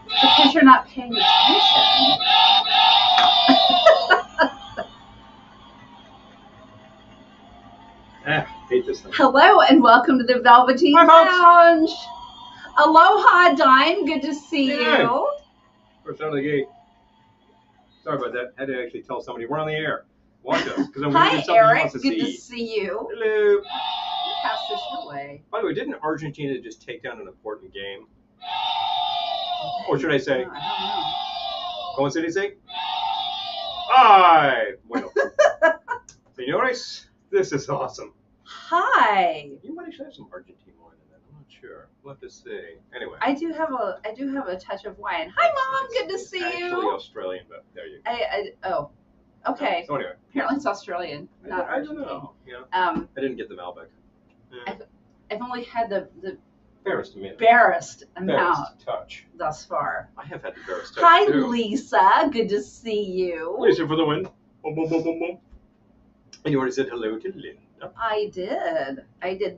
Because you're not paying attention. Hate this thing. Hello and welcome to the Velveteen Lounge. Aloha, Dime. Good to see you. First out of the gate. Sorry about that. Had to actually tell somebody we're on the air. Watch us. Hi, Eric. Good to see you. Hello. Pass this your way. By the way, didn't Argentina just take down an important game? Or should I say? I don't know. ¿Cómo se dice? Ay, bueno. Señores, this is awesome. Hi. You might actually have some Argentine wine in that. I'm not sure. We'll have to see. Anyway. I do have a touch of wine. Hi, Mom. Good to see you. Actually Australian, but there you go. Okay. So anyway. Apparently it's Australian, not Argentine. I don't know. Yeah. I didn't get the Malbec. I've only had the barest amount touch thus far. I have had the barest touch. Hi, too. Lisa. Good to see you. Lisa for the win. Boom, boom, boom, boom, boom. And you already said hello to Linda. I did.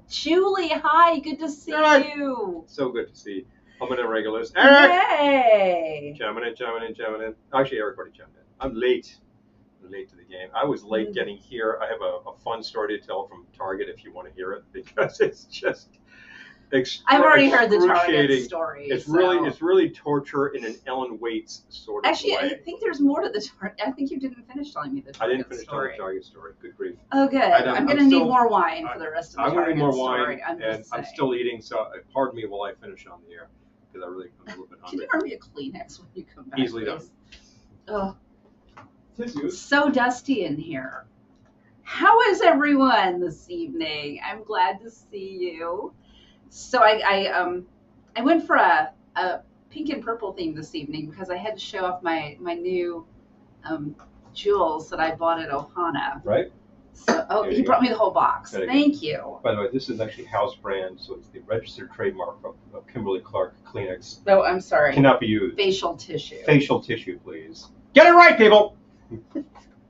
Julie, hi. Good to see you. So good to see Permanent regulars. Eric! Hey! Chiming in. Actually, Eric already chimed in. I'm late to the game. I was late getting here. I have a fun story to tell from Target if you want to hear it, because it's just I've already heard the Target story. It's really torture in an Ellen Waits sort of way. Actually, I think there's more to the Target. I think you didn't finish telling me the Target story. I didn't finish telling the Target story. Good grief. Oh, good. I'm going to need more wine for the rest of the Target story. I'm going to need more wine, and I'm still eating, so pardon me while I finish on the air, because I'm a little bit hungry. Can you bring me a Kleenex when you come back? Easily done. Oh, so dusty in here. How is everyone this evening? I'm glad to see you. So I went for a pink and purple theme this evening because I had to show off my new jewels that I bought at Ohana. Right. So he brought me the whole box. Thank you. By the way, this is actually house brand, so it's the registered trademark of Kimberly-Clark Kleenex. Oh, I'm sorry. Cannot be used. Facial tissue. Facial tissue, please. Get it right, people.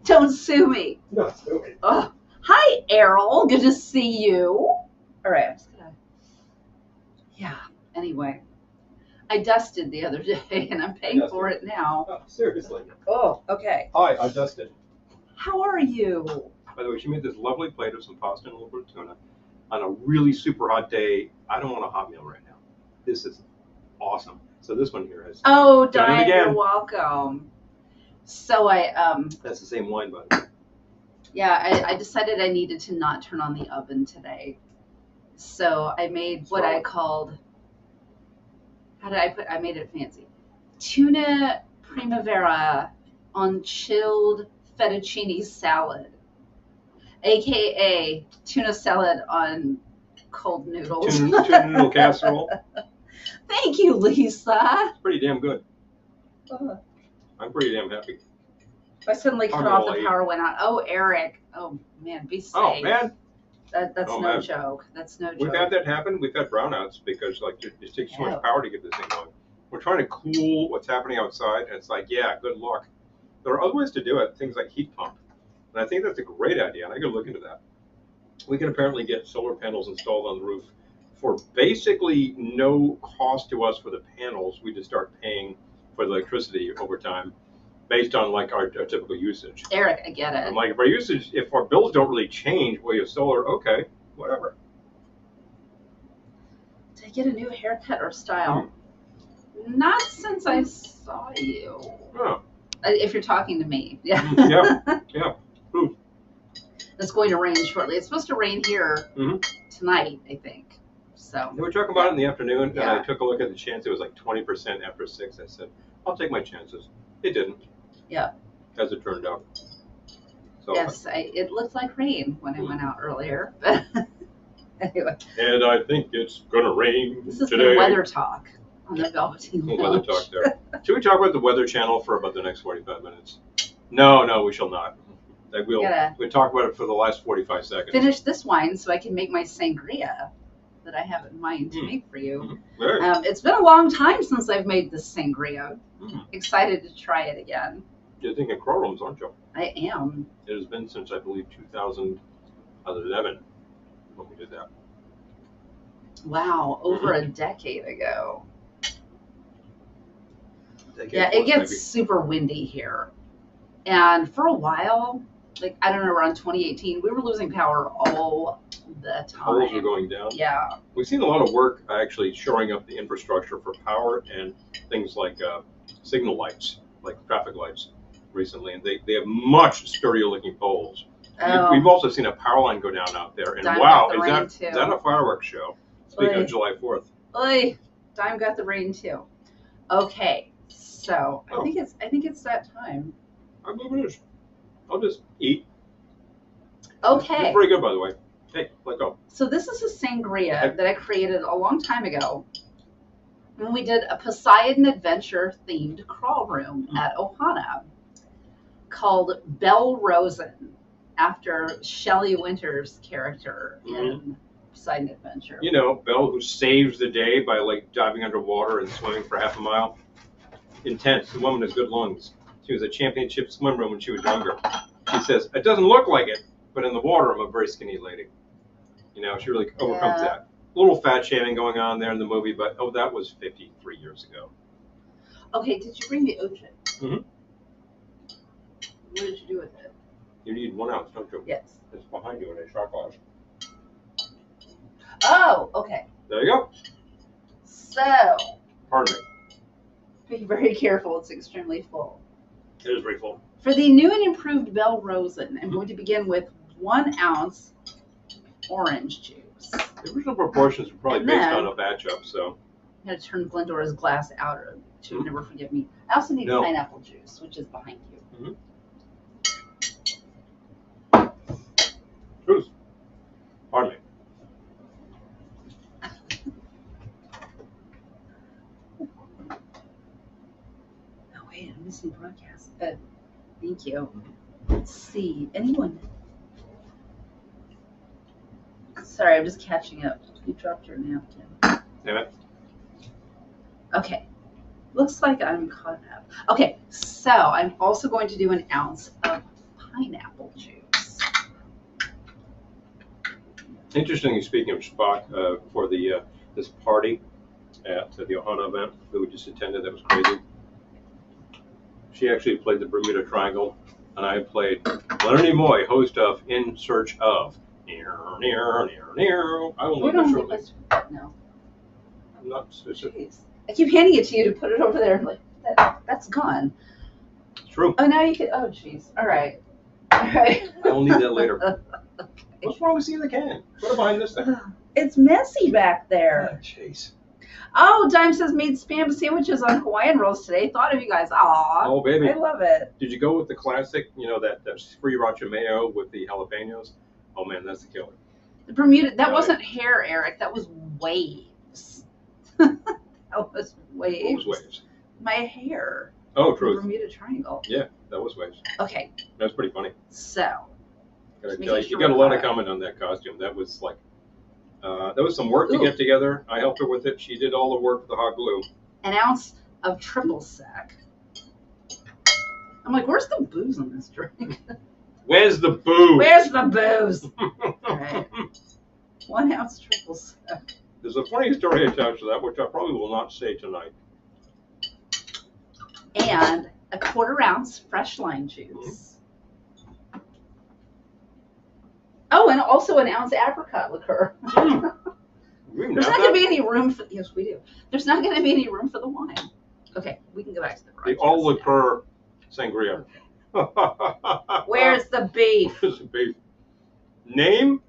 Don't sue me. No, sue me. Oh, hi, Errol. Good to see you. All right, I'm just gonna. Yeah. Anyway, I dusted the other day, and I'm paying for it now. Oh, seriously. Oh, okay. Hi, I dusted. How are you? By the way, she made this lovely plate of some pasta and a little bit of tuna on a really super hot day. I don't want a hot meal right now. This is awesome. So this one here has. Oh, Diane, you're welcome. So That's the same wine, buddy. Yeah, I decided I needed to not turn on the oven today. So I made what I called, I made it fancy. Tuna primavera on chilled fettuccine salad, AKA tuna salad on cold noodles. Tuna noodle casserole. Thank you, Lisa. It's pretty damn good. I'm pretty damn happy. I suddenly cut off, the power went out. Oh, Eric. Oh, man, be safe. Oh, man. That's no joke. That's no joke. We've had that happen. We've had brownouts because it takes too much power to get this thing going. We're trying to cool what's happening outside, and it's like, yeah, good luck. There are other ways to do it, things like heat pump. And I think that's a great idea, and I could look into that. We can apparently get solar panels installed on the roof for basically no cost to us for the panels. We just start paying for the electricity over time based on like our typical usage. Eric, I get it. I'm like, if our bills don't really change, well, you have solar, okay, whatever. Did I get a new haircut or style? Not since I saw you. Oh. If you're talking to me. Yeah. Yeah. Ooh. It's going to rain shortly. It's supposed to rain here tonight, I think. So. We were talking about it in the afternoon, and I took a look at the chance. It was like 20% after 6. I said, I'll take my chances. It didn't. Yeah. As it turned out. So, yes, it looked like rain when I went out earlier. But anyway. And I think it's going to rain this is today. The weather talk on the Velveteen Lounge. Weather talk there. Should we talk about the Weather Channel for about the next 45 minutes? No, we shall not. We'll talk about it for the last 45 seconds. Finish this wine so I can make my sangria that I have in mind to make for you. It's been a long time since I've made this sangria. Excited to try it again. You're thinking Crowrooms, aren't you? I am. It has been since, I believe, 2011 when we did that. Wow, over a decade ago. Decade It plus, gets maybe. super windy here. And for a while, like, I don't know, around 2018, we were losing power all the time. Poles are going down. Yeah. We've seen a lot of work actually shoring up the infrastructure for power and things like signal lights, like traffic lights recently. And they have much sturdier looking poles. Oh. We've also seen a power line go down out there. And Dime wow, got the rain, too. is that a fireworks show? Speaking of July 4th. Oy, Dime got the rain too. Okay, so I think it's that time. I believe it is. I'll just eat. Okay. It's pretty good, by the way. Hey, let go. So this is a sangria that I created a long time ago when we did a Poseidon Adventure themed crawl room at Ohana called Belle Rosen, after Shelley Winter's character in Poseidon Adventure. You know, Belle, who saves the day by like diving underwater and swimming for half a mile. Intense. The woman has good lungs. She was a championship swimmer when she was younger. She says, it doesn't look like it, but in the water, I'm a very skinny lady. You know, she really overcomes that. A little fat shaming going on there in the movie, but that was 53 years ago. Okay, did you bring the ocean? Mm-hmm. What did you do with it? You need 1 ounce, don't you? Yes. It's behind you in a shot glass. Oh, okay. There you go. So. Pardon me. Be very careful. It's extremely full. It is very full. For the new and improved Belle Rosen, I'm going to begin with 1 ounce orange juice. The original proportions were probably based on a batch up, so. I'm going to turn Glendora's glass out, or she'll never forgive me. I also need pineapple juice, which is behind you. Truth. Pardon me. Oh, wait, I'm missing broadcast. Thank you. Let's see. Anyone? Sorry, I'm just catching up. You dropped your napkin. Damn it. Okay. Looks like I'm caught up. Okay, so I'm also going to do 1 ounce of pineapple juice. Interestingly, speaking of Spock, for the this party at the Ohana event that we just attended, that was crazy. She actually played the Bermuda Triangle, and I played Leonard Nimoy, host of In Search of. Near. I will leave it shortly. No. I'm not specific. I keep handing it to you to put it over there. Like that's gone. It's true. Oh, now you can. Oh, jeez. All right. I will need that later. Okay. What's wrong with seeing the can? Put it behind this thing. It's messy back there. Jeez. Oh, Dime says made spam sandwiches on Hawaiian rolls today. Thought of you guys. Aw. Oh, baby. I love it. Did you go with the classic, that sriracha mayo with the jalapenos? Oh, man, that's the killer. The Bermuda, that wasn't hair, Eric. That was waves. That was waves. What was waves? My hair. Oh, true. Bermuda Triangle. Yeah, that was waves. Okay. That was pretty funny. So. Gotta tell you got a lot of comment on that costume. That was like, that was some work to get together. I helped her with it. She did all the work with the hot glue. 1 ounce of triple sec. I'm like, where's the booze on this drink? Where's the booze? Where's the booze? All right. 1 ounce triple sec. There's a funny story attached to that, which I probably will not say tonight. And a 1/4 ounce fresh lime juice. Oh, and also 1 ounce apricot liqueur. There's not going to be any room for. Yes, we do. There's not going to be any room for the wine. Okay, we can go back to the broadcast. The all liqueur sangria. Where's the beef? Where's the beef? Name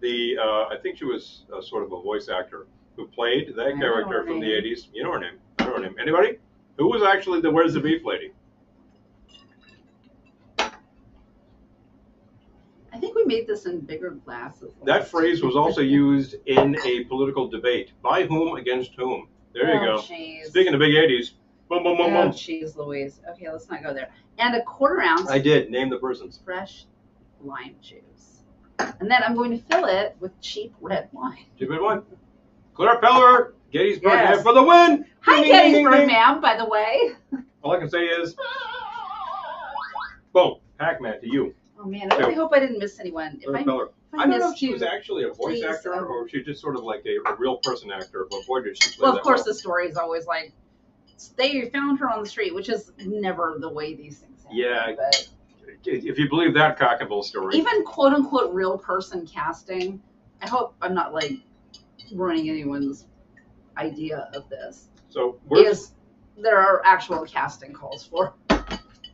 the. I think she was sort of a voice actor who played that character from the 80s. You know her name. I know her name. Anybody? Who was actually the Where's the Beef lady? I think we made this in bigger glasses. That phrase was also used in a political debate. By whom against whom? There you go. Geez. Speaking of big 80s. Boom, boom, boom, boom. Jeez Louise. Okay, let's not go there. And a 1/4 ounce. I did. Name the persons. Fresh lime juice. And then I'm going to fill it with cheap red wine. Cheap red wine. Claire Peller, Gettysburg for the win. Hi, Gettysburg, ma'am, by the way. All I can say is, boom, Pac-Man to you. Oh, man, I really hope I didn't miss anyone. If I don't know if she was actually a voice actor or if she just sort of like a real person actor, but boy, did she play Well, of course, the story is always like, they found her on the street, which is never the way these things happen. Yeah. But if you believe that cock and bull story. Even quote-unquote real person casting, I hope I'm not, like, ruining anyone's idea of this. So there are actual casting calls for.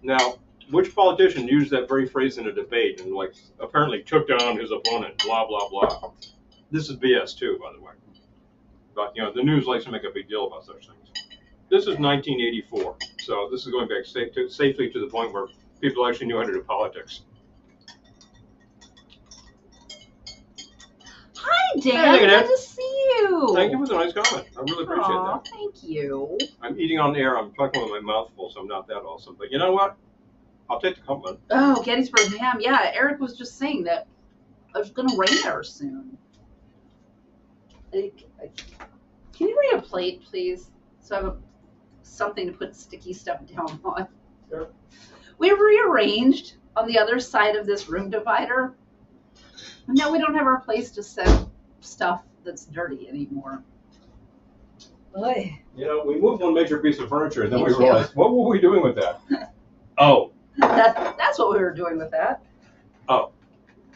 Now, which politician used that very phrase in a debate and like apparently took down his opponent? Blah blah blah. This is BS too, by the way. But you know, the news likes to make a big deal about such things. This is 1984, so this is going back safely to the point where people actually knew how to do politics. Hi, Dan. Good to see you. Thank you for the nice comment. I really appreciate that. Thank you. I'm eating on air. I'm talking with my mouth full, so I'm not that awesome. But you know what? I'll take the compliment. Oh, Gettysburg ham. Yeah, Eric was just saying that it's going to rain there soon. Can you bring a plate, please? So I have something to put sticky stuff down on. Sure. We rearranged on the other side of this room divider. Now we don't have our place to set stuff that's dirty anymore. Oy. You know, we moved one major piece of furniture, and then we realized, what were we doing with that? Oh. That's what we were doing with that. Oh.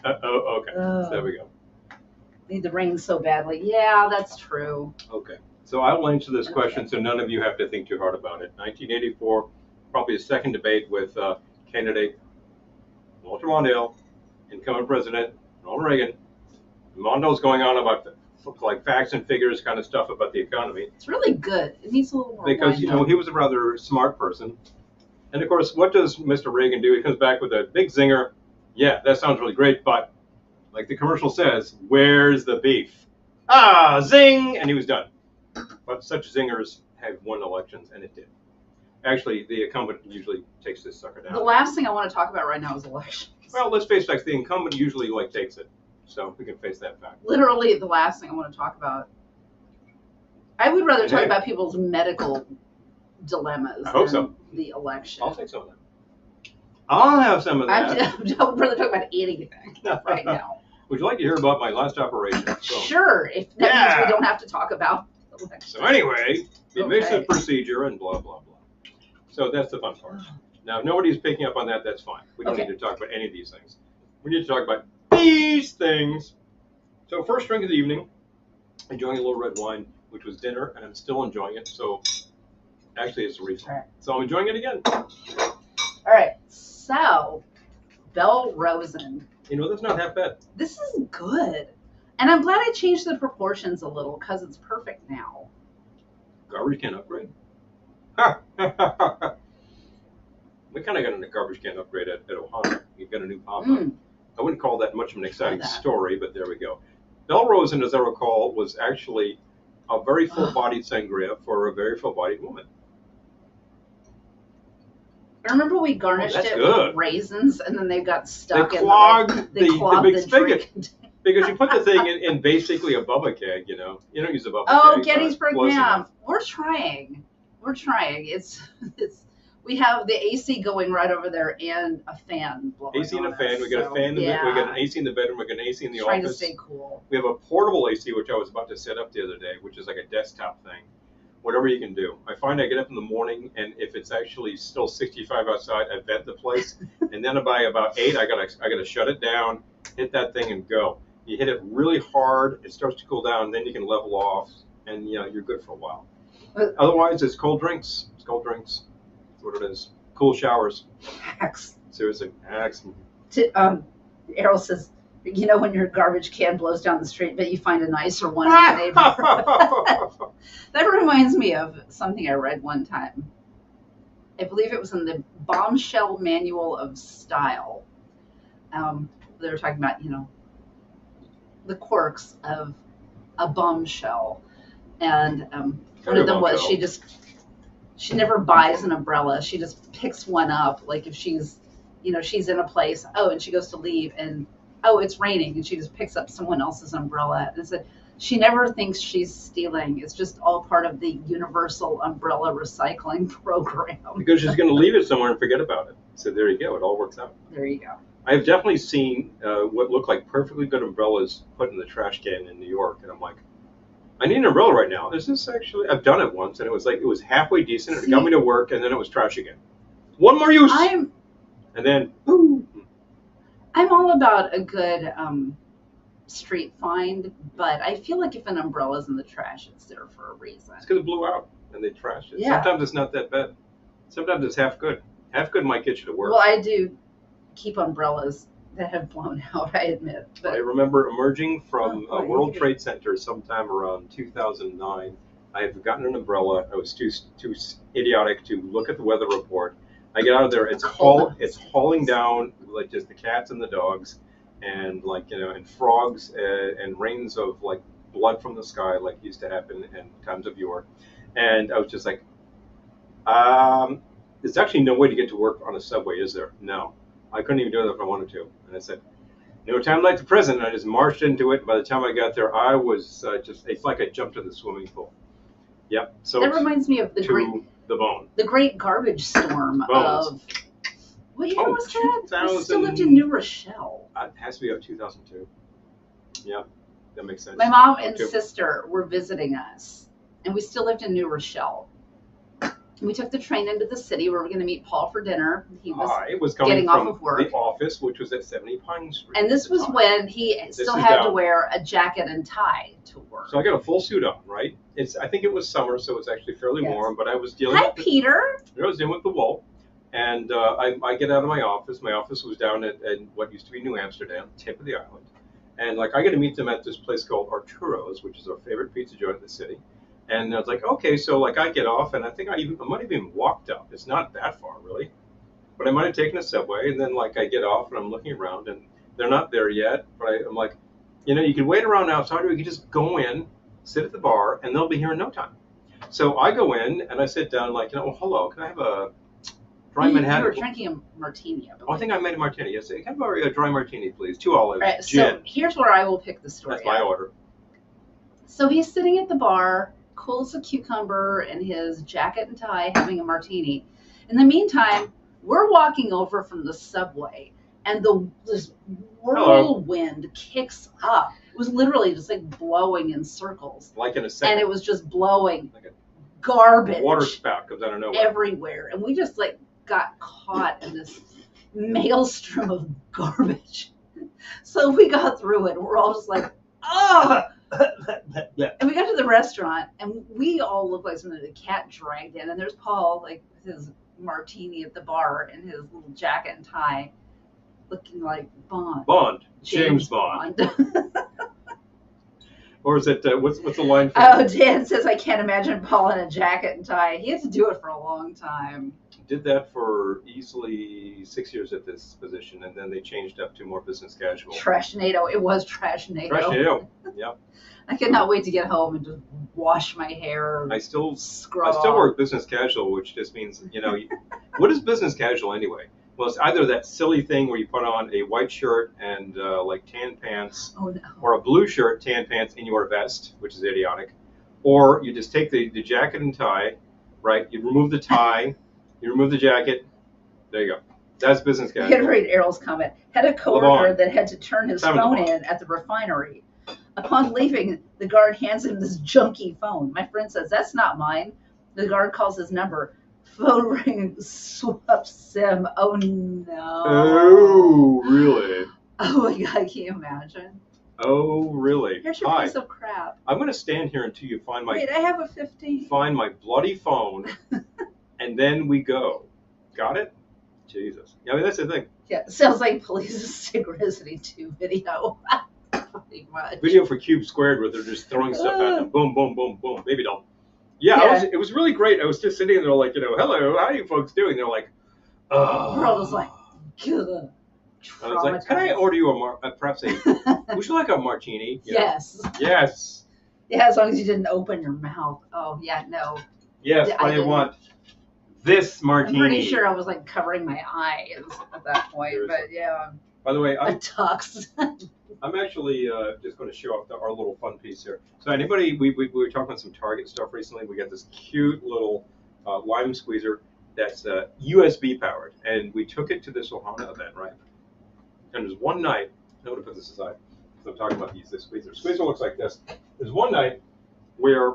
Okay. There we go. Need the rain so badly. Yeah, that's true. Okay. So I'll answer this question so none of you have to think too hard about it. 1984, probably a second debate with candidate Walter Mondale, incumbent president Ronald Reagan. Mondale's going on about like facts and figures kind of stuff about the economy. It's really good. It needs a little more. Because, you know, he was a rather smart person. And of course, what does Mr. Reagan do? He comes back with a big zinger. Yeah, that sounds really great, but like the commercial says, where's the beef? Ah, zing! And he was done. But such zingers have won elections, and it did. Actually, the incumbent usually takes this sucker down. The last thing I want to talk about right now is elections. Well, let's face facts. The incumbent usually takes it, so we can face that fact. Literally, the last thing I want to talk about. I would rather talk about people's medical dilemmas than the election. I'll take some of that. I'll have some of that. I would rather talk about anything right now. Would you like to hear about my last operation? So, sure, if that means we don't have to talk about the election. So anyway, invasive procedure and blah, blah, blah. So that's the fun part. Now, if nobody's picking up on that, that's fine. We don't need to talk about any of these things. We need to talk about these things. So first drink of the evening, enjoying a little red wine, which was dinner, and I'm still enjoying it. So actually, it's a refill. Right. So I'm enjoying it again. All right. So, Belle Rosen. You know, that's not half bad. This is good. And I'm glad I changed the proportions a little because it's perfect now. Garbage can upgrade? We kind of got a garbage can upgrade at Ohana. You got a new pop-up. I wouldn't call that much of an exciting story, but there we go. Belle Rosen, as I recall, was actually a very full-bodied sangria for a very full-bodied woman. I remember we garnished it with raisins, and then they got stuck in the big spigot. Because you put the thing in basically a Bubba keg, you know. You don't use a Bubba keg. Oh, Gettysburg ham. We're trying. We have the AC going right over there and a fan blowing. AC and a fan. We got a fan. We got an AC in the bedroom. We got an AC in the office. Trying to stay cool. We have a portable AC, which I was about to set up the other day, which is like a desktop thing. Whatever you can do. I find I get up in the morning, and if it's actually still 65 outside, I vent the place, and then by about 8, I gotta shut it down, hit that thing, and go. You hit it really hard, it starts to cool down, then you can level off, and you know you're good for a while. Otherwise, it's cold drinks. It's cold drinks. That's what it is. Cool showers. Hacks. Seriously, hacks. Errol says, you know, when your garbage can blows down the street, but you find a nicer one in the neighborhood. That reminds me of something I read one time. I believe it was in the Bombshell Manual of Style. They were talking about, you know, the quirks of a bombshell. And one of them was she never buys an umbrella. She just picks one up. Like if she's in a place, and she goes to leave and it's raining, and she just picks up someone else's umbrella. And said she never thinks she's stealing. It's just all part of the universal umbrella recycling program. Because she's going to leave it somewhere and forget about it. So there you go. It all works out. There you go. I have definitely seen what look like perfectly good umbrellas put in the trash can in New York, and I'm like, I need an umbrella right now. Is this actually? I've done it once, and it was halfway decent. It got me to work, and then it was trash again. One more use, and then boom. I'm all about a good street find, but I feel like if an umbrella's in the trash, it's there for a reason. It's because it blew out and they trashed it. Yeah. Sometimes it's not that bad. Sometimes it's half good. Half good might get you to work. Well, I do keep umbrellas that have blown out, I admit. But I remember emerging from a World Trade Center sometime around 2009. I had gotten an umbrella. I was too idiotic to look at the weather report. I get out of there. It's hauling down like just the cats and the dogs, and and frogs and rains of like blood from the sky, like used to happen in times of yore. And I was just like, there's actually no way to get to work on a subway, is there? No. I couldn't even do it if I wanted to. And I said, no time like the present. And I just marched into it. By the time I got there, I was it's like I jumped in the swimming pool. Yep. So that reminds me of the bone. The great garbage storm of, what year was that? We still lived in New Rochelle. It has to be 2002. Yeah, that makes sense. My mom and sister were visiting us, and we still lived in New Rochelle. We took the train into the city where we were going to meet Paul for dinner. He was getting off of work. The office, which was at 70 Pine Street. And this was when he still had to wear a jacket and tie to work. So I got a full suit on, right? I think it was summer, so it's actually fairly warm. But I was dealing. Hi, Peter. I was dealing with the wool, and I get out of my office. My office was down at what used to be New Amsterdam, tip of the island, and I got to meet them at this place called Arturo's, which is our favorite pizza joint in the city. And I was like, okay, so I get off, and I think I might have even walked up. It's not that far, really. But I might have taken a subway, and then I get off, and I'm looking around, and they're not there yet. But I'm like, you can wait around outside, or you can just go in, sit at the bar, and they'll be here in no time. So I go in, and I sit down, hello, can I have a dry Manhattan? You were drinking a martini, I believe. Oh, I think I made a martini. Yes, can I have a dry martini, please? 2 olives, right, gin. So here's where I will pick the story. That's my order. So he's sitting at the bar, cool as a cucumber in his jacket and tie, having a martini. In the meantime, we're walking over from the subway, and this whirlwind kicks up. It was literally just like blowing in circles. Like in a second. And it was just blowing garbage. Water spout comes out of nowhere. Everywhere. And we just got caught in this maelstrom of garbage. So we got through it, and we're all just like, oh! And we got to the restaurant, and we all look like something the cat dragged in. And there's Paul, with his martini at the bar and his little jacket and tie, looking like Bond. James Bond. Or is it, what's the line for Dan says, I can't imagine Paul in a jacket and tie. He had to do it for a long time. Did that for easily 6 years at this position, and then they changed up to more business casual. Trashnado. It was Trashnado. Trashnado, yeah. I could not wait to get home and just wash my hair. I still work business casual, which just means, what is business casual anyway? Well, it's either that silly thing where you put on a white shirt and tan pants, or a blue shirt, tan pants, and your vest, which is idiotic, or you just take the jacket and tie, right? You remove the tie, you remove the jacket. There you go. That's business casual. I had to read Errol's comment. Had a coworker that had to turn his phone in at the refinery. Upon leaving, the guard hands him this junky phone. My friend says, that's not mine. The guard calls his number. Phone ring, swap SIM. Oh, no. Oh, really? Oh, my God. Can you imagine? Oh, really? Here's your piece of crap. I'm going to stand here until you find my... Wait, I have a 15. Find my bloody phone, and then we go. Got it? Jesus. I mean, that's the thing. Yeah, sounds like Police's Synchronicity 2 video. Pretty much. Video for Cube Squared where they're just throwing stuff at them. Boom, boom, boom, boom. Baby doll. Yeah. It was really great. I was just sitting there like, hello, how are you folks doing? They're like, oh. We're all just like, good. I was like, can I order you perhaps would you like a martini? Yes. Yes. Yeah, as long as you didn't open your mouth. Oh, yeah, no. Yes, I want this martini. I'm pretty sure I was covering my eyes at that point, but yeah. By the way, a tux. I'm actually just going to show off our little fun piece here. So anybody, we were talking about some Target stuff recently. We got this cute little lime squeezer that's USB powered, and we took it to this Ohana event, right? And there's one night, I'm going to put this aside because I'm talking about this squeezer. Squeezer looks like this. There's one night where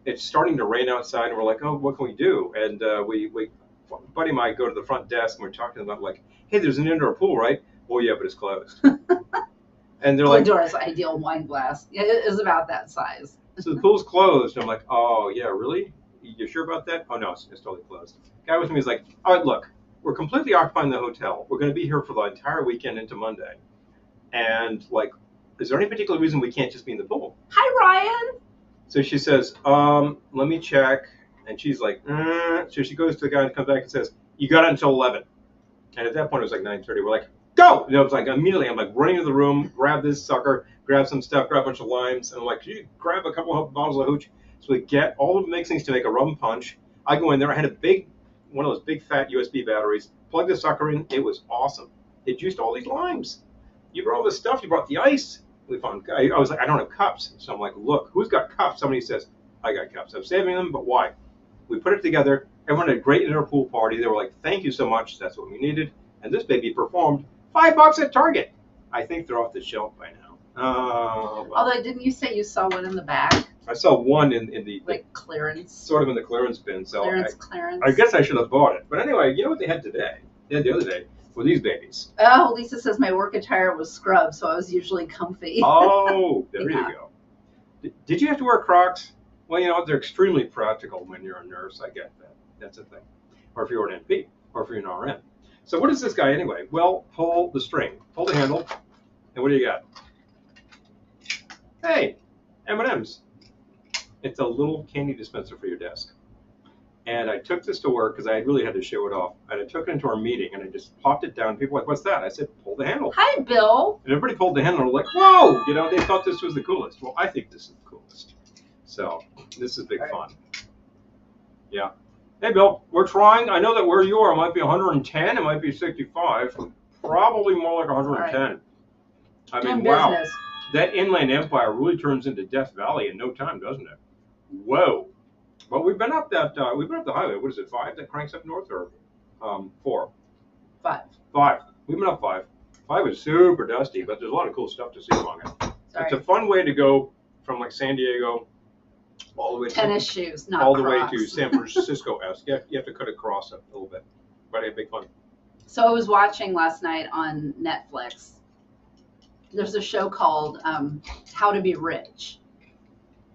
it's starting to rain outside, and we're like, oh, what can we do? And we buddy and I go to the front desk, and we're talking about like, hey, there's an indoor pool, right? Oh yeah, but it's closed. And they're like, Dora's ideal wine glass. It is about that size. So the pool's closed. And I'm like, oh yeah, really? You sure about that? Oh no, it's totally closed. Guy with me is like, all right, look, we're completely occupying the hotel. We're going to be here for the entire weekend into Monday. And like, is there any particular reason we can't just be in the pool? Hi, Ryan. So she says, let me check. And she's like, So she goes to the guy and comes back and says, you got it until 11. And at that point, it was like 9:30. We're like, go! You know, it's like immediately, I'm like running to the room, grab this sucker, grab some stuff, grab a bunch of limes. And I'm like, can you grab a couple of bottles of hooch? So we get all the mixings to make a rum punch. I go in there. I had one of those big fat USB batteries. Plug the sucker in. It was awesome. It juiced all these limes. You brought all this stuff. You brought the ice. We found. I was like, I don't have cups. So I'm like, look, who's got cups? Somebody says, I got cups. I'm saving them, but why? We put it together. Everyone had a great inner pool party. They were like, thank you so much. That's what we needed. And this baby performed $5 at Target. I think they're off the shelf by now. Well. Although, didn't you say you saw one in the back? I saw one in the like clearance, sort of in the clearance bin. So clearance. I guess I should have bought it. But anyway, you know what they had today? They had the other day were these babies. Oh, Lisa says my work attire was scrubbed, so I was usually comfy. Oh, there you go. Did you have to wear Crocs? Well, you know, they're extremely practical when you're a nurse. I get that. That's a thing. Or if you're an NP, or if you're an RN. So what is this guy anyway? Well, pull the string, pull the handle, and what do you got? Hey, M&M's. It's a little candy dispenser for your desk. And I took this to work because I really had to show it off. And I took it into our meeting and I just popped it down. People were like, what's that? I said, pull the handle. Hi, Bill. And everybody pulled the handle and were like, whoa! You know, they thought this was the coolest. Well, I think this is the coolest. So this is big fun. Yeah. Hey, Bill, we're trying. I know that where you are, it might be 110. It might be 65. Probably more like 110. Right. I mean, wow. Business. That Inland Empire really turns into Death Valley in no time, doesn't it? Whoa. Well, we've been up the highway. What is it, 5 that cranks up north, or 4? 5. 5. We've been up 5. 5 is super dusty, but there's a lot of cool stuff to see along it. Sorry. It's a fun way to go from like San Diego all the way tennis shoes, not all Crocs. The way to San Francisco-esque. You have to cut across it a little bit, but it's big fun. So I was watching last night on Netflix. There's a show called How to Be Rich,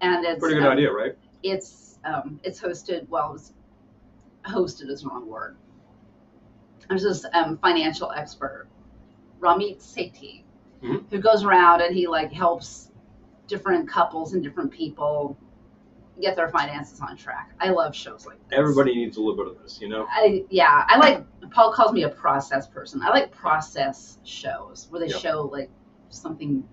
and it's pretty good idea, right? It's hosted. Well, hosted is the wrong word. There's this financial expert, Ramit Sethi, who goes around and he like helps different couples and different people get their finances on track. I love shows like this. Everybody needs a little bit of this, you know? I like, Paul calls me a process person. I like process shows where they show like something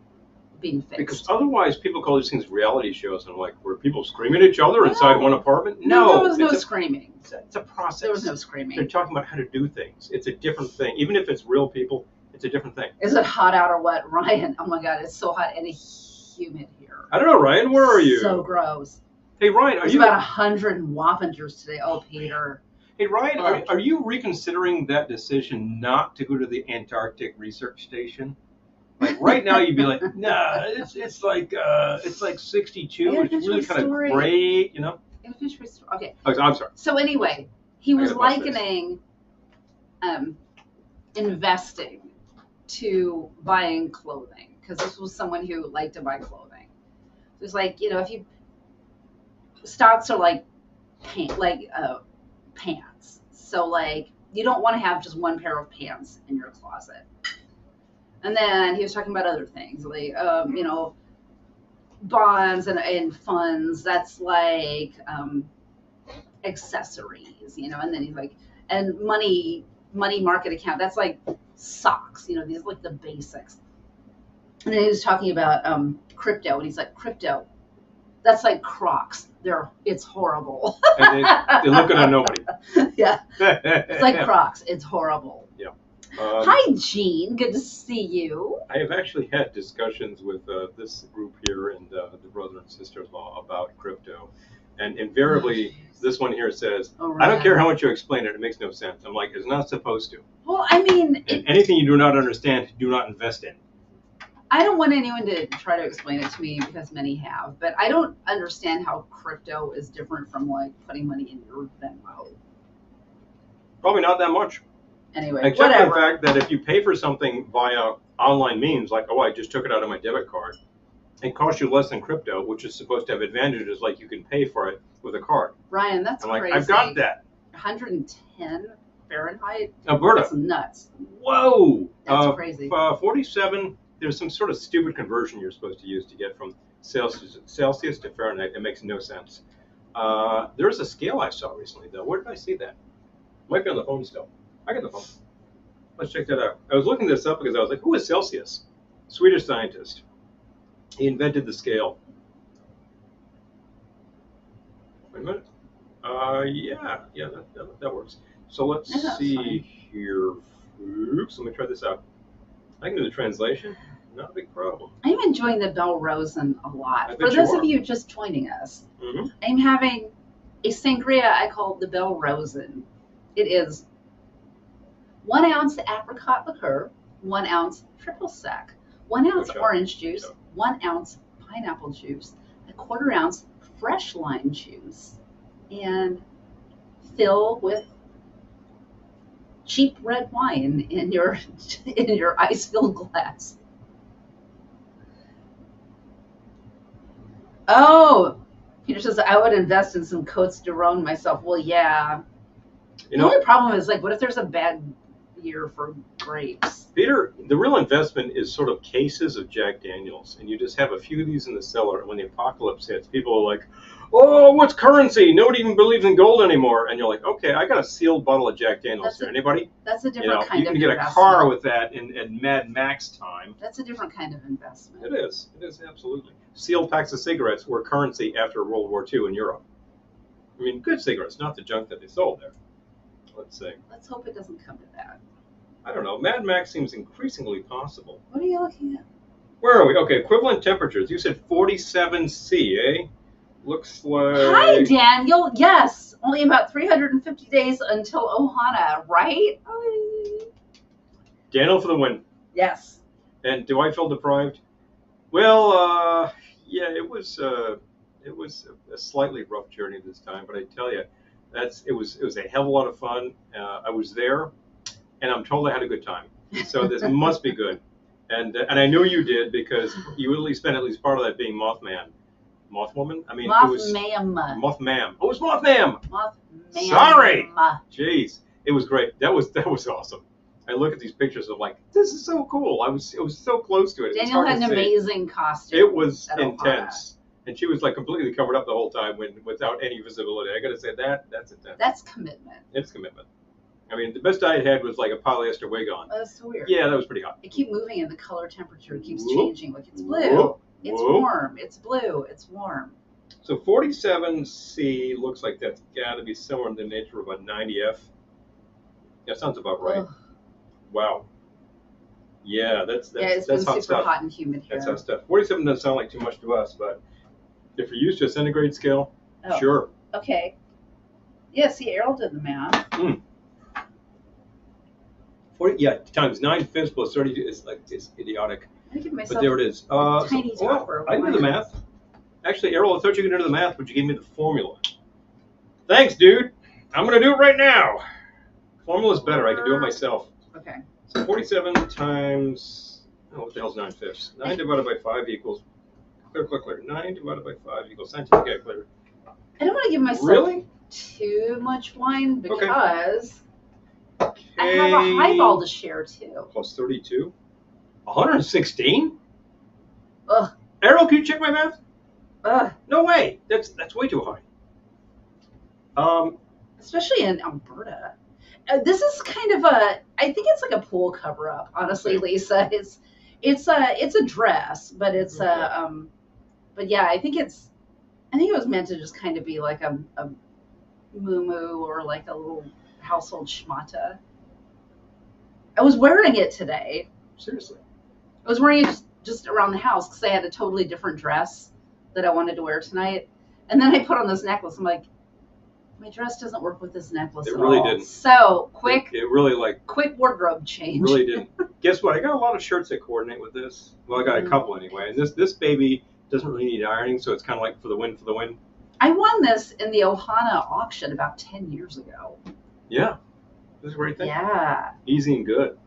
being fixed. Because otherwise people call these things reality shows and like where people screaming at each other inside one apartment. No, there was no screaming. It's a process. There was no screaming. They're talking about how to do things. It's a different thing. Even if it's real people, it's a different thing. Is it hot out or what? Ryan, oh my God, it's so hot and humid here. I don't know, Ryan, where are you? So gross. Hey, Ryan, it's about 100 in Wappingers today. Oh, Peter. Hey, Ryan, are you reconsidering that decision not to go to the Antarctic Research Station? Like right now, you'd be like, nah, it's like 62. It's really kind of great, you know. Okay. Oh, I'm sorry. So anyway, he was likening investing to buying clothing because this was someone who liked to buy clothing. It was like, you know, if you stocks are like pants. So like you don't want to have just one pair of pants in your closet. And then he was talking about other things like you know, bonds and funds. That's like accessories, you know. And then he's like, and money market account. That's like socks. You know, these are like the basics. And then he was talking about crypto, and he's like, crypto. That's like Crocs. It's horrible. And they're looking at nobody. Yeah. It's like Crocs. It's horrible. Yeah. Hi, Gene. Good to see you. I have actually had discussions with this group here and the brother and sister-in-law about crypto. And invariably, this one here says, Oh, I don't right. care how much you explain it, it makes no sense. I'm like, it's not supposed to. Well, I mean, And anything you do not understand, do not invest in. I don't want anyone to try to explain it to me because many have, but I don't understand how crypto is different from like putting money in your Venmo. Probably not that much. Anyway, Except whatever. for the fact that if you pay for something via online means, like, oh, I just took it out of my debit card, it costs you less than crypto, which is supposed to have advantages like you can pay for it with a card. Ryan, that's I'm like, crazy. I've got that. 110 Fahrenheit? Alberta. That's nuts. Whoa. That's crazy. 47, there's some sort of stupid conversion you're supposed to use to get from Celsius to Fahrenheit. It makes no sense. There's a scale I saw recently, though. Where did I see that? Might be on the phone still. I got the phone. Let's check that out. I was looking this up because I was like, who is Celsius? Swedish scientist. He invented the scale. Wait a minute. Yeah, that works. So let's see here. Oops, let me try this out. I can do the translation. Not a big problem. I'm enjoying the Bell Rosen a lot. I bet For you those are. of you just joining us, Mm-hmm. I'm having a sangria I call the Bell Rosen. It is 1 ounce apricot liqueur, 1 ounce triple sec, 1 ounce orange juice, 1 ounce pineapple juice, a 1/4 ounce fresh lime juice, and fill with cheap red wine in your ice-filled glass. Oh, Peter says I would invest in some Côtes de Rhône myself. Well, yeah. The only problem is, like, what if there's a bad year for grapes? Peter, the real investment is sort of cases of Jack Daniels, and you just have a few of these in the cellar, and when the apocalypse hits, people are like, oh, what's currency? Nobody even believes in gold anymore. And you're like, okay, I got a sealed bottle of Jack Daniels here. Anybody? That's a different kind of investment. You can get a car with that in Mad Max time. That's a different kind of investment. It is. It is, absolutely. Sealed packs of cigarettes were currency after World War II in Europe. I mean, good cigarettes, not the junk that they sold there. Let's see. Let's hope it doesn't come to that. I don't know. Mad Max seems increasingly possible. What are you looking at? Where are we? Okay, equivalent temperatures. You said 47°, eh? Looks like... Hi, Daniel. Yes, only about 350 days until Ohana, right? Daniel for the win. Yes. And do I feel deprived? Well, yeah, it was a slightly rough journey this time, but I tell you, it was a hell of a lot of fun. I was there, and I'm told I had a good time. So this must be good. And I know you did, because you really spent at least part of that being Mothman. Mothwoman? I mean, it was Mothmam. Oh, it was Mothmam. Mothman. Sorry. Jeez, it was great. That was awesome. I look at these pictures of like, this is so cool. It was so close to it. Daniel had an amazing costume. It was intense. And she was like completely covered up the whole time without any visibility. I got to say that's intense. That's commitment. It's commitment. I mean, the best I had was like a polyester wig on. Oh, that's so weird. Yeah, that was pretty hot. It keeps moving, and the color temperature keeps changing. Like, it's blue. It's warm. It's blue. It's warm. So 47°C looks like that's got to be somewhere in the nature of a 90°F. Yeah, sounds about right. Ugh. Wow. Yeah, that's it's been hot super stuff. Hot and humid here. That's hot stuff. 47 doesn't sound like too much to us, but if you're used to a centigrade scale, sure. Okay. Yeah, see, Errol did the math. 40, yeah, times 9/5 plus 32 is like it's idiotic. But there it is. Tiny topper. I can do the math. Actually, Errol, I thought you could do the math, but you gave me the formula. Thanks, dude. I'm going to do it right now. Formula's better. I can do it myself. Okay. So 47 times, what the hell's 9/5? 9 divided by 5 equals, clear. 9 divided by 5 equals scientific calculator. I don't want to give myself too much wine because I have a highball to share too. Plus 32? 116? Ugh. Errol, can you check my math? Ugh. No way. That's way too high. Especially in Alberta. This is kind of I think it's like a pool cover up, honestly, Lisa. It's a dress, but it's but yeah, I think it was meant to just kind of be like a moo or like a little household schmata. I was wearing it today. Seriously? I was wearing it just around the house because I had a totally different dress that I wanted to wear tonight. And then I put on this necklace. I'm like, my dress doesn't work with this necklace It at really all. didn't. So quick. It really like. Quick wardrobe change. Really didn't. Guess what? I got a lot of shirts that coordinate with this. Well, I got a couple anyway. And this baby doesn't really need ironing, so it's kind of like for the win. I won this in the Ohana auction about 10 years ago. Yeah. This is a great thing. Yeah. Easy and good.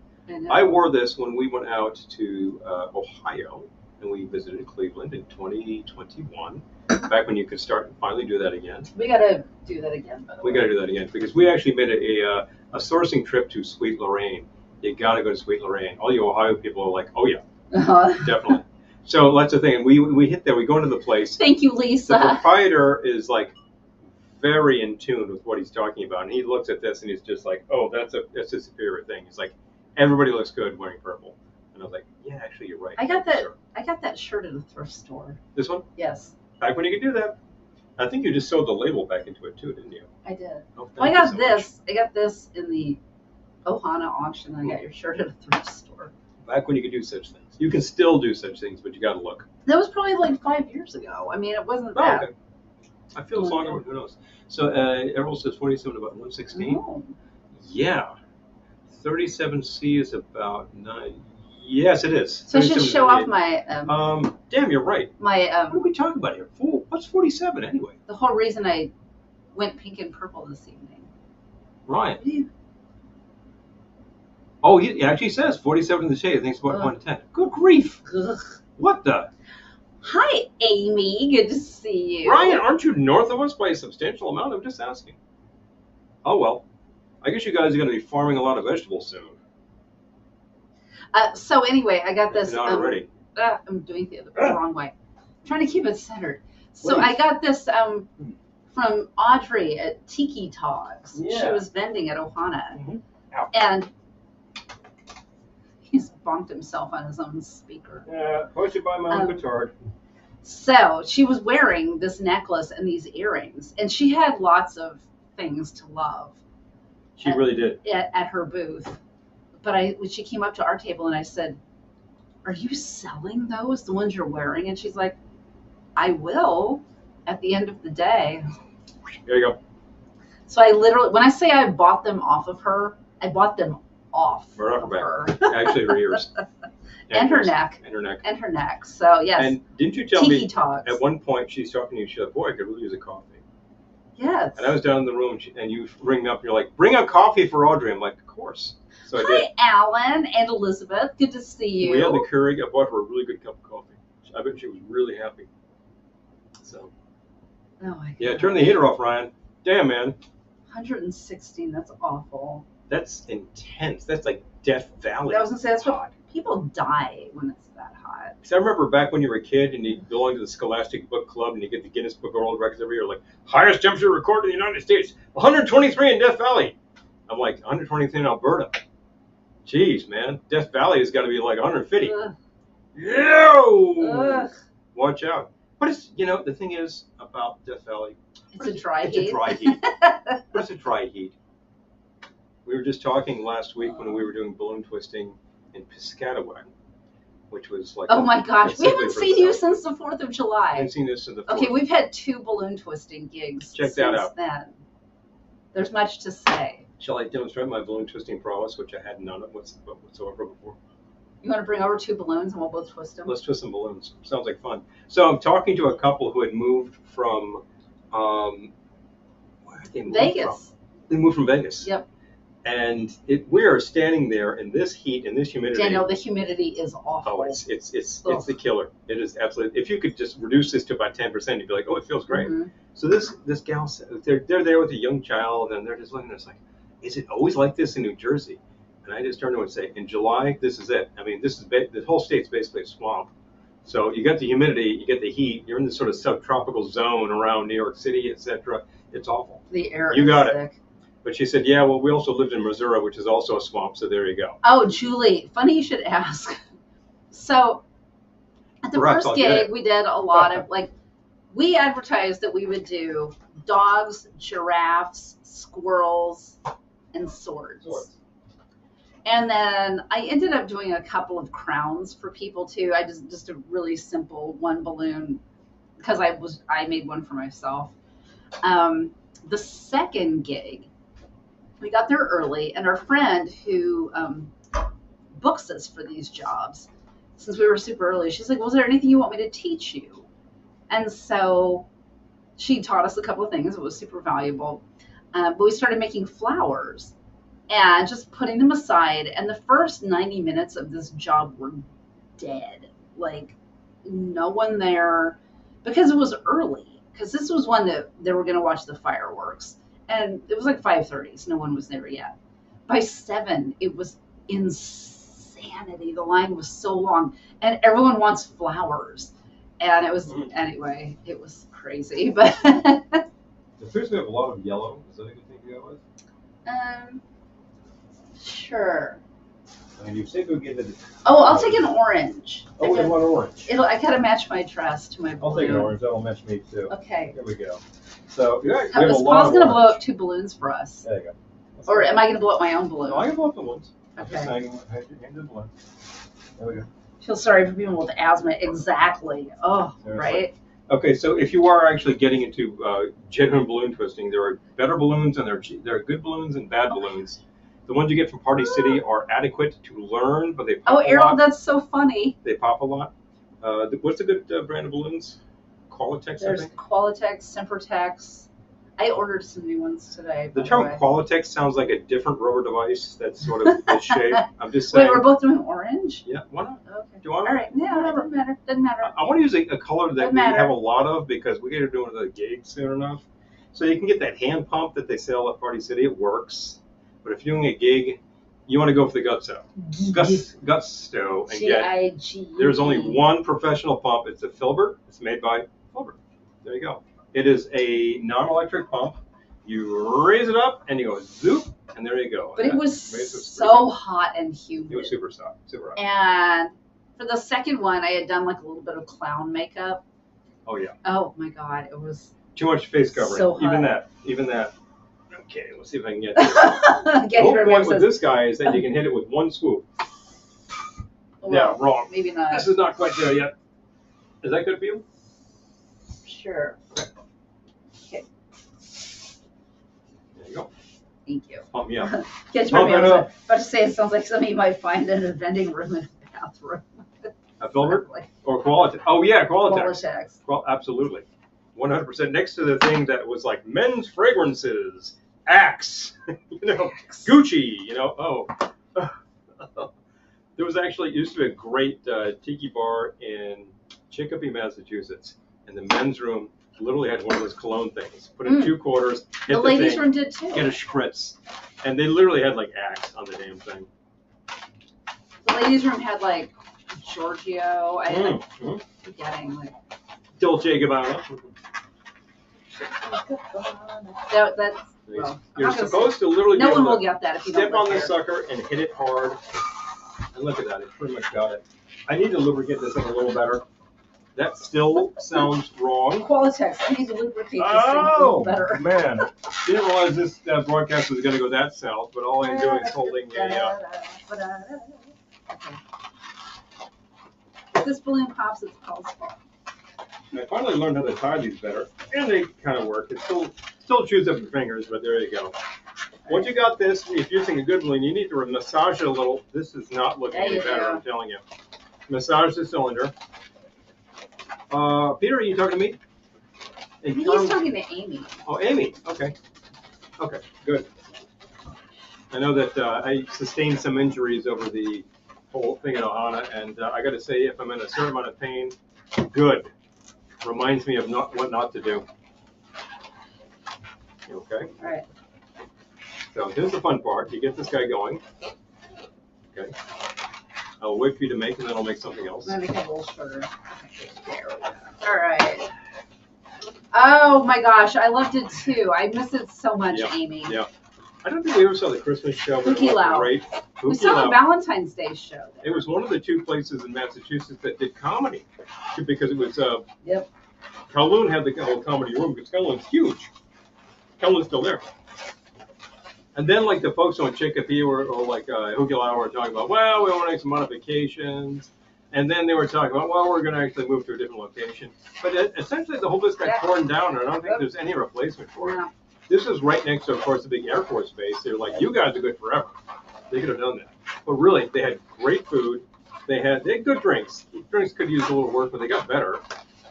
I wore this when we went out to Ohio and we visited Cleveland in 2021. Back when you could start and finally do that again. We got to do that again, by the way. We got to do that again because we actually made a sourcing trip to Sweet Lorraine. You got to go to Sweet Lorraine. All you Ohio people are like, oh yeah, definitely. So that's the thing. And we hit there. We go into the place. Thank you, Lisa. The proprietor is like very in tune with what he's talking about, and he looks at this and he's just like, oh, that's his favorite thing. He's like, everybody looks good wearing purple. And I was like, yeah, actually, you're right. I got that shirt at a thrift store. This one? Yes. Back when you could do that. I think you just sewed the label back into it too, didn't you? I did. Oh, well, I got this. I got this in the Ohana auction. I got your shirt at a thrift store. Back when you could do such things. You can still do such things, but you got to look. That was probably like 5 years ago. I mean, it wasn't that. Okay. I feel it's longer. Who knows? So Errol says 47 about 116. Oh. Yeah. 37C is about 9. Yes, it is. So I should show off my. Damn, you're right. My. What are we talking about here? What's 47 anyway? The whole reason I went pink and purple this evening. Ryan. Oh, he actually says 47 in the shade. I think it's about 1 to 10. Good grief. Ugh. What the? Hi, Amy. Good to see you. Ryan, aren't you north of us by a substantial amount? I'm just asking. Oh, well. I guess you guys are going to be farming a lot of vegetables soon. So anyway, I got this. Not already. I'm doing the wrong way. I'm trying to keep it centered. So Please. I got this from Audrey at Tiki Talks. Yeah. She was vending at Ohana. Mm-hmm. And he's bonked himself on his own speaker. Yeah, hosted by my own petard. So she was wearing this necklace and these earrings, and she had lots of things to love. She really did. At her booth. But when she came up to our table and I said, are you selling those, the ones you're wearing? And she's like, I will at the end of the day. There you go. So I literally, when I say I bought them off of her, I bought them off Right off of her her. back. Actually, her ears. And her neck. And her neck. And her neck. So, yes. And didn't you tell Tiki me Talks. at one point she's talking to you, she's like, boy, I could really use a coffee. Yes. And I was down in the room and you ring me up and you're like, bring a coffee for Audrey. I'm like, of course. So I did. Hi, Alan and Elizabeth. Good to see you. We had the Keurig. I bought her a really good cup of coffee. I bet she was really happy. So. Oh my God. Yeah, turn the heater off, Ryan. Damn, man. 116. That's awful. That's intense. That's like Death Valley. I was going to say, that's what people die when it's that hot. Because I remember back when you were a kid and you belonged to the Scholastic Book Club and you get the Guinness Book of World Records every year, like, highest temperature recorded in the United States, 123 in Death Valley. I'm like, 123 in Alberta. Jeez, man. Death Valley has got to be like 150. Ugh. Yo! Ugh. Watch out. But it's, the thing is about Death Valley. It's a dry heat. It's a dry heat. It's a dry heat. We were just talking last week when we were doing balloon twisting in Piscataway, which was like. Oh my gosh, we haven't seen you since the 4th of July. I haven't seen this since the 4th. Okay, we've had 2 balloon twisting gigs. Check that out. Then. There's much to say. Shall I demonstrate my balloon twisting prowess, which I had none of whatsoever before? You want to bring over 2 balloons and we'll both twist them? Let's twist some balloons. Sounds like fun. So I'm talking to a couple who had moved from, where did they move Vegas. from? They moved from Vegas. Yep. And we are standing there in this heat and this humidity. Daniel, the humidity is awful. Oh, it's the killer. It is absolutely. If you could just reduce this to about 10%, you'd be like, oh, it feels great. Mm-hmm. So this gal, they're there with a young child, and they're just looking at us like, is it always like this in New Jersey? And I just turned to them and say, in July, this is it. I mean, the whole state's basically a swamp. So you got the humidity, you get the heat. You're in this sort of subtropical zone around New York City, etc. It's awful. The air you is got sick. It. But she said, yeah, well, we also lived in Missouri, which is also a swamp, so there you go. Oh, Julie, funny you should ask. So at the first gig, we did a lot of, we advertised that we would do dogs, giraffes, squirrels, and swords. And then I ended up doing a couple of crowns for people, too. I just a really simple 1 balloon because I made one for myself. The second gig, we got there early, and our friend who books us for these jobs, since we were super early, she's like, well, is there anything you want me to teach you? And so she taught us a couple of things. It was super valuable. But we started making flowers and just putting them aside. And the first 90 minutes of this job were dead. Like, no one there, because it was early. Because this was one that they were going to watch the fireworks. And it was like 5:30, so no one was there yet. By 7, it was insanity. The line was so long. And everyone wants flowers. And it was, anyway, it was crazy. But it appears we have a lot of yellow. Is that a good thing to go with? Sure. I mean, you say go get it. Oh, I'll take an orange. Oh, we want orange. I gotta match my dress to my balloon. I'll take an orange. That'll match me too. Okay. Here we go. So we have Paul's gonna blow up 2 balloons for us. There you go. Or am I gonna blow up my own balloon? No, I can blow up the balloons. Okay. Just hang the balloon. There we go. Feel sorry for people with asthma. Exactly. Oh, seriously. Right. Okay, so if you are actually getting into genuine balloon twisting, there are better balloons and there are good balloons and bad balloons. The ones you get from Party City are adequate to learn, but they pop a lot. Errol, that's so funny. They pop a lot. What's a good brand of balloons? Qualitex, There's I think? Qualitex, Sempertex. I ordered some new ones today. The term Qualitex sounds like a different rubber device that's sort of this shape. I'm just saying. Wait, we're both doing orange? Yeah, why not? Okay. Do you want All right, no, it doesn't matter. Doesn't matter. I want to use a color that we have a lot of because we're going to do the gig soon enough. So you can get that hand pump that they sell at Party City. It works. But if you're doing a gig, you want to go for the Gusto. Gusto. And G-I-G. There's only one professional pump. It's a Filbert. It's made by Filbert. There you go. It is a non-electric pump. You raise it up and you go zoop, and there you go. But it was so hot and humid. It was super hot. And for the second one, I had done like a little bit of clown makeup. Oh yeah. Oh my God, it was too much face covering. So hot. Even that. Okay, let's see if I can get this. The whole point with this guy is that you can hit it with one swoop. Well, yeah, wrong. Maybe not. This is not quite there yet. Is that good for you? Sure. Okay. There you go. Thank you. Pump me up. Pump it up. About to say it sounds like something you might find in a vending room in a bathroom. A Filbert? Or Qualitex. Oh yeah, Qualitex. Absolutely. 100%. Next to the thing that was like men's fragrances, Axe, Gucci, There was actually used to be a great tiki bar in Chicopee, Massachusetts, and the men's room literally had one of those cologne things. Put in 2 quarters, hit the ladies' thing, room did too. Get a spritz, and they literally had like Axe on the damn thing. The ladies' room had like Giorgio. I'm forgetting like Dolce & Gabbana. That's well, you're supposed to literally no one will get that if you step don't on the sucker and hit it hard. And look at that, it pretty much got it. I need to lubricate this thing a little better. That still sounds wrong. Qualitex, I need to lubricate this thing a little better. Man, didn't realize this broadcast was going to go that south, but all I'm doing is holding a... Okay. If this balloon pops, it's Paul's fault. I finally learned how to tie these better, and they kind of work. It still chews up your fingers, but there you go. Once you got this, if you're using a good balloon, you need to massage it a little. This is not looking any better, I'm telling you. Massage the cylinder. Peter, are you talking to me? He's talking to Amy. Oh, Amy. Okay. Okay, good. I know that I sustained some injuries over the whole thing in Ohana, and I got to say, if I'm in a certain amount of pain, good. Reminds me of what not to do. Okay? All right. So here's the fun part. You get this guy going. Okay. I'll wait for you to make, and then I'll make something else. I'm going to make a little shorter. There we go. All right. Oh, my gosh. I loved it, too. I miss it so much, Amy. Yeah. I don't think we ever saw the Christmas show. But it was great. We saw the Valentine's Day show. It was one of the 2 places in Massachusetts that did comedy. Because it was... Kowloon had the whole comedy room, because Kowloon's huge. Kowloon's still there. And then, like, the folks on Chicopee or like Hugilau were talking about, well, we want to make some modifications. And then they were talking about, well, we're going to actually move to a different location. But essentially, the whole place got torn down, and I don't think there's any replacement for it. This is right next to, of course, the big Air Force base. They're like, you guys are good forever. They could have done that. But really, they had great food. They had good drinks. Drinks could use a little work, but they got better.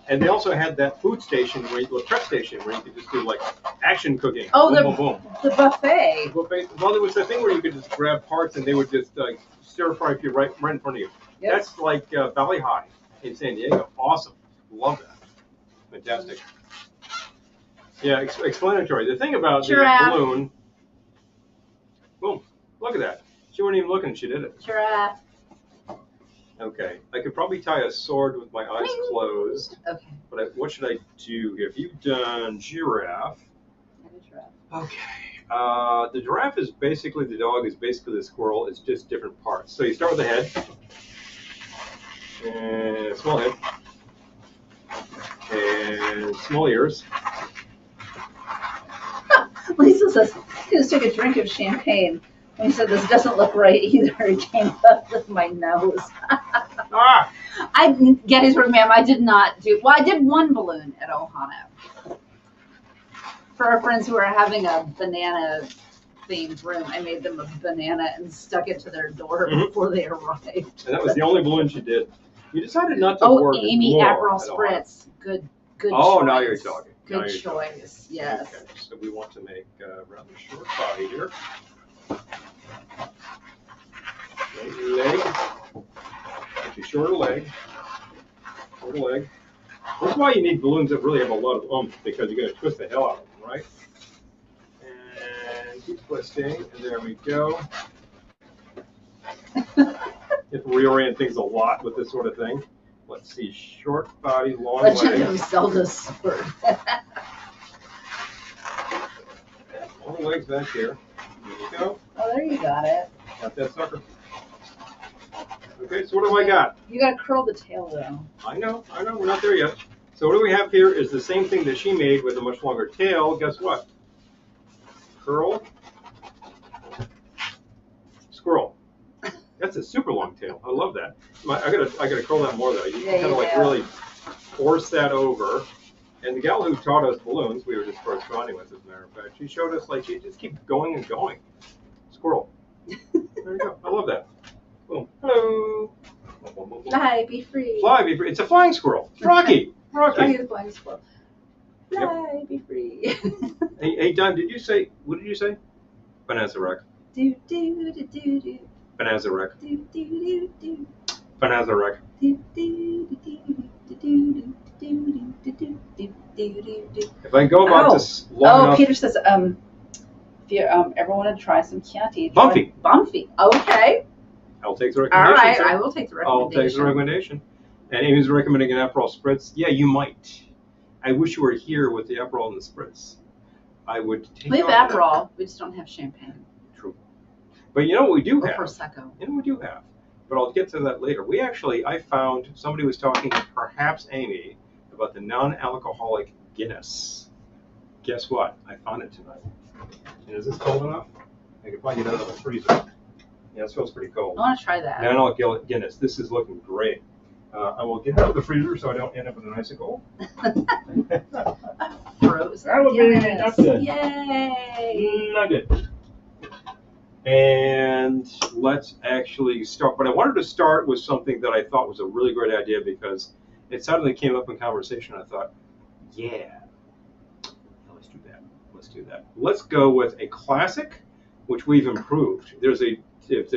And they also had that food station, prep station, where you could just do like action cooking. Oh, boom, boom, boom. The buffet. The buffet. Well, there was the thing where you could just grab parts and they would just stir fry for you right in front of you. Yep. That's like Valley High in San Diego. Awesome. Love that. Fantastic. Yeah, explanatory. The thing about the balloon. Boom. Look at that. She wasn't even looking. She did it. Giraffe. Okay. I could probably tie a sword with my eyes closed. Okay. But what should I do here? If you've done giraffe. Okay. The giraffe is basically the dog, is basically the squirrel. It's just different parts. So you start with the head. And small head. And small ears. Lisa says, he just took a drink of champagne. When he said, this doesn't look right either, it came up with my nose. I get his word, ma'am. I did not do, well, I did one balloon at Ohana. For our friends who are having a banana themed room, I made them a banana and stuck it to their door before they arrived. And that was the only balloon she did. You decided not to work. Oh, Amy Aperol Spritz. Good choice. Oh, now you're talking. Good choice, yes. Okay, so we want to make a rather short body here. Leg. Actually, shorter leg. Shorter leg. That's why you need balloons that really have a lot of oomph, because you're going to twist the hell out of them, right? And keep twisting, and there we go. You have to reorient things a lot with this sort of thing. Let's see, short body, long legs. Legend of Zelda's sword. Long legs back here. There you go. Oh, there you got it. Got that sucker. Okay, so what do I got? You got to curl the tail, though. I know. We're not there yet. So what do we have here is the same thing that she made with a much longer tail. Guess what? Curl. Squirrel. That's a super long tail. I love that. I gotta curl that more though. You kind of like really force that over. And the gal who taught us balloons, we were just corresponding with, as a matter of fact, she showed us like she just keeps going and going. Squirrel. There you go. I love that. Boom. Hello. Fly, be free. Fly, be free. It's a flying squirrel. Rocky. Rocky the flying squirrel. Fly, be free. Hey, Don, did you say, what did you say? Banazarek. Do, do, do, do, do. Banazarek. Do, do, do, do. Banazarek. Do, do, do, do, do, do, do, do, do, do, do, do. If I go about this long enough. Peter says, if you ever want to try some Chianti. Bumpy. Bumpy. Okay. I'll take the recommendation. All right, sir. I will take the recommendation. I'll take the recommendation. And Amy's recommending an Aperol Spritz. Yeah, you might. I wish you were here with the Aperol and the Spritz. I would take. We have Aperol. We just don't have champagne. True. But you know what we do have? Prosecco. You know what we do have? But I'll get to that later. I found somebody was talking, perhaps Amy, about the non-alcoholic Guinness. Guess what? I found it tonight. And is this cold enough? I can probably get out of the freezer. Yeah, it feels pretty cold. I want to try that. Non-alcoholic Guinness. This is looking great. I will get out of the freezer so I don't end up with an icicle. Frozen. That would be nothing. Yay! Nugget. And let's actually start. But I wanted to start with something that I thought was a really great idea because it suddenly came up in conversation. I thought, yeah, let's do that. Let's do that. Let's go with a classic, which we've improved. There's a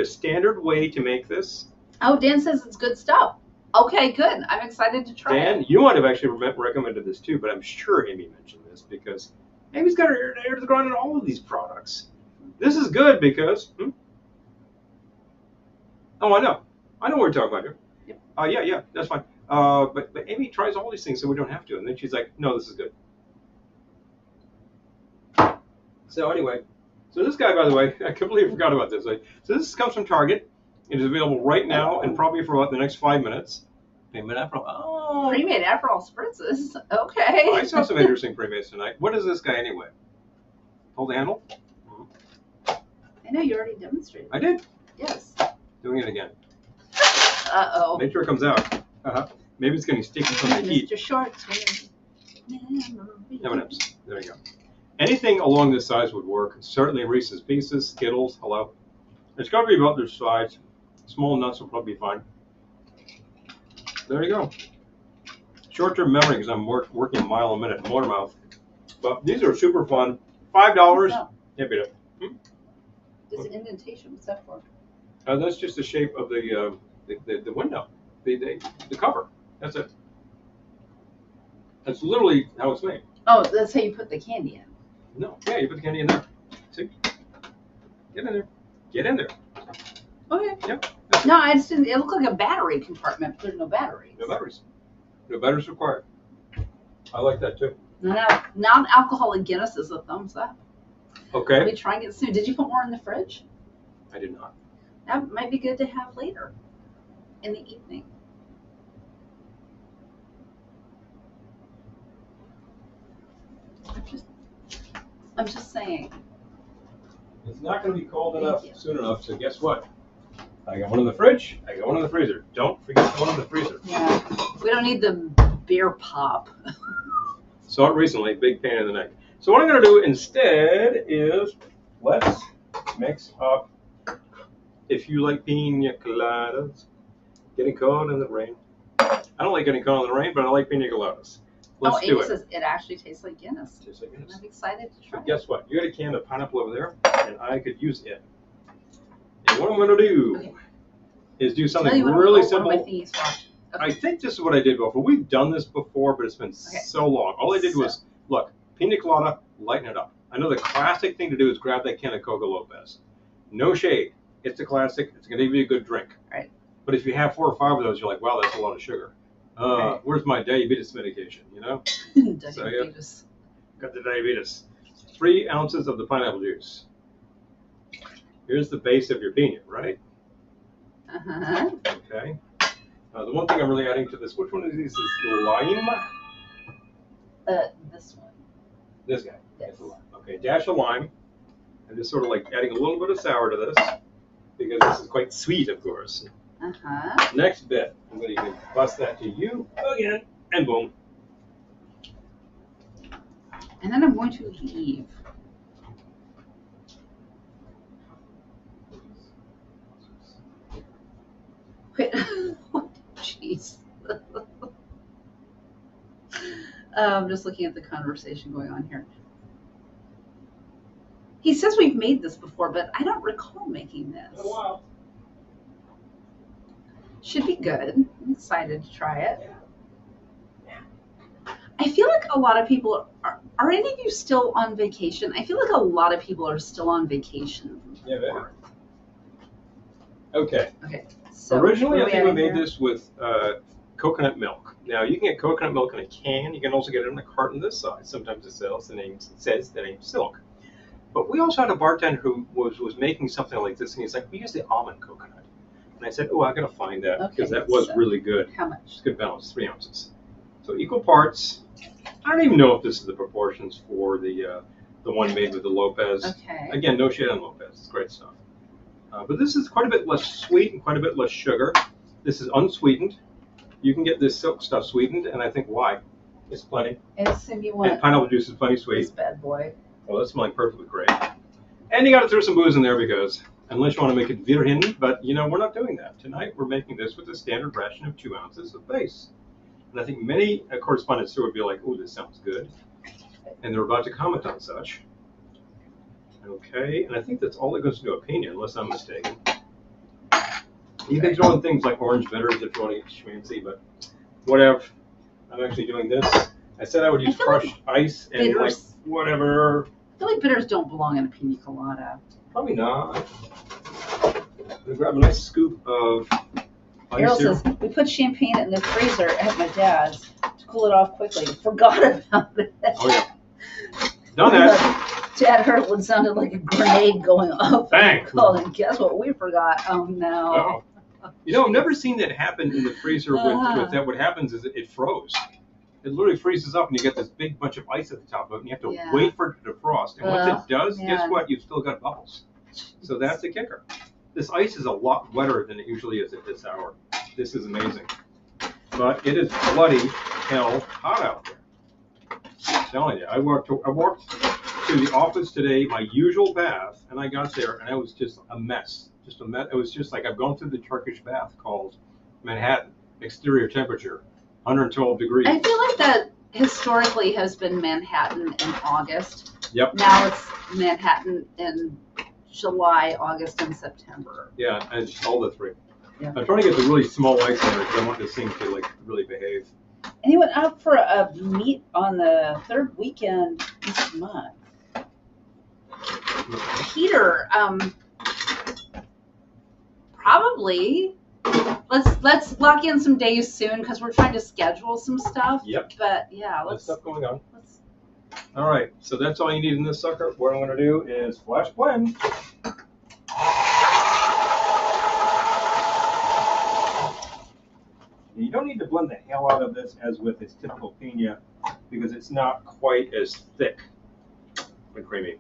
standard way to make this. Oh, Dan says it's good stuff. Okay, good. I'm excited to try it. Dan, you might have actually recommended this too, but I'm sure Amy mentioned this because Amy's got her ear to the ground on all of these products. This is good because, oh, I know what we're talking about here. Yep. Yeah, that's fine. But Amy tries all these things so we don't have to, and then she's like, no, this is good. So anyway, so this guy, by the way, I completely forgot about this. So this comes from Target. It is available right now and probably for about the next 5 minutes. Pre-made Aperol spritzes. Okay. I saw some interesting pre-mades tonight. What is this guy anyway? Hold the handle. I know you already demonstrated. I did. Yes. Doing it again. Uh-oh. Make sure it comes out. Maybe it's getting sticky from the heat. Mr. Short's M&M's. There you go. Anything along this size would work. Certainly Reese's Pieces, Skittles, hello. It's got to be about this size. Small nuts will probably be fine. There you go. Short-term memory because I'm working a mile a minute, motor mouth. But these are super fun. $5. Yeah, beat it. This indentation, what's that for? That's just the shape of the window, the cover. That's it. That's literally how it's made. Oh, that's how you put the candy in. No, yeah, you put the candy in there. See? Get in there. Get in there. Okay. Yep. No, I just didn't. It looked like a battery compartment, but there's no batteries. No batteries. No batteries required. I like that too. Non-alcoholic Guinness is a thumbs up. Okay. I'll be trying it soon. Did you put more in the fridge? I did not. That might be good to have later in the evening. I'm just saying. It's not going to be cold enough soon enough, so guess what? I got one in the fridge. I got one in the freezer. Don't forget the one in the freezer. Yeah. We don't need the beer pop. Saw it recently. Big pain in the neck. So what I'm going to do instead is let's mix up. If you like pina coladas, getting caught in the rain. I don't like getting caught in the rain, but I like pina coladas. Let's do it. Says it actually tastes like Guinness. Tastes like Guinness. I'm excited to try it. Guess what? You got a can of pineapple over there, and I could use it. And what I'm going to do is do something really simple. Okay. I think this is what I did before. We've done this before, but it's been so long. All I did was, look, pina colada, lighten it up. I know the classic thing to do is grab that can of Coca Lopez. No shade. It's a classic. It's going to give you a good drink. Right. But if you have 4 or 5 of those, you're like, wow, that's a lot of sugar. Where's my diabetes medication, you know? Diabetes. Got the diabetes. 3 ounces of the pineapple juice. Here's the base of your pina, right? Uh-huh. Okay. The one thing I'm really adding to this, which one of these is lime? This one. This guy. Yes. Okay, dash of lime. I'm just sort of like adding a little bit of sour to this because this is quite sweet, of course. Uh-huh. Next bit, I'm going to bust that to you again, and boom. And then I'm going to leave. Wait, jeez. I'm just looking at the conversation going on here. He says we've made this before, but I don't recall making this. Been a while. Should be good. I'm excited to try it. I feel like a lot of people are any of you still on vacation? I feel like a lot of people are still on vacation. Yeah, baby. Okay. Okay. So originally, I think we made this with coconut milk. Now, you can get coconut milk in a can. You can also get it in a carton this size. Sometimes it says the name Silk. But we also had a bartender who was making something like this, and he's like, we use the almond coconut. And I said, oh, I got to find that because that was really good. How much? It's good balance, 3 ounces. So equal parts. I don't even know if this is the proportions for the one made with the Lopez. Okay. Again, no shade on Lopez. It's great stuff. But this is quite a bit less sweet and quite a bit less sugar. This is unsweetened. You can get this Silk stuff sweetened, and I think why? It's plenty. And Cindy, what? And pineapple juice is plenty sweet. This bad boy. Well, that's smelling perfectly great. And you got to throw some booze in there because, unless you want to make it virgin, but you know, we're not doing that. Tonight we're making this with a standard ration of 2 ounces of base. And I think many correspondents here would be like, oh, this sounds good. And they're about to comment on such. Okay, and I think that's all that goes into a pina, unless I'm mistaken. You can throw in things like orange bitters if you want to get schmancy, but whatever. I'm actually doing this. I said I would use crushed ice and like whatever. I feel like bitters don't belong in a pina colada. Probably not. I'm going to grab a nice scoop of ice Errol here. says, we put champagne in the freezer at my dad's to cool it off quickly. Forgot about it. Oh, yeah. Done that. Dad heard what sounded like a grenade going off. Bang! And guess what we forgot? Oh, no. Oh. You know, I've never seen that happen in the freezer with that. What happens is it froze. It literally freezes up and you get this big bunch of ice at the top of it and you have to wait for it to defrost. And once it does, guess what? You've still got bubbles. So that's the kicker. This ice is a lot wetter than it usually is at this hour. This is amazing. But it is bloody hell hot out there. I'm telling you, I walked to the office today, my usual bath, and I got there, and it was just a mess. Just a mess. It was just like I've gone through the Turkish bath called Manhattan. Exterior temperature, 112 degrees. I feel like that historically has been Manhattan in August. Yep. Now it's Manhattan in July, August, and September. Yeah, and all the three. Yeah. I'm trying to get the really small ice on it because I want this thing to like really behave. Anyone out for a meet on the third weekend this month? Peter, probably. Let's lock in some days soon because we're trying to schedule some stuff. Yep. But yeah, There's stuff going on. All right, so that's all you need in this sucker. What I'm going to do is flash blend. You don't need to blend the hell out of this as with its typical piña because it's not quite as thick and creamy.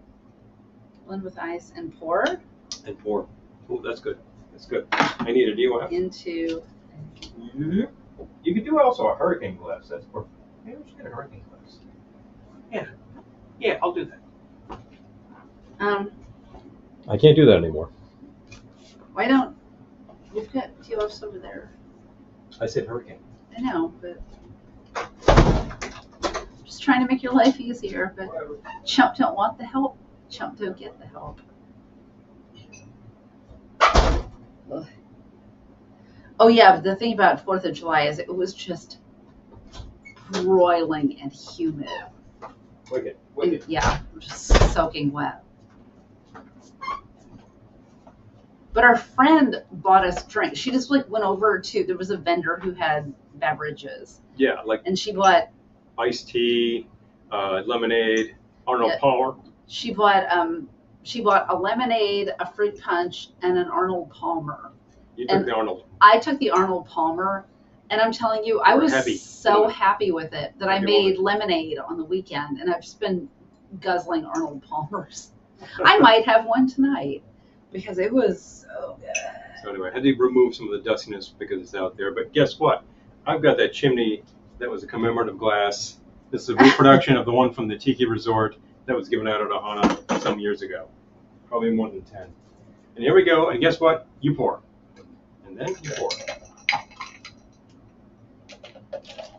Blend with ice and pour. And pour. Oh, that's good. That's good. I need a DOF. Into. Mm-hmm. You could do also a hurricane glass. That's perfect. Maybe we should get a hurricane glass. Yeah. Yeah, I'll do that. I can't do that anymore. Why don't we've got DOFs over there? I said hurricane. I know, but just trying to make your life easier. But Whatever. Chump don't want the help. Chump don't get the help. Ugh. Oh yeah, but the thing about 4th of July is it was just broiling and humid. Wicked. Yeah, just soaking wet. But our friend bought us drinks. She just like went over to, there was a vendor who had beverages. Yeah, like And she bought iced tea, lemonade, Arnold Palmer. She bought a lemonade, a fruit punch, and an Arnold Palmer. You took the Arnold. I took the Arnold Palmer, and I'm telling you, I was so happy with it that I made lemonade on the weekend, and I've just been guzzling Arnold Palmers. I might have one tonight because it was so good. So anyway, I had to remove some of the dustiness because it's out there. But guess what? I've got that chimney that was a commemorative glass. This is a reproduction of the one from the Tiki Resort that was given out at Ohana some years ago. Probably more than 10. And here we go. And guess what? You pour. And then you pour.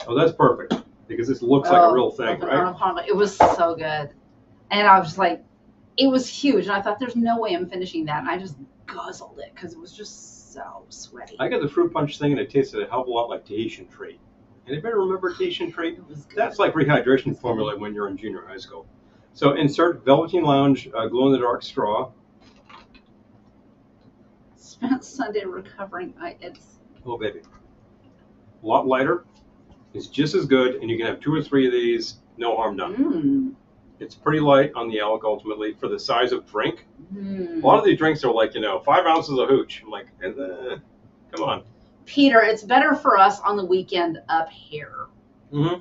Oh, that's perfect. Because this looks like a real thing, right? It was so good. And I was like, it was huge. And I thought, there's no way I'm finishing that. And I just guzzled it because it was just so sweaty. I got the fruit punch thing, and it tasted a hell of a lot like Tahitian Treat. Anybody remember Tahitian Treat? That's like rehydration formula when you're in junior high school. So insert Velveteen Lounge glow-in-the-dark straw. Spent Sunday recovering. Oh, baby. A lot lighter. It's just as good, and you can have 2 or 3 of these, no harm done. It's pretty light on the alc ultimately for the size of drink. A lot of these drinks are like, 5 ounces of hooch. I'm like, come on. Peter, it's better for us on the weekend up here. Mm-hmm.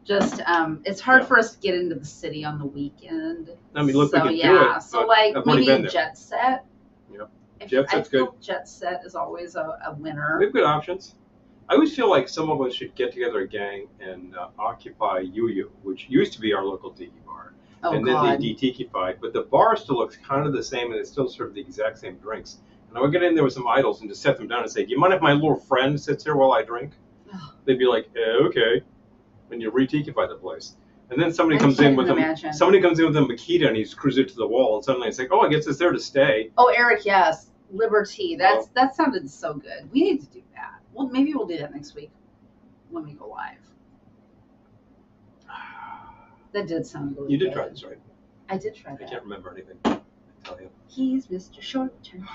Just, it's hard for us to get into the city on the weekend. I mean, look, we can do it. So, like, maybe a Jet Set. Yep. Jet Set's good. Jet Set is always a winner. We have good options. I always feel like some of us should get together a gang and occupy Yu, which used to be our local tiki bar. And then they de-tikified. But the bar still looks kind of the same, and it's still serve the exact same drinks. And I would get in there with some idols and just set them down and say, do you mind if my little friend sits here while I drink? They'd be like, okay. And you re-tikify the place. And then somebody comes in with a Makita and he's cruising to the wall, and suddenly it's like, oh, I guess it's there to stay. Oh, Eric, yes. Liberty. That sounded so good. We need to do that. Well, maybe we'll do that next week when we go live. That did sound really good. You did try this, right? I did try that. I can't remember anything. I tell you. He's Mr. Short-Term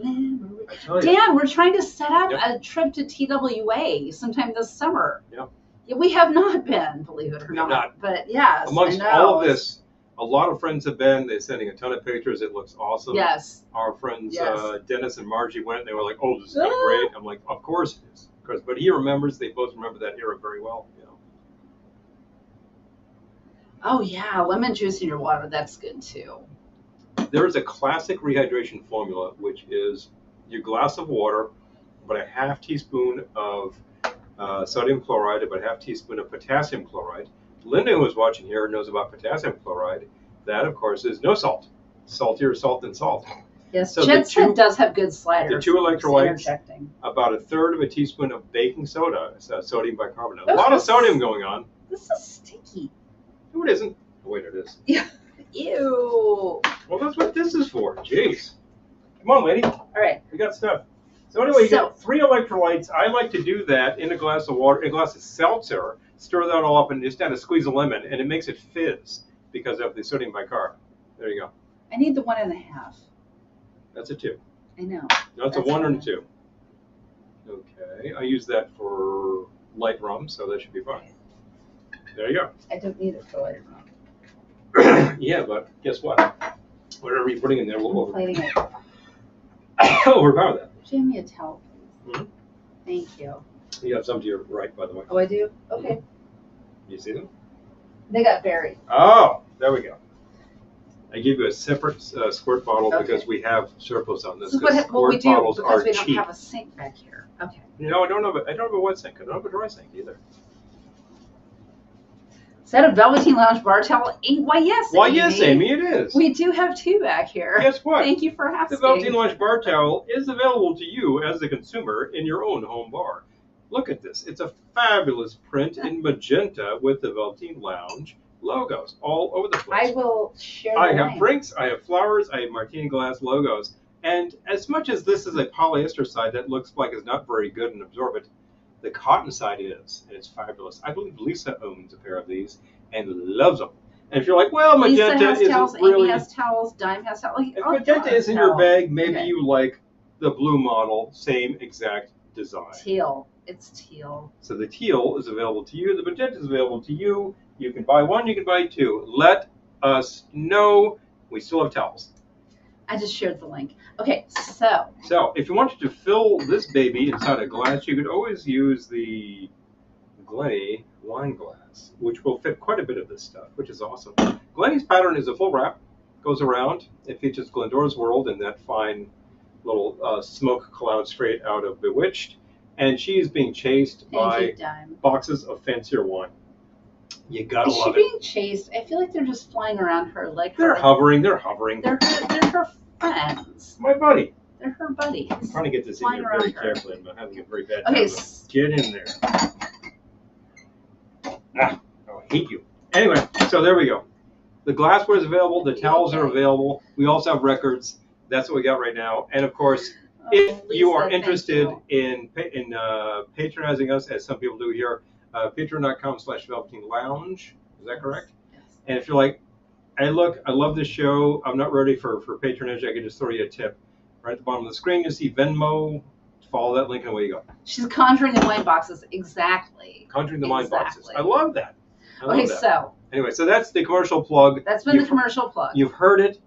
Memory. Dan, we're trying to set up a trip to TWA sometime this summer. Yeah. We have not been, believe it or not. But yes, amongst all of this, a lot of friends have been. They're sending a ton of pictures. It looks awesome. Yes. Our friends Dennis and Margie went. And they were like, "Oh, this is great." I'm like, "Of course it is." But he remembers. They both remember that era very well. Oh yeah, lemon juice in your water. That's good too. There is a classic rehydration formula, which is your glass of water, about a half teaspoon of sodium chloride, about a half teaspoon of potassium chloride. Linda, who is watching here, knows about potassium chloride. That, of course, is no salt. Saltier salt than salt. Yes, so Kitsch-en does have good sliders. The two electrolytes, about a third of a teaspoon of baking soda, sodium bicarbonate. A lot of sodium going on. This is sticky. No, it isn't. Oh, wait, it is. Yeah. Ew. Well, that's what this is for. Jeez. Come on, lady. All right. We got stuff. So anyway, you got 3 electrolytes. I like to do that in a glass of water, in a glass of seltzer, stir that all up, and just add a squeeze of lemon, and it makes it fizz because of the sodium bicarb. There you go. I need the 1.5. That's a 2. I know. No, it's a 1 and a 2. Okay. I use that for light rum, so that should be fine. There you go. I don't need it for light rum. Yeah, but guess what? Whatever you're putting in there will overpower that. Give me a towel, please. Mm-hmm. Thank you. You have some to your right, by the way. Oh, I do? Okay. Mm-hmm. You see them? They got buried. Oh, there we go. I give you a separate squirt bottle because we have surplus on this. This is what we do because we don't cheap. have a sink back here. Okay. No, I don't have a wet sink. I don't have a dry sink either. Is that a Velveteen Lounge bar towel? Why, yes, Why, yes, Amy, it is. We do have 2 back here. Guess what? Thank you for asking. The Velveteen Lounge bar towel is available to you as the consumer in your own home bar. Look at this. It's a fabulous print in magenta with the Velveteen Lounge logos all over the place. I will share the I have link. drinks, I have flowers, I have martini glass logos. And as much as this is a polyester side that looks like it's not very good and absorbent, the cotton side is, and it's fabulous. I believe Lisa owns a pair of these and loves them. And if you're like, well, magenta isn't towels, really... Amy has towels, Dime has towels. If magenta is in your bag, maybe you like the blue model, same exact design. Teal. It's teal. So the teal is available to you. The magenta is available to you. You can buy 1, you can buy 2. Let us know. We still have towels. I just shared the link. Okay, so. So if you wanted to fill this baby inside a glass, you could always use the Glenny wine glass, which will fit quite a bit of this stuff, which is awesome. Glenny's pattern is a full wrap, goes around. It features Glendora's World and that fine little smoke cloud straight out of Bewitched. And she is being chased by boxes of fancier wine. You gotta love it. Is she being chased? I feel like they're just flying around her like they're hovering. They're her friends. My buddy. They're her buddies. I'm trying to get this in here very carefully. I'm having a very bad time. Okay. Get in there. I hate you. Anyway, so there we go. The glassware is available. The towels are available. We also have records. That's what we got right now. And of course, if you are interested in patronizing us, as some people do here, patreon.com/Velveteen Lounge. Is that correct? Yes. And if you're like, hey, look, I love this show. I'm not ready for patronage. I can just throw you a tip. Right at the bottom of the screen, you see Venmo. Follow that link and away you go. She's conjuring the wine boxes. Exactly. Conjuring the wine boxes. I love that. So. Anyway, so that's the commercial plug. That's been the commercial plug. You've heard it.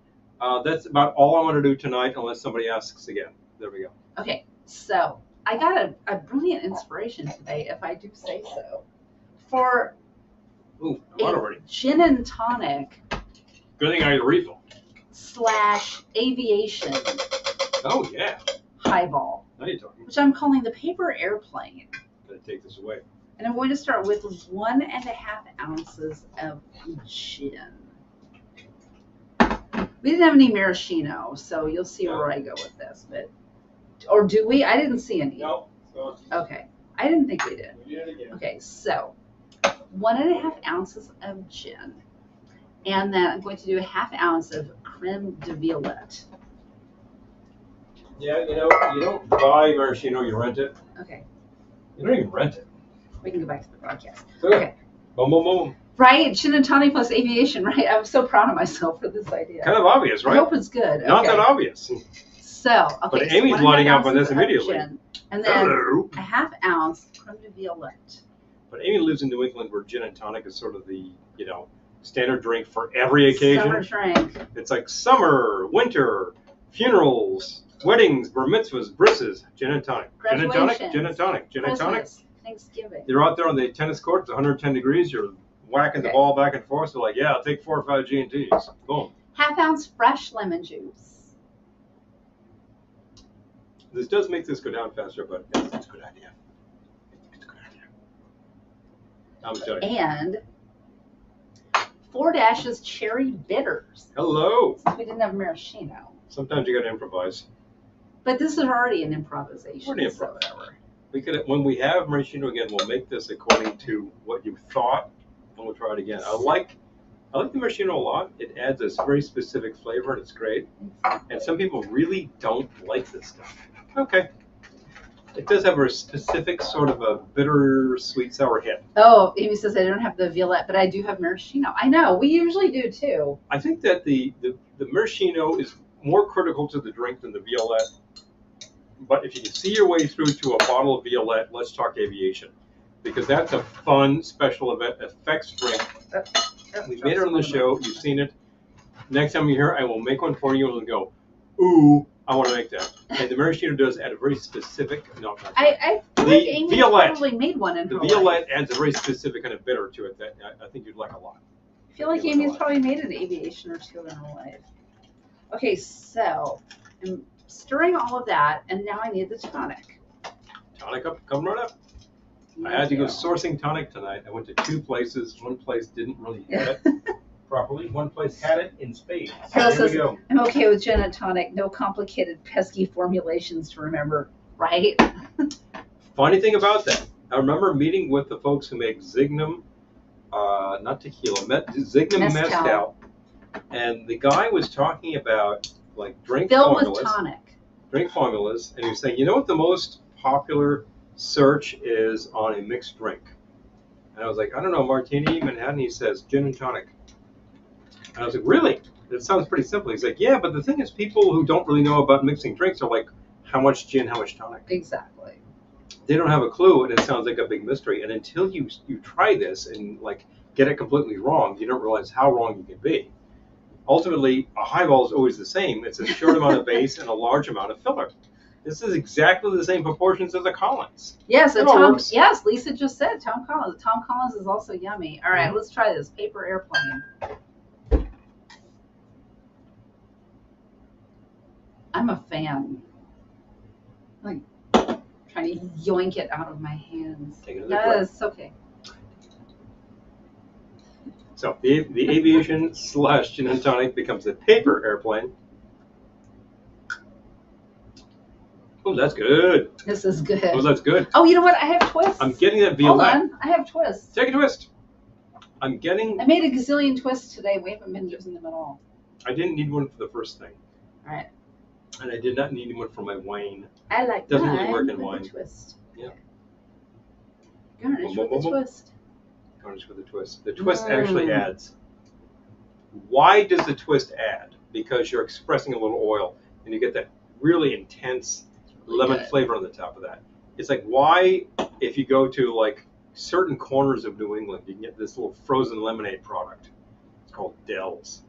That's about all I want to do tonight, unless somebody asks again. There we go. Okay, so I got a brilliant inspiration today, if I do say so, for a gin and tonic. Good thing I had a refill. / aviation. Oh, yeah. Highball. Now you're talking. Which I'm calling the paper airplane. Gotta take this away. And I'm going to start with 1.5 ounces of gin. We didn't have any maraschino, so you'll see where I go with this. Or do we? I didn't see any. No. Okay. I didn't think we did. We did it again. Okay, so 1.5 ounces of gin. And then I'm going to do 1/2 ounce of creme de violette. Yeah, you don't buy maraschino, you rent it. Okay. You don't even rent it. We can go back to the broadcast. Okay. Boom, boom, boom. Right? Gin and tonic plus aviation, right? I'm so proud of myself for this idea. Kind of obvious, right? I hope it's good. Not that obvious. So, okay. But Amy's lighting up on this immediately. Gin, and then 1/2 ounce creme de violette. But Amy lives in New England where gin and tonic is sort of the, standard drink for every occasion. Summer drink. It's like summer, winter, funerals, weddings, bar mitzvahs, brisses, gin and tonic. Gin and tonic, gin and tonic, gin and tonic. Thanksgiving. You're out there on the tennis court, it's 110 degrees, you're whacking the ball back and forth. They're like, yeah, I'll take 4 or 5 G&Ts. Boom. 1/2 ounce fresh lemon juice. This does make this go down faster, but it's a good idea. It's a good idea. I'm telling you. And 4-Dash's cherry bitters. Hello. Since we didn't have maraschino. Sometimes you got to improvise. But this is already an improvisation. Already improv. We could, when we have maraschino again, we'll make this according to what you thought, and we'll try it again. I like the maraschino a lot. It adds a very specific flavor, and it's great. And some people really don't like this stuff. Okay. It does have a specific sort of a bitter, sweet, sour hit. Oh, Amy says I don't have the violette, but I do have maraschino. I know, we usually do too. I think that the maraschino is more critical to the drink than the violette. But if you can see your way through to a bottle of violette, let's talk aviation. Because that's a fun special event effects drink. We made it on the show. You've seen it. Next time you're here, I will make one for you and go, ooh, I want to make that. And the maraschino does add a very specific. No, I feel like Amy probably made one in her life. The violette adds a very specific kind of bitter to it that I think you'd like a lot. I feel like Amy's probably made an aviation or two in her life. Okay, so I'm stirring all of that, and now I need the tonic. Tonic up, come right up. I had to go sourcing tonic tonight. I went to 2 places. One place didn't really have it properly. One place had it in spades. There we go. I'm okay with gin and tonic. No complicated, pesky formulations to remember, right? Funny thing about that, I remember meeting with the folks who make Zignum, not tequila, Zignum Mezcal. And the guy was talking about like drink formulas. With tonic. Drink formulas, and he was saying, you know what the most popular search is on a mixed drink? And I was like, I don't know, martini, Manhattan. He says gin and tonic. And I was like, really? That sounds pretty simple. He's like, yeah, but the thing is, people who don't really know about mixing drinks are like, how much gin, how much tonic? Exactly. They don't have a clue, and it sounds like a big mystery. And until you try this and like get it completely wrong, you don't realize how wrong you can be. Ultimately, a highball is always the same. It's a short amount of base and a large amount of filler. This is exactly the same proportions as a Collins. Yes, yes, Lisa just said Tom Collins. Tom Collins is also yummy. All right, let's try this paper airplane. I'm a fan. Like trying to yoink it out of my hands. Take it yes, okay. So the aviation / gin and tonic becomes a paper airplane. Oh, that's good. This is good. Oh, that's good. Oh, you know what? I have twists. I'm getting that violette. Hold on. I have twists. Take a twist. I made a gazillion twists today. We haven't been using them at all. I didn't need one for the first thing. All right. And I did not need one for my wine. I like Doesn't really work in wine. Twist. Yeah. Garnish with the twist. Garnish with the twist. The twist actually adds. Why does the twist add? Because you're expressing a little oil, and you get that really intense lemon flavor on the top of that. It's like, why, if you go to like certain corners of New England, you can get this little frozen lemonade product. It's called Dell's.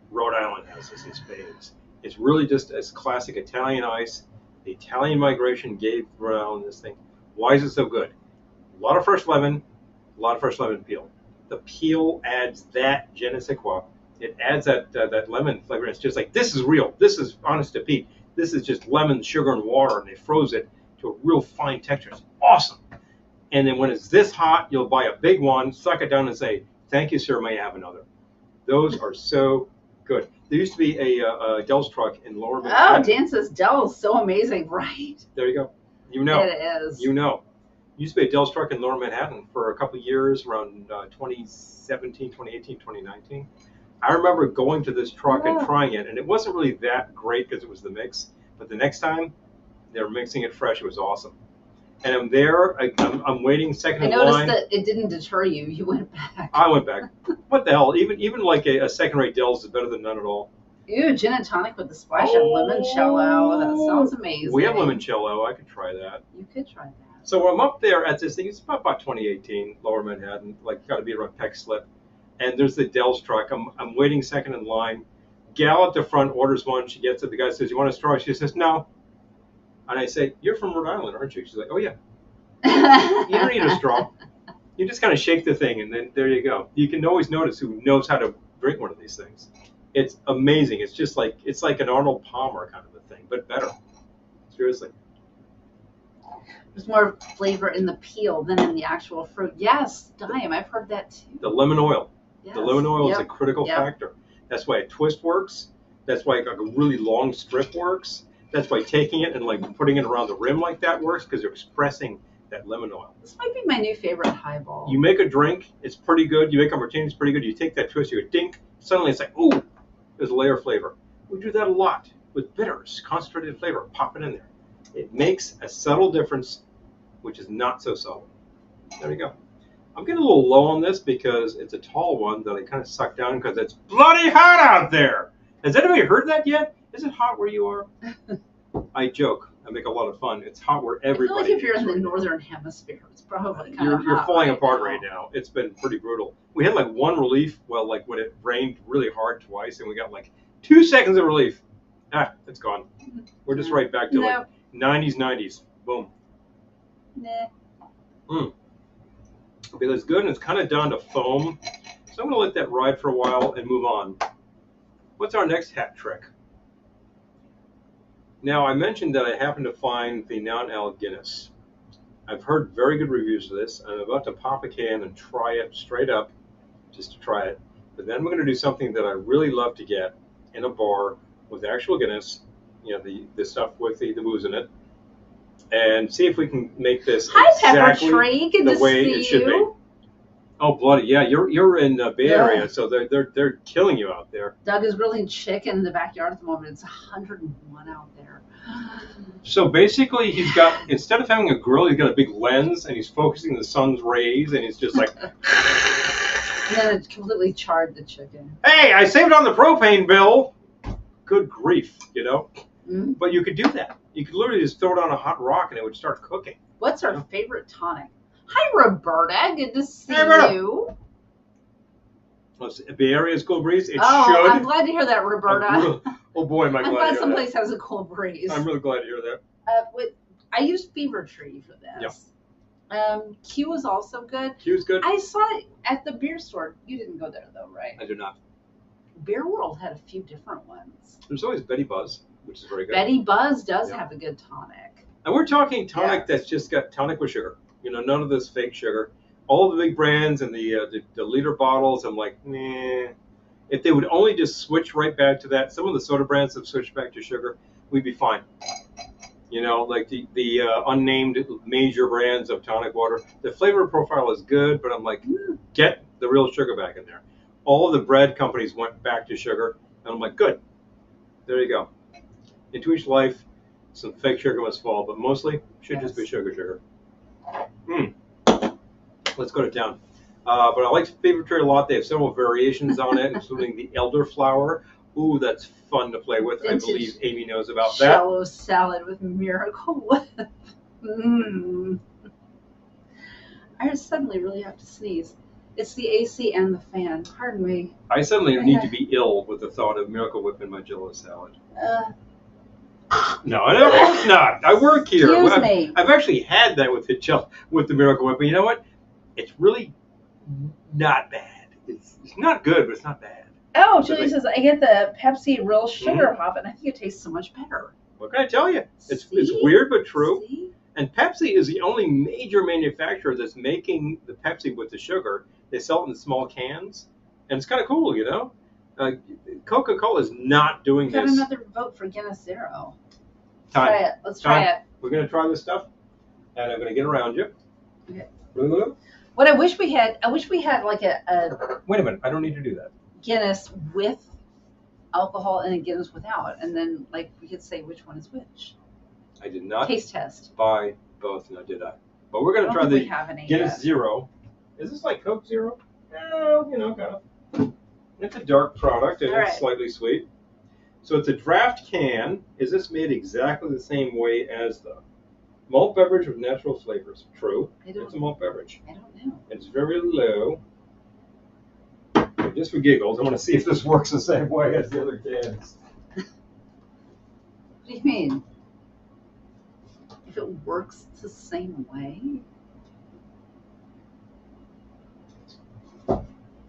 Rhode Island has this in spades. It's really just as classic Italian ice. The Italian migration gave around this thing. Why is it so good? A lot of fresh lemon, a lot of fresh lemon peel. The peel adds that je ne sais quoi. It adds that lemon flavor. It's just like, this is real. This is honest to Pete. This is just lemon, sugar, and water, and they froze it to a real fine texture. It's awesome. And then when it's this hot, you'll buy a big one, suck it down, and say, thank you, sir, may I have another? Those are so good. There used to be a Dell's truck in Lower Manhattan. Oh, Dan says Dell's so amazing, right? There you go. You know. It is. You know. Used to be a Dell's truck in Lower Manhattan for a couple of years, around 2017, 2018, 2019. I remember going to this truck and trying it, and it wasn't really that great because it was the mix. But the next time, they were mixing it fresh. It was awesome. And I'm there. I'm waiting second in line. I noticed that it didn't deter you. You went back. I went back. What the hell? Even like a second-rate Dell's is better than none at all. Ew, gin and tonic with the splash of limoncello. That sounds amazing. We have limoncello. I could try that. You could try that. So I'm up there at this thing. It's about 2018, Lower Manhattan. Like, got to be around Peck Slip. And there's the Dell's truck. I'm waiting second in line. Gal at the front orders one. She gets it. The guy says, you want a straw? She says, no. And I say, you're from Rhode Island, aren't you? She's like, oh, yeah. You don't need a straw. You just kind of shake the thing, and then there you go. You can always notice who knows how to drink one of these things. It's amazing. It's just like, it's like an Arnold Palmer kind of a thing, but better. Seriously. There's more flavor in the peel than in the actual fruit. Yes, Dime, I've heard that too. The lemon oil. Yes. The lemon oil is a critical factor. That's why a twist works. That's why like a really long strip works. That's why taking it and like putting it around the rim like that works, because you're expressing that lemon oil. This might be my new favorite highball. You make a drink, it's pretty good. You make a martini, it's pretty good. You take that twist, you go dink. Suddenly it's like, ooh, there's a layer of flavor. We do that a lot with bitters, concentrated flavor. Pop it in there. It makes a subtle difference, which is not so subtle. There we go. I'm getting a little low on this because it's a tall one that I kind of sucked down because it's bloody hot out there. Has anybody heard that yet? Is it hot where you are? I joke. I make a lot of fun. It's hot where everybody is. I feel like if you're in the northern hemisphere, it's probably kind of hot. You're falling apart right now. It's been pretty brutal. We had like one relief, well, like when it rained really hard twice, and we got like 2 seconds of relief. Ah, it's gone. We're just right back to like 90s. Boom. Nah. Okay, that's good, and it's kind of down to foam. So I'm going to let that ride for a while and move on. What's our next hat trick? Now, I mentioned that I happened to find the non-al Guinness. I've heard very good reviews of this. I'm about to pop a can and try it straight up, just to try it. But then we're going to do something that I really love to get in a bar with actual Guinness, you know, the stuff with the booze in it, and see if we can make this exactly the way it should be. Oh, bloody yeah! You're in Bay Area, so they're killing you out there. Doug is grilling chicken in the backyard at the moment. It's 101 out there. So basically, he's got, instead of having a grill, he's got a big lens, and he's focusing the sun's rays, and he's just like. And then it completely charred the chicken. Hey, I saved on the propane bill. Good grief, you know. Mm-hmm. But you could do that. You could literally just throw it on a hot rock, and it would start cooking. What's our favorite tonic? Hi, Roberta. Good to see you. Well, Bay Area's cool breeze. It should. I'm glad to hear that, Roberta. Oh boy, am I glad to hear that. I'm glad someplace has a cool breeze. I'm really glad to hear that. I used Fever Tree for this. Yep. Q is also good. Q's good. I saw it at the beer store. You didn't go there though, right? I did not. Beer World had a few different ones. There's always Betty Buzz, which is very good. Betty Buzz does have a good tonic. And we're talking tonic that's just got tonic with sugar. You know, none of this fake sugar. All the big brands and the liter bottles, I'm like, nah. If they would only just switch right back to that, some of the soda brands have switched back to sugar, we'd be fine. You know, like the unnamed major brands of tonic water, the flavor profile is good, but I'm like, get the real sugar back in there. All of the bread companies went back to sugar, and I'm like, good. There you go. Into each life, some fake sugar must fall, but mostly should just be sugar. Let's go to town. But I like Fever Tree a lot. They have several variations on it, including the elderflower. Ooh, that's fun to play with. Vintage, I believe Amy knows about that. Jello salad with Miracle Whip. I suddenly really have to sneeze. It's the AC and the fan. Pardon me. I suddenly need to be ill with the thought of Miracle Whip in my Jello salad. No, it's not. I work here. Excuse me. I've actually had that with the Miracle Whip, but you know what? It's really not bad. It's not good, but it's not bad. Oh, Julie says, I get the Pepsi real sugar pop, and I think it tastes so much better. What can I tell you? It's weird but true. See? And Pepsi is the only major manufacturer that's making the Pepsi with the sugar. They sell it in small cans, and it's kind of cool, you know? Coca-Cola is not doing this. Got another vote for Guinness Zero. Time. Try it. Let's try it. We're going to try this stuff, and I'm going to get around you. Okay. Wait What I wish we had like a Wait a minute. I don't need to do that. Guinness with alcohol and a Guinness without, and then like we could say which one is which. I did not taste test. Buy both, no, did I? But we're going to try the Guinness Zero. Is this like Coke Zero? No, you know, kind of. It's a dark product, and it's slightly sweet. So it's a draft can. Is this made exactly the same way as the malt beverage with natural flavors? True. It's a malt beverage. I don't know. It's very low. Just for giggles, I want to see if this works the same way as the other cans. What do you mean? If it works the same way?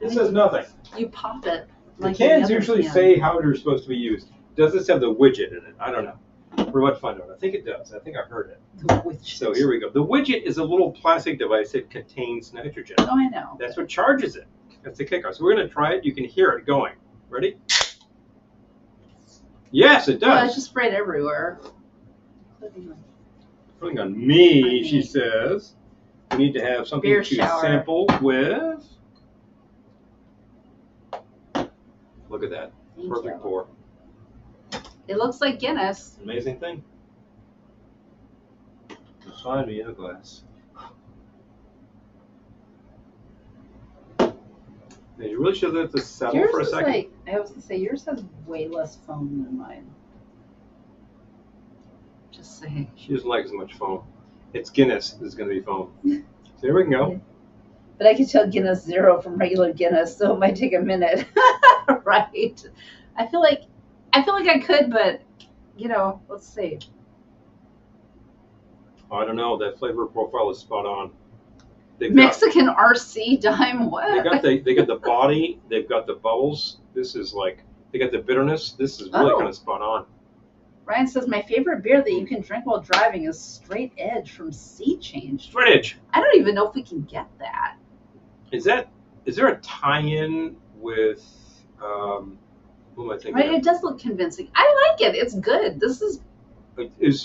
It says nothing. You pop it. The cans usually say how they're supposed to be used. Does this have the widget in it? I don't know. We're about to find out. I think it does. I think I heard it. The widget. So here we go. The widget is a little plastic device that contains nitrogen. Oh, I know. That's what charges it. That's the kicker. So we're going to try it. You can hear it going. Ready? Yes, it does. Well, it's just sprayed everywhere. Putting on me, she says. We need to have something Beer to shower. sample with. Look at that. Thank Perfect you. pour. It looks like Guinness. Amazing thing. Just find me in a glass. Now, you really should let this settle Yours for a is second. like, I was gonna say, yours has way less foam than mine. Just saying. She doesn't like as much foam. It's Guinness is going to be foam. So here we can go. But I can tell Guinness Zero from regular Guinness, so it might take a minute. Right? I feel like I could, but you know, let's see. I don't know. That flavor profile is spot on. Mexican RC dime what? They got the body. They've got the bubbles. This is like they got the bitterness. This is really kind of spot on. Ryan says my favorite beer that you can drink while driving is Straight Edge from Sea Change. Straight Edge. I don't even know if we can get that. Is there a tie-in with who am I thinking? Right, of? it does look convincing. I like it. It's good. This is.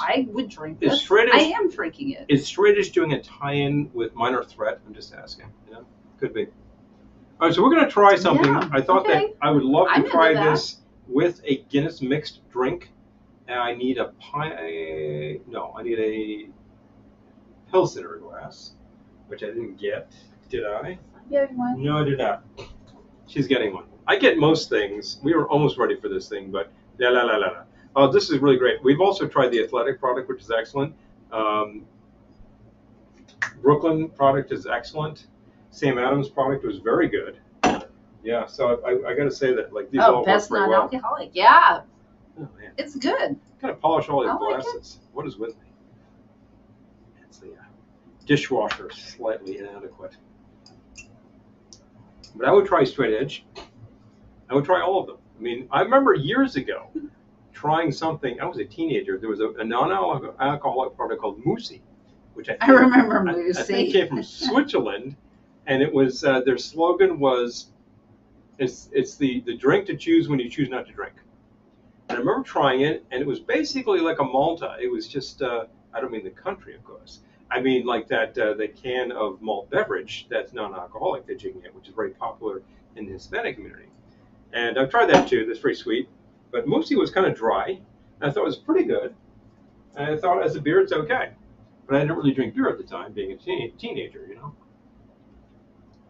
I would drink this. I am drinking it. Is Straight Edge doing a tie-in with Minor Threat? I'm just asking. You know, could be. All right, so we're going to try something. Yeah, I thought that I would love to try this with a Guinness mixed drink. And I need a I need a Pilsner glass, which I didn't get. Did I? I'm getting one. No, I did not. She's getting one. I get most things. We were almost ready for this thing, but la. Oh, this is really great. We've also tried the Athletic product, which is excellent. Brooklyn product is excellent. Sam Adams product was very good. Yeah, so I got to say that like these all work best very well. non-alcoholic. Yeah. Oh, man. It's good. Gotta polish all these like glasses. What is with me? It's the dishwasher slightly inadequate. But I would try Straight Edge. I would try all of them. I mean, I remember years ago trying something. I was a teenager. There was a non-alcoholic product called Moosey, which I remember Moosey. I think came from Switzerland, and it was their slogan was, "It's the drink to choose when you choose not to drink." And I remember trying it, and it was basically like a Malta. It was just, I don't mean the country, of course. I mean like that the can of malt beverage that's non-alcoholic that you can get, which is very popular in the Hispanic community. And I've tried that too. That's pretty sweet. But Moosey was kind of dry, and I thought it was pretty good. And I thought as a beer, it's okay. But I didn't really drink beer at the time, being a teenager, you know.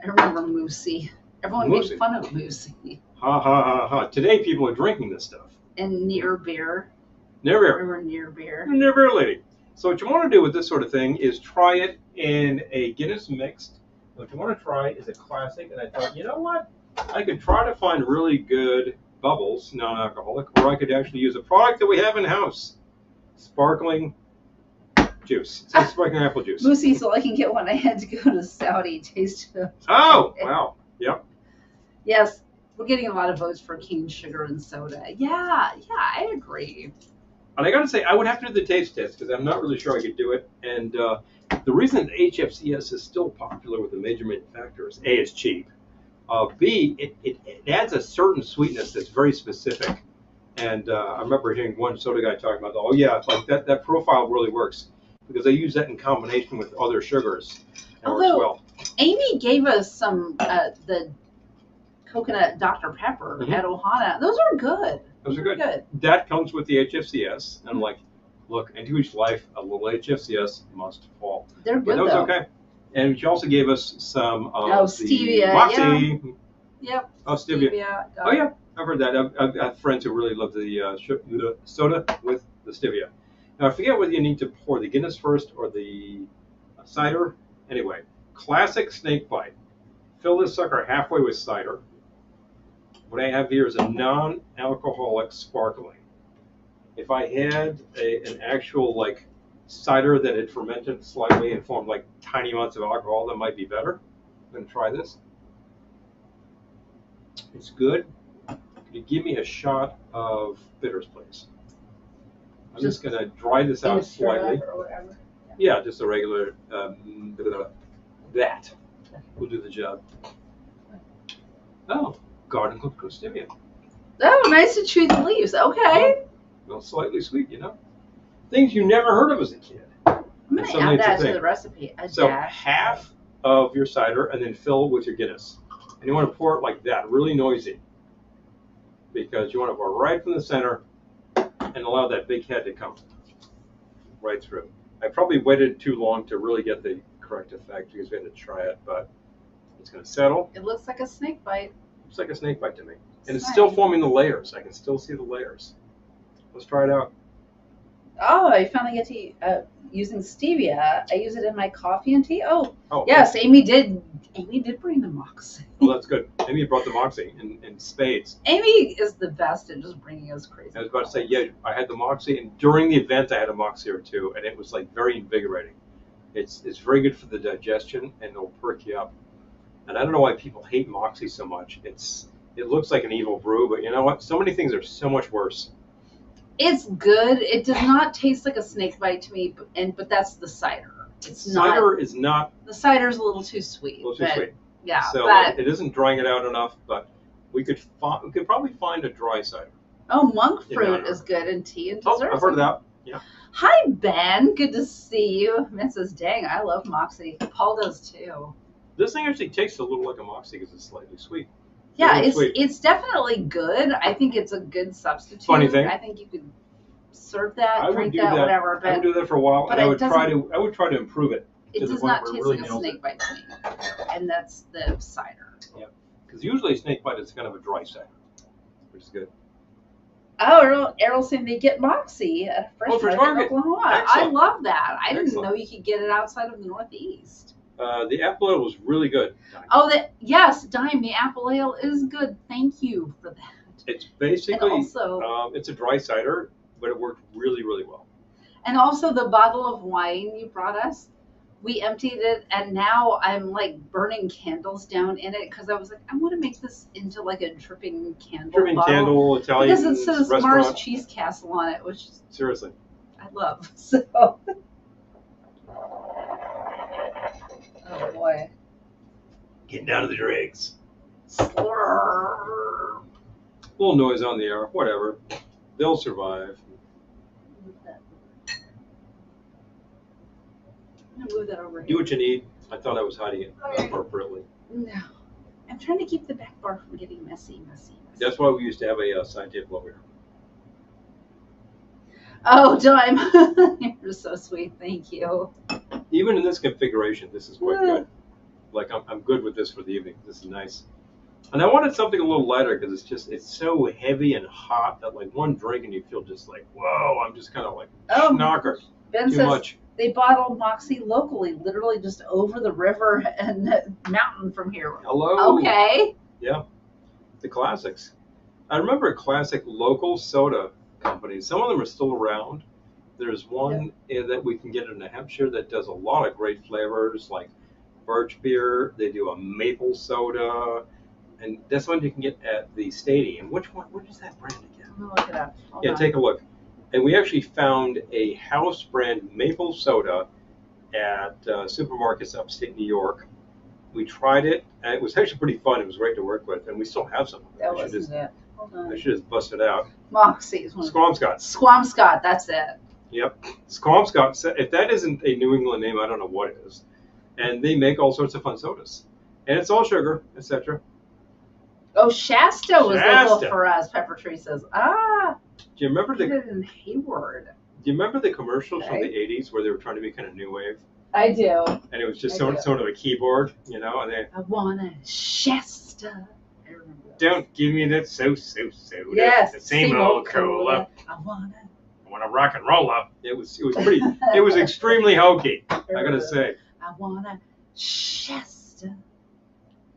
I remember Moosey. Everyone made fun of Moosey. Ha, ha, ha, ha. Today, people are drinking this stuff. And near beer. Near beer. Remember near beer. Near beer lady. So what you want to do with this sort of thing is try it in a Guinness mixed. What you want to try is a classic. And I thought, you know what? I could try to find really good bubbles, non-alcoholic, or I could actually use a product that we have in-house. Sparkling juice. It says sparkling apple juice. Moosey, so I can get one. I had to go to Saudi taste it. Oh, wow. Yep. Yes. We're getting a lot of votes for cane sugar and soda. Yeah, I agree. And I got to say, I would have to do the taste test because I'm not really sure I could do it. And the reason that HFCS is still popular with the major manufacturers, A, it's cheap. B, it adds a certain sweetness that's very specific. And I remember hearing one soda guy talking about, oh yeah, it's like that profile really works because they use that in combination with other sugars. And Although, works well. Amy gave us some, the coconut Dr. Pepper at Ohana. Those are good. Those are good. That comes with the HFCS. And I'm like, look, into each life, a little HFCS must fall. They're good, but that was though. okay. And she also gave us some stevia. Moxie. Yeah. Yep. Oh, stevia. Oh, yeah. I've heard that. I've got friends who really love the soda with the stevia. Now, I forget whether you need to pour the Guinness first or the cider. Anyway, classic snake bite. Fill this sucker halfway with cider. What I have here is a non-alcoholic sparkling. If I had an actual like cider that had fermented slightly and formed like tiny amounts of alcohol, that might be better. I'm going to try this. It's good. Could you give me a shot of bitters, please? I'm just going to dry this out slightly. Or whatever. Yeah, just a regular, that will do the job. Oh, garden stevia. Oh, nice to chew the leaves. Okay. Well, slightly sweet, you know. Things you never heard of as a kid. I'm going to add that to the recipe. So half of your cider and then fill with your Guinness. And you want to pour it like that, really noisy. Because you want to pour right from the center and allow that big head to come right through. I probably waited too long to really get the correct effect because we had to try it, but it's going to settle. It looks like a snake bite. Looks like a snake bite to me. And it's still forming the layers. I can still see the layers. Let's try it out. Oh, I finally get to using stevia. I use it in my coffee and tea. Oh yes, okay. Amy did bring the Moxie. Well, that's good. Amy brought the Moxie in spades. Amy is the best at just bringing us crazy. I was about to say, yeah, I had the Moxie, and during the event I had a Moxie or two, and it was like very invigorating. It's very good for the digestion, and it'll perk you up. And I don't know why people hate Moxie so much. It looks like an evil brew, but you know what? So many things are so much worse. It's good. It does not taste like a snake bite to me, but that's the cider. Cider is not. The cider's a little too sweet. A little too sweet. Yeah. So it isn't drying it out enough, but we could probably find a dry cider. Oh, monk fruit is good in tea and desserts. Oh, I've heard of that. Yeah. Hi, Ben. Good to see you. Ben says, dang, I love Moxie. Paul does too. This thing actually tastes a little like a Moxie because it's slightly sweet. Yeah, it's definitely good. I think it's a good substitute. Funny thing. I think you could serve that, drink that, whatever. But I would do that for a while, and I would try to improve it. It does not taste like a snake bite to me, and that's the cider. Yeah, because usually a snake bite is kind of a dry cider, which is good. Oh, Errol's saying they get Moxie at a fresh market in Oklahoma. Excellent. I love that. I didn't know you could get it outside of the Northeast. The apple ale was really good. Oh, yes, Dime, the apple ale is good. Thank you for that. It's basically, and also, it's a dry cider, but it worked really, really well. And also the bottle of wine you brought us, we emptied it, and now I'm like burning candles down in it because I was like, I want to make this into like a dripping candle bottle. Italian because it says restaurant. Mars Cheese Castle on it, which seriously I love. So. Oh boy. Getting down to the dregs. Slurr. A little noise on the air, whatever. They'll survive. I'm gonna move that over here. Do what you need. I thought I was hiding it appropriately. No. I'm trying to keep the back bar from getting messy. That's why we used to have a side table over here. Oh, Dime. You're so sweet. Thank you. Even in this configuration, this is quite good. Like, I'm good with this for the evening. This is nice. And I wanted something a little lighter because it's so heavy and hot that like one drink and you feel just like, whoa, I'm just kind of like schnocker. Ben Too says much. They bottle Moxie locally, literally just over the river and mountain from here. Hello. Okay. Yeah. The classics. I remember classic local soda companies. Some of them are still around. There's one that we can get in New Hampshire that does a lot of great flavors, like birch beer. They do a maple soda, and that's one you can get at the Stadium. What is that brand again? I'm gonna look it up. Hold on. Take a look. And we actually found a house brand maple soda at supermarkets upstate New York. We tried it, and it was actually pretty fun. It was great to work with, and we still have some. That wasn't it. Hold on. I should just bust it out. Moxie is one. Squamscott. Squamscott, that's it. Yep. Squamscott. If that isn't a New England name, I don't know what is. And they make all sorts of fun sodas. And it's all sugar, etc. Oh, Shasta was local for us, Pepper Tree says. Do you remember in Hayward. Do you remember the commercials from the 80s where they were trying to be kind of new wave? I do. And it was just sort of a keyboard, you know, and I want a Shasta. I remember that. Don't give me that soda. Yes. The same old cola. I want a rock and roll up. It was pretty. It was extremely hokey. I gotta say. I want a Shasta.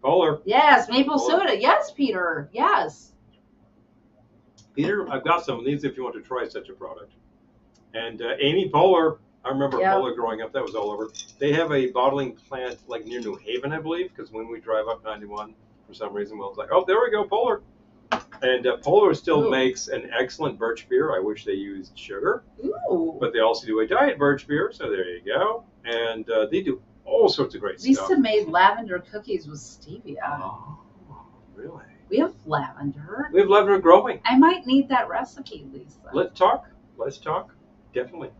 Polar. Yes, maple soda. Yes, Peter. Yes. Peter, I've got some of these if you want to try such a product. And Amy Polar, I remember Polar growing up. That was all over. They have a bottling plant like near New Haven, I believe, because when we drive up 91, for some reason, we was like, oh, there we go, Polar. And Polar still Ooh. makes an excellent birch beer. I wish they used sugar. Ooh. But they also do a diet birch beer, so there you go. And they do all sorts of great Lisa stuff. made lavender cookies with stevia. Oh, really? We have lavender. We have lavender growing. I might need that recipe, Lisa. Let's talk. Let's talk. Definitely.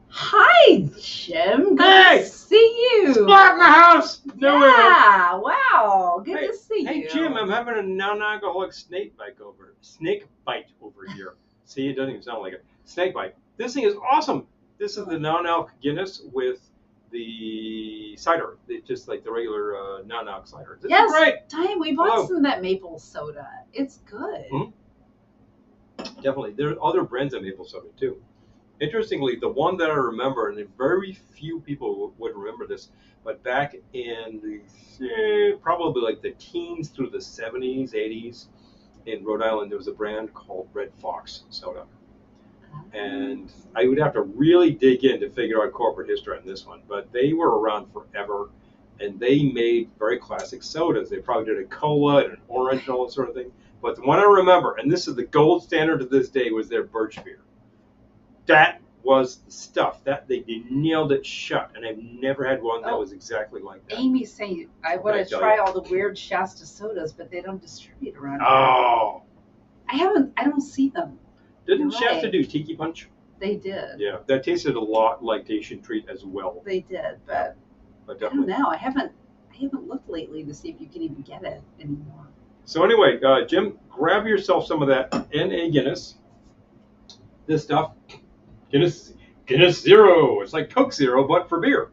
Hi, Jim. Good Hey! to see you. Spot in the house. Nowhere. Yeah. Wow. Good Hey, to see you. Hey, Jim, I'm having a non-alcoholic snake bite over here. See, it doesn't even sound like it. Snake bite. This thing is awesome. This is the non-alc Guinness with the cider. It's just like the regular non-alc cider. This is great. Time we bought some of that maple soda. It's good. Mm-hmm. Definitely. There are other brands of maple soda too. Interestingly, the one that I remember, and very few people would remember this, but back in the probably like the teens through the 70s, 80s, in Rhode Island, there was a brand called Red Fox soda. And I would have to really dig in to figure out corporate history on this one, but they were around forever, and they made very classic sodas. They probably did a cola and an orange and all that sort of thing. But the one I remember, and this is the gold standard to this day, was their birch beer. That was the stuff. That they nailed it shut, and I've never had one that was exactly like that. Amy's saying I want to try all the weird Shasta sodas, but they don't distribute around here. Oh, I don't see them. Didn't Shasta do Tiki Punch? They did. Yeah, that tasted a lot like Dacian Treat as well. They did, but I don't know. I haven't looked lately to see if you can even get it anymore. So anyway, Jim, grab yourself some of that NA Guinness. This stuff, Guinness Zero. It's like Coke Zero, but for beer.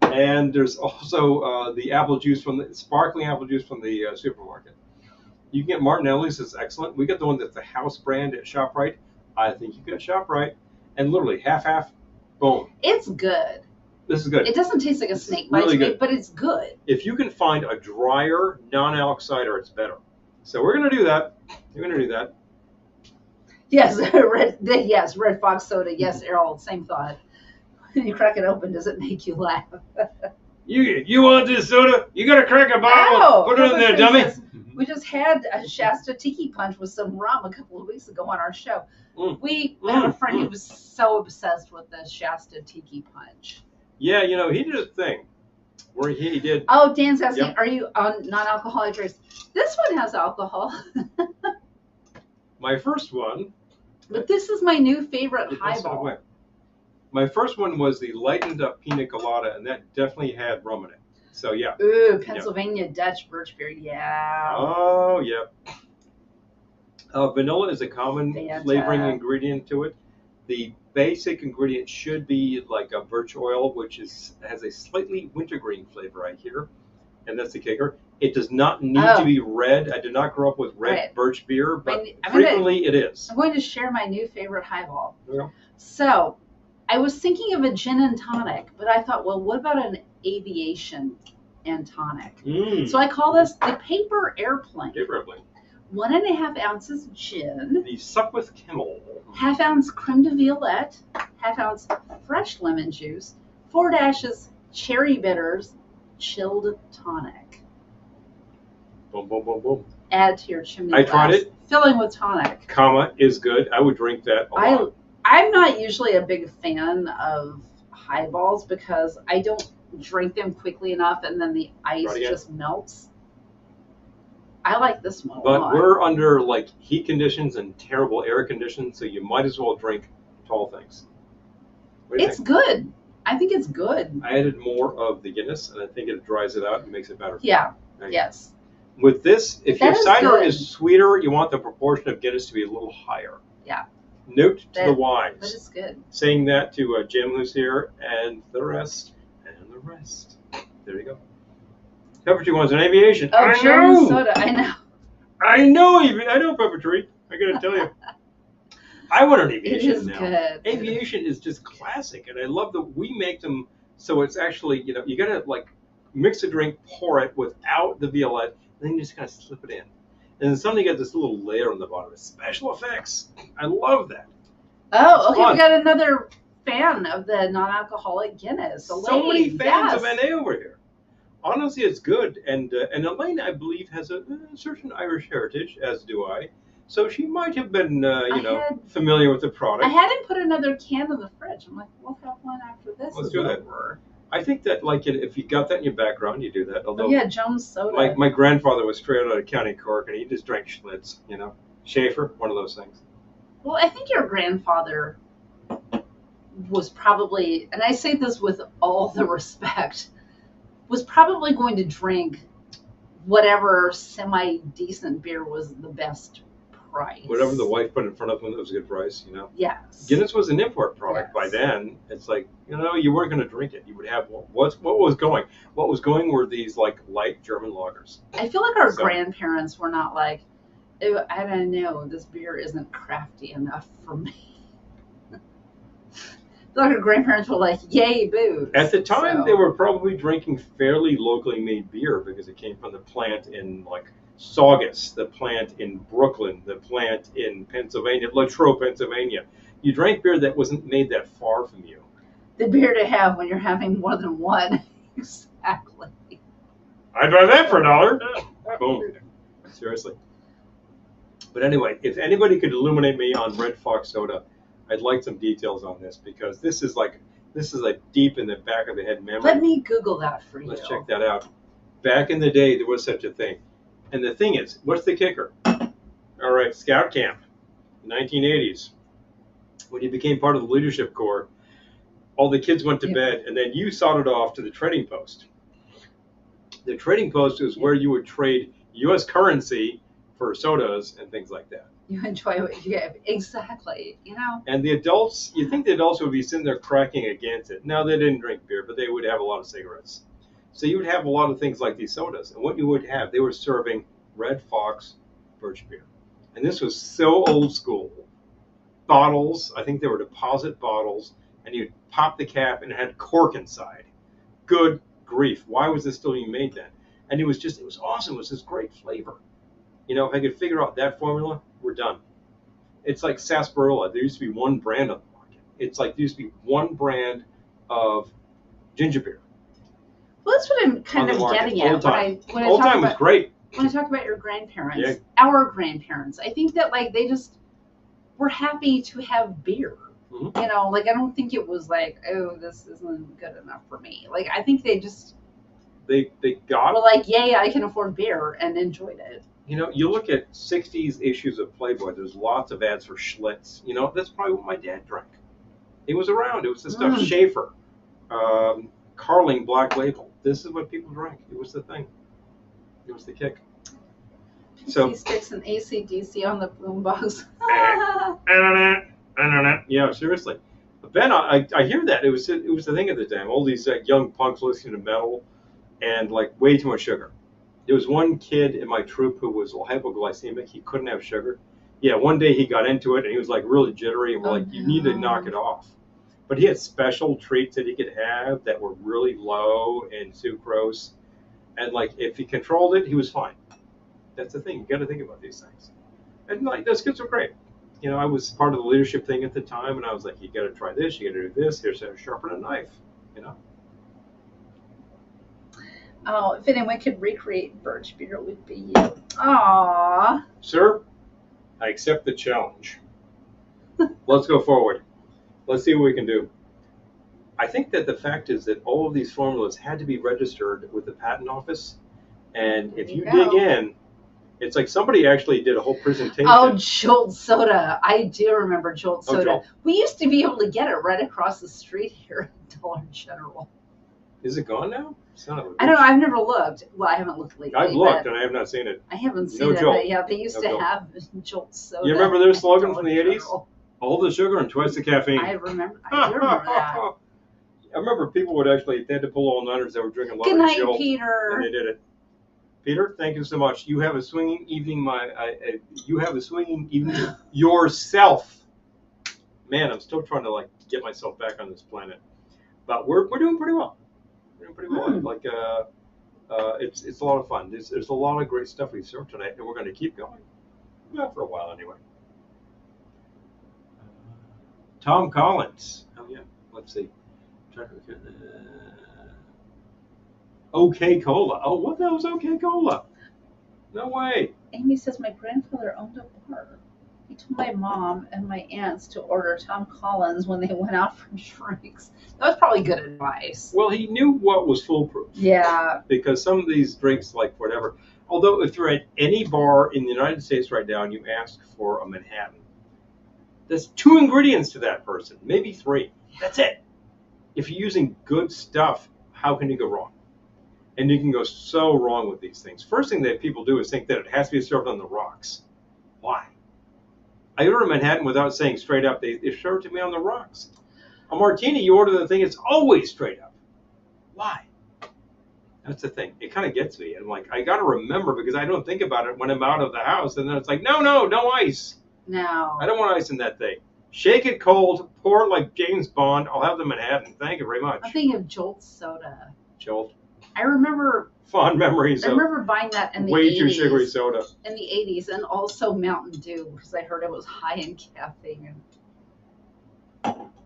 And there's also the apple juice sparkling apple juice from the supermarket. You can get Martinelli's. It's excellent. We got the one that's the house brand at ShopRite. I think you got ShopRite. And literally half, boom. It's good. This is good. It doesn't taste like a snake bite to me, but it's good. If you can find a drier non-alc cider, it's better. So we're going to do that. We're going to do that. Yes, Red Fox soda. Yes, Errol, same thought. When you crack it open, does it make you laugh? You want this soda? You got to crack a bottle. Put it in there, dummy. We just had a Shasta Tiki Punch with some rum a couple of weeks ago on our show. We had a friend who was so obsessed with the Shasta Tiki Punch. Yeah, he did a thing where he did. Oh, Dan's asking, Are you on non-alcoholic drinks? This one has alcohol. My first one. But this is my new favorite highball. My first one was the lightened up pina colada, and that definitely had rum in it. So yeah. Ooh, Pennsylvania Dutch birch beer, yeah. Oh yeah. Vanilla is a common flavoring ingredient to it. The basic ingredient should be like a birch oil, which has a slightly wintergreen flavor, I hear, and that's the kicker. It does not need to be red. I did not grow up with red birch beer, but frequently it is. I'm going to share my new favorite highball. Yeah. So, I was thinking of a gin and tonic, but I thought, well, what about an aviation and tonic? So I call this the paper airplane. 1.5 ounces gin. The Sopwith Camel. 1/2 ounce creme de violette. 1/2 ounce fresh lemon juice. 4 dashes cherry bitters. Chilled tonic. Boom, boom, boom, boom. Add to your chimney I tried it. Filling with tonic. Comma is good. I would drink that a lot. I'm not usually a big fan of highballs because I don't drink them quickly enough and then the ice just melts. I like this one a lot. But we're under like heat conditions and terrible air conditions, so you might as well drink tall things. It's good. I think it's good. I added more of the Guinness, and I think it dries it out and makes it better. Yeah. Yes. With this, if your cider is sweeter, you want the proportion of Guinness to be a little higher. Yeah. Note to the wise. That is good. Saying that to Jim, who's here, and the rest, and the rest. There you go. Peppertree wants an aviation. Oh, I know. Soda. I know Peppertree. I gotta tell you. I want an aviation now. It is good. Aviation is just classic, and I love that we make them so it's actually, you gotta like mix a drink, pour it without the violette, and then you just kind of slip it in. And then suddenly you get this little layer on the bottom. Special effects. I love that. Oh, okay. We got another fan of the non-alcoholic Guinness. So many fans of NA over here. honestly, it's good. And Elaine, I believe, has a certain Irish heritage, as do I. So she might have been, familiar with the product. I hadn't put another can in the fridge. I'm like, we'll have one after this. Let's do that. I think that, like, if you got that in your background, you do that. Although, yeah, Jones Soda. My grandfather was straight out of County Cork, and he just drank Schlitz. Schaefer, one of those things. Well, I think your grandfather was probably, and I say this with all the respect, was probably going to drink whatever semi-decent beer was the best price. Whatever the wife put in front of him, that was a good price, Yes. Guinness was an import product by then. It's like, you weren't going to drink it. You would have what was going. What was going were these like light German lagers. I feel like our grandparents were not like, oh, I don't know, this beer isn't crafty enough for me. Like our grandparents were like, yay, booze. At the time, they were probably drinking fairly locally made beer because it came from the plant in like Saugus, the plant in Brooklyn, the plant in Pennsylvania, Latrobe, Pennsylvania. You drank beer that wasn't made that far from you. The beer to have when you're having more than one. Exactly. I'd buy that for $1. Boom. Seriously. But anyway, if anybody could illuminate me on Red Fox soda, I'd like some details on this because this is like deep in the back of the head memory. Let me Google that for you. Let's check that out. Back in the day, there was such a thing. And the thing is, what's the kicker? All right, Scout Camp, 1980s. When you became part of the leadership corps, all the kids went to bed, and then you sodded off to the trading post. The trading post is where you would trade U.S. currency for sodas and things like that. You enjoy what you get. Exactly, And the adults, you think the adults would be sitting there cracking against it. Now, they didn't drink beer, but they would have a lot of cigarettes. So you would have a lot of things like these sodas. And what you would have, they were serving Red Fox birch beer. And this was so old school. Bottles, I think they were deposit bottles, and you'd pop the cap and it had cork inside. Good grief. Why was this still being made then? And it was awesome. It was this great flavor. If I could figure out that formula, we're done. It's like sarsaparilla. There used to be one brand on the market. It's like there used to be one brand of ginger beer. Well, that's what I'm kind of getting at. Old time was great. When I talk about your grandparents, our grandparents, I think that like they just were happy to have beer. Mm-hmm. I don't think it was like, oh, this isn't good enough for me. Like I think they just they got were like, yay, I can afford beer and enjoyed it. You look at 60s issues of Playboy, there's lots of ads for Schlitz. That's probably what my dad drank. It was around. It was the stuff Schaefer, Carling Black Label. This is what people drank. It was the thing. It was the kick. PC sticks and AC/DC on the boombox. Yeah, seriously. Ben, I hear that. It was the thing at the time. All these young punks listening to metal and like way too much sugar. There was one kid in my troop who was hypoglycemic. He couldn't have sugar. Yeah, one day he got into it and he was like really jittery and we're like, you need to knock it off. But he had special treats that he could have that were really low in sucrose. And like if he controlled it, he was fine. That's the thing. You got to think about these things. And like those kids were great. I was part of the leadership thing at the time and I was like, you got to try this, you got to do this. Here's how to sharpen a knife, Oh, if anyone could recreate birch beer, it would be you. Aww. Sir, I accept the challenge. Let's go forward. Let's see what we can do. I think that the fact is that all of these formulas had to be registered with the patent office. And if you dig in, it's like somebody actually did a whole presentation. Oh, Jolt Soda. I do remember Jolt Soda. Jolt. We used to be able to get it right across the street here at Dollar General. Is it gone now? I don't know. I've never looked. Well, I haven't looked lately. I've looked and I have not seen it. I haven't seen it. But yeah, they used to have Jolt Soda. You remember their slogan from the 80s? All the sugar and twice the caffeine. I do remember that. I remember people would actually, they had to pull all-nighters that were drinking a lot Good of night, Jolt. Peter. And they did it. Peter, thank you so much. You have a swinging evening. You have a swinging evening yourself. Man, I'm still trying to like get myself back on this planet, but we're doing pretty well. We're doing pretty well. Like it's a lot of fun. There's a lot of great stuff we served tonight, and we're going to keep going. Well, for a while anyway. Tom Collins. Oh yeah. Let's see. OK Cola. Oh, what the hell is OK Cola? No way. Amy says my grandfather owned a bar. He told my mom and my aunts to order Tom Collins when they went out for drinks. That was probably good advice. Well, he knew what was foolproof. Yeah. Because some of these drinks, like whatever, although if you're at any bar in the United States right now and you ask for a Manhattan, there's 2 ingredients to that person, maybe 3. That's it. If you're using good stuff, how can you go wrong? And you can go so wrong with these things. First thing that people do is think that it has to be served on the rocks. Why? I order a Manhattan without saying straight up, they serve it to me on the rocks. A martini, you order the thing, it's always straight up. Why? That's the thing. It kind of gets me. And like, I got to remember because I don't think about it when I'm out of the house. And then it's like, no ice. No. I don't want ice in that thing. Shake it cold, pour it like James Bond. I'll have the Manhattan. Thank you very much. I'm thinking of Jolt soda. Jolt. I remember fond memories. I remember buying that in the way 80s. Too sugary soda. In the 80s, and also Mountain Dew because I heard it was high in caffeine.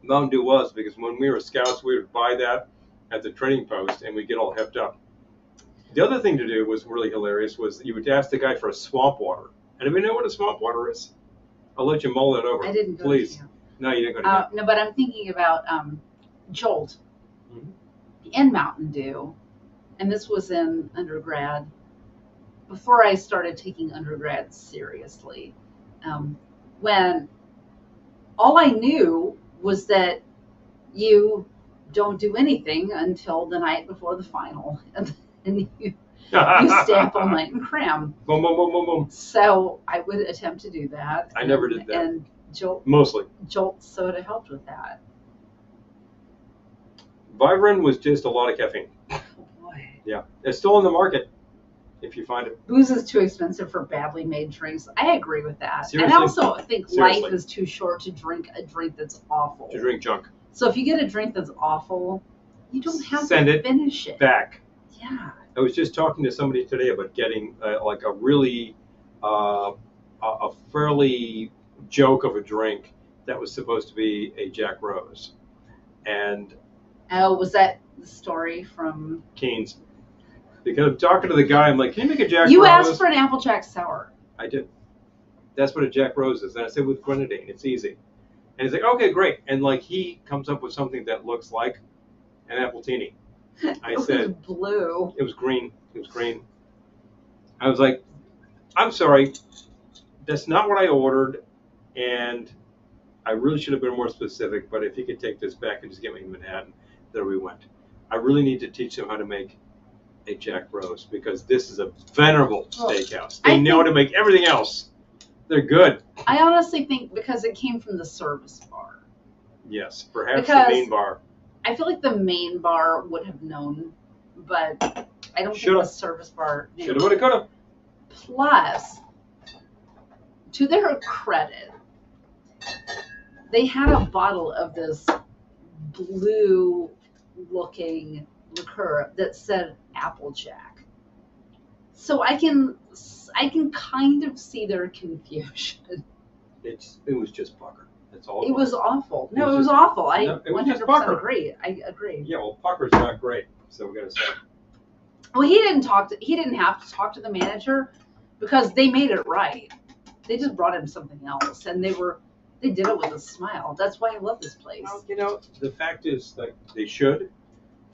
Mountain Dew was because when we were scouts, we would buy that at the training post and we'd get all hepped up. The other thing to do was really hilarious was you would ask the guy for a swamp water. Anybody know what a swamp water is? I'll let you mull that over. I didn't go Please. to camp. No, you didn't go to camp. No, but I'm thinking about Jolt and Mountain Dew. And this was in undergrad, before I started taking undergrad seriously, when all I knew was that you don't do anything until the night before the final, and you stay up all night and cram. Boom, boom, boom, boom, boom. So I would attempt to do that. I never did that. And mostly Jolt soda helped with that. Vivarin was just a lot of caffeine. Yeah, it's still in the market if you find it. Booze is too expensive for badly made drinks. I agree with that. Seriously? And I also think life is too short to drink a drink that's awful. To drink junk. So if you get a drink that's awful, you don't have Send to it finish it. Back. Yeah. I was just talking to somebody today about getting like a really, a fairly joke of a drink that was supposed to be a Jack Rose. And. Oh, was that the story from Keen's? Because I'm talking to the guy, I'm like, can you make a Jack Rose? You asked for an Applejack sour. I did. That's what a Jack Rose is. And I said with grenadine, it's easy. And he's like, okay, great. And like he comes up with something that looks like an appletini. I said, it was blue. It was green. It was green. I was like, I'm sorry, that's not what I ordered. And I really should have been more specific, but if you could take this back and just get me Manhattan, there we went. I really need to teach them how to make a Jack Rose because this is a venerable steakhouse. They know how to make everything else. They're good. I honestly think because it came from the service bar. Yes, perhaps the main bar. I feel like the main bar would have known, but I don't think the service bar knew. Shoulda, woulda, coulda. Plus, to their credit, they had a bottle of this blue-looking liqueur that said Applejack. So I can kind of see their confusion. It was just pucker. That's all. It was awful. No, it was awful. I 100% agree. I agree. Yeah, well, pucker's not great, so we got to say. Well, he didn't have to talk to the manager because they made it right. They just brought him something else, and they did it with a smile. That's why I love this place. Well, the fact is, like, they should.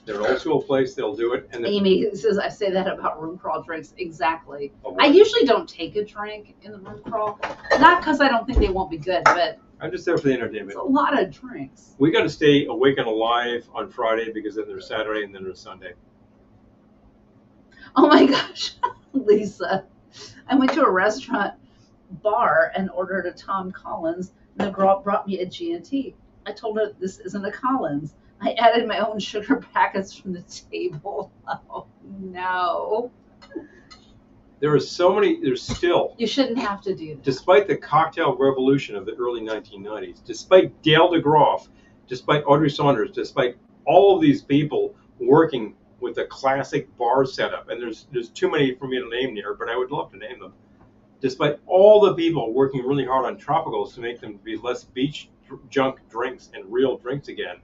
They're an old school place. They'll do it. And Amy says I say that about room crawl drinks. Exactly. I usually don't take a drink in the room crawl, not because I don't think they won't be good, but I'm just there for the entertainment. It's a lot of drinks. We got to stay awake and alive on Friday because then there's Saturday and then there's Sunday. Oh my gosh, Lisa! I went to a restaurant bar and ordered a Tom Collins. And the girl brought me a G&T. I told her this isn't a Collins. I added my own sugar packets from the table. Oh, no. There's still. You shouldn't have to do that. Despite the cocktail revolution of the early 1990s, despite Dale DeGroff, despite Audrey Saunders, despite all of these people working with a classic bar setup, and there's too many for me to name here, but I would love to name them. Despite all the people working really hard on tropicals to make them be less beach junk drinks and real drinks again,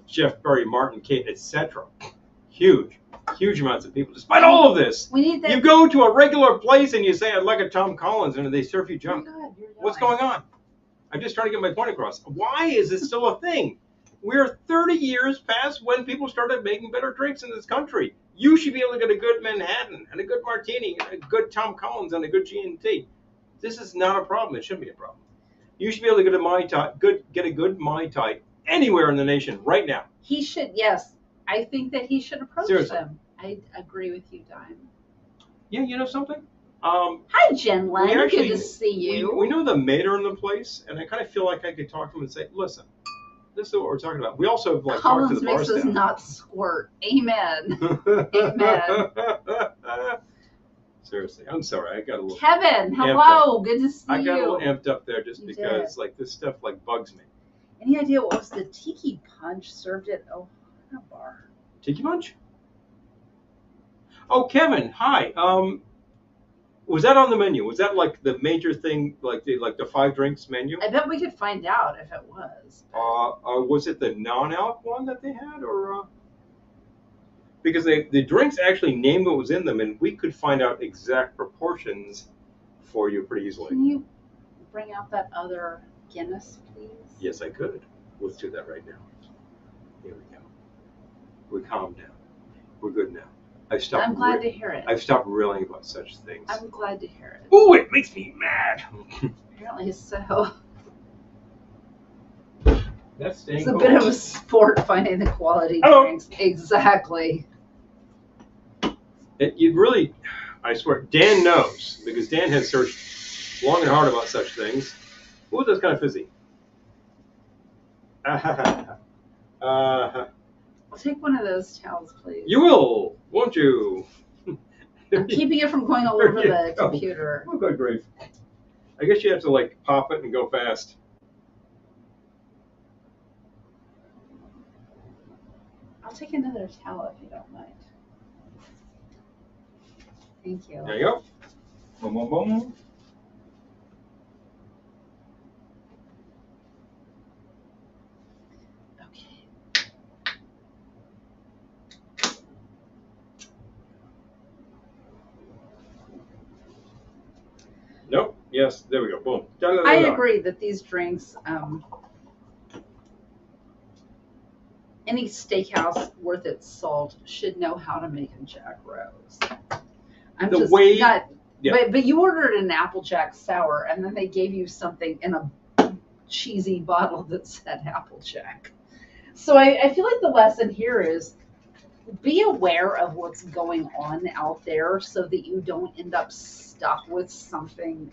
Jeff Berry, Martin, Kate, etc. Huge amounts of people. Despite all of this, we need that. You go to a regular place and you say, I'd like a Tom Collins, and they serve you junk. Oh God, What's going on? I'm just trying to get my point across. Why is this still a thing? We're 30 years past when people started making better drinks in this country. You should be able to get a good Manhattan and a good martini, and a good Tom Collins and a good G&T. This is not a problem. It shouldn't be a problem. You should be able to get a Mai Tai, get a good Mai Tai anywhere in the nation right now. He should, yes. I think that he should approach Seriously. them. I agree with you, Dime. Yeah, you know something? Hi, Jen Len. Good to see you. We know the mater in the place, and I kind of feel like I could talk to him and say, listen, this is what we're talking about. We also have talked to the bar staff. Collins makes us not squirt. Amen. Amen. Seriously, I'm sorry. I got a little. Kevin, hello. Good to see you. I got a little amped up there just because this stuff bugs me. Any idea what was the tiki punch served at Ohana Bar? Tiki punch? Oh, Kevin, hi. Was that on the menu? Was that the major thing, the 5 drinks menu? I bet we could find out if it was. Was it the non-alc one that they had, or? Because the drinks actually named what was in them, and we could find out exact proportions for you pretty easily. Can you bring out that other Guinness, please? Yes, I could. Let's do that right now. Here we go. We calmed down. We're good now. I'm glad to hear it. I've stopped reeling about such things. I'm glad to hear it. Ooh, it makes me mad. Apparently so. That's staying It's a bit of a sport finding the quality drinks. Exactly. You really, I swear, Dan knows, because Dan has searched long and hard about such things. Ooh, that's kind of fizzy. I'll take one of those towels, please. You will, won't you? I'm keeping it from going all over the computer. Oh, good grief. I guess you have to pop it and go fast. I'll take another towel if you don't mind. Thank you. There you go. Boom, boom, boom. Nope. Yes. There we go. Boom. I agree that these drinks, any steakhouse worth its salt should know how to make a Jack Rose. But you ordered an Applejack sour, and then they gave you something in a cheesy bottle that said Applejack. So I feel like the lesson here is be aware of what's going on out there so that you don't end up stuck with something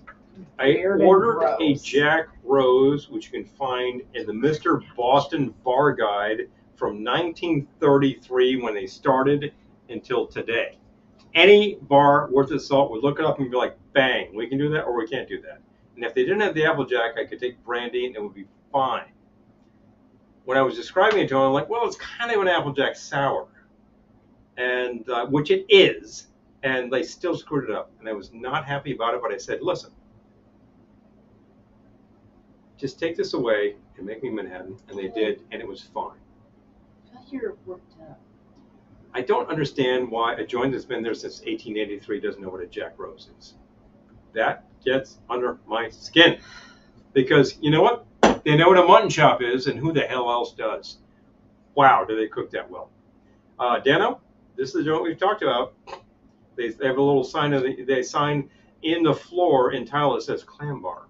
weird. I ordered a Jack Rose, which you can find in the Mr. Boston Bar Guide from 1933 when they started until today. Any bar worth its salt would look it up and be like, bang, we can do that or we can't do that. And if they didn't have the Applejack, I could take brandy and it would be fine. When I was describing it to them, I'm like, well, it's kind of an Applejack sour, and which it is, and they still screwed it up. And I was not happy about it, but I said, listen, just take this away and make me Manhattan. And they did, and it was fine. I feel like you're worked up. I don't understand why a joint that's been there since 1883 doesn't know what a Jack Rose is. That gets under my skin. Because, you know what? They know what a mutton chop is, and who the hell else does? Wow, do they cook that well. Dano, this is the joint we've talked about. They have a little sign they sign in the floor in tile that says clam bar.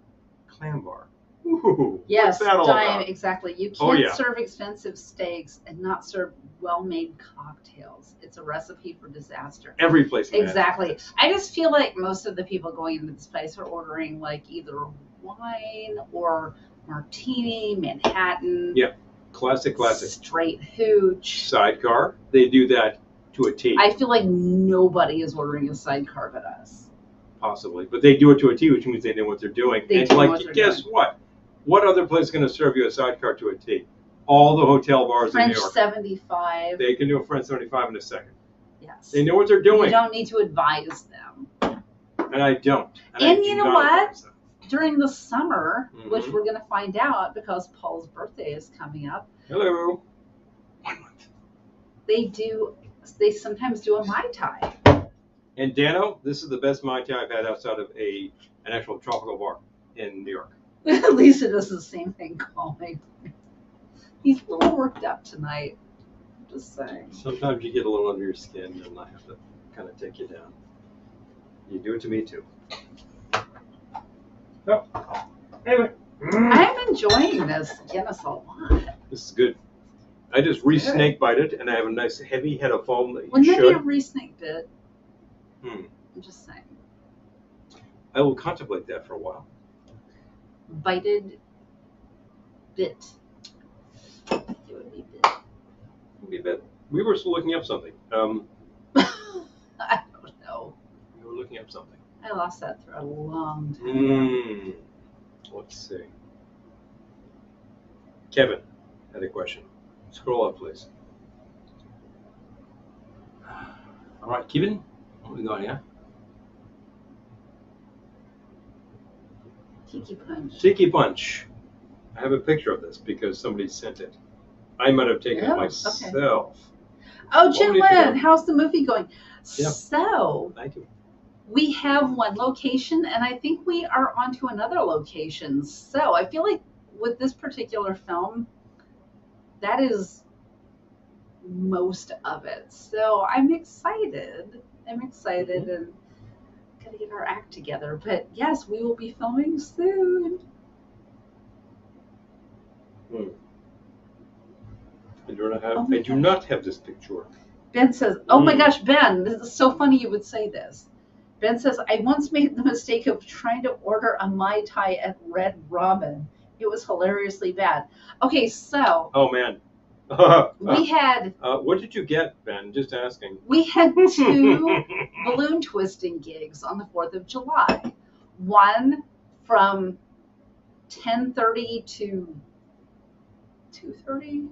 Clam bar. Ooh, yes, what's that all about? Exactly. You can't serve expensive steaks and not serve well-made cocktails. It's a recipe for disaster. Every place. Exactly. I just feel like most of the people going into this place are ordering either wine or martini, Manhattan. Yeah, classic. Straight hooch. Sidecar. They do that to a T. I feel like nobody is ordering a sidecar but us. Possibly, but they do it to a T, which means they know what they're doing. Guess what? What other place is going to serve you a sidecar to a T? All the hotel bars in New York. French 75. They can do a French 75 in a second. Yes. They know what they're doing. You don't need to advise them. And I don't. And you know what? During the summer, which we're going to find out because Paul's birthday is coming up. Hello. 1 month. They do they sometimes do a Mai Tai. And Dano, this is the best Mai Tai I've had outside of an actual tropical bar in New York. Lisa does the same thing calling. He's a little worked up tonight. I'm just saying. Sometimes you get a little under your skin and I have to kind of take you down. You do it to me too. So, anyway. I'm enjoying this Guinness a lot. This is good. I just re-snake bite it, and I have a nice heavy head of foam that you Wouldn't should. that be a re-snake bit? I'm just saying. I will contemplate that for a while. Bited bit. It would be bit. Maybe a bit. We were still looking up something. I don't know. We were looking up something. I lost that thread a long time ago. Let's see. Kevin had a question. Scroll up, please. All right, Kevin, what we got here? Tiki Punch. Tiki Punch. I have a picture of this because somebody sent it. I might have taken it myself. Okay. Oh, Jim Lynn, how's the movie going? Yeah. So, Thank you. we have one location, and I think we are on to another location. So, I feel like with this particular film, that is most of it. So, I'm excited. And got to get our act together. But yes, we will be filming soon. I do not have this picture. Ben says, oh my gosh, Ben, this is so funny you would say this. Ben says, I once made the mistake of trying to order a Mai Tai at Red Ramen. It was hilariously bad. Okay, so. Oh, man. We had. What did you get, Ben? Just asking. We had 2 balloon twisting gigs on the 4th of July. One from 10:30 to 2:30?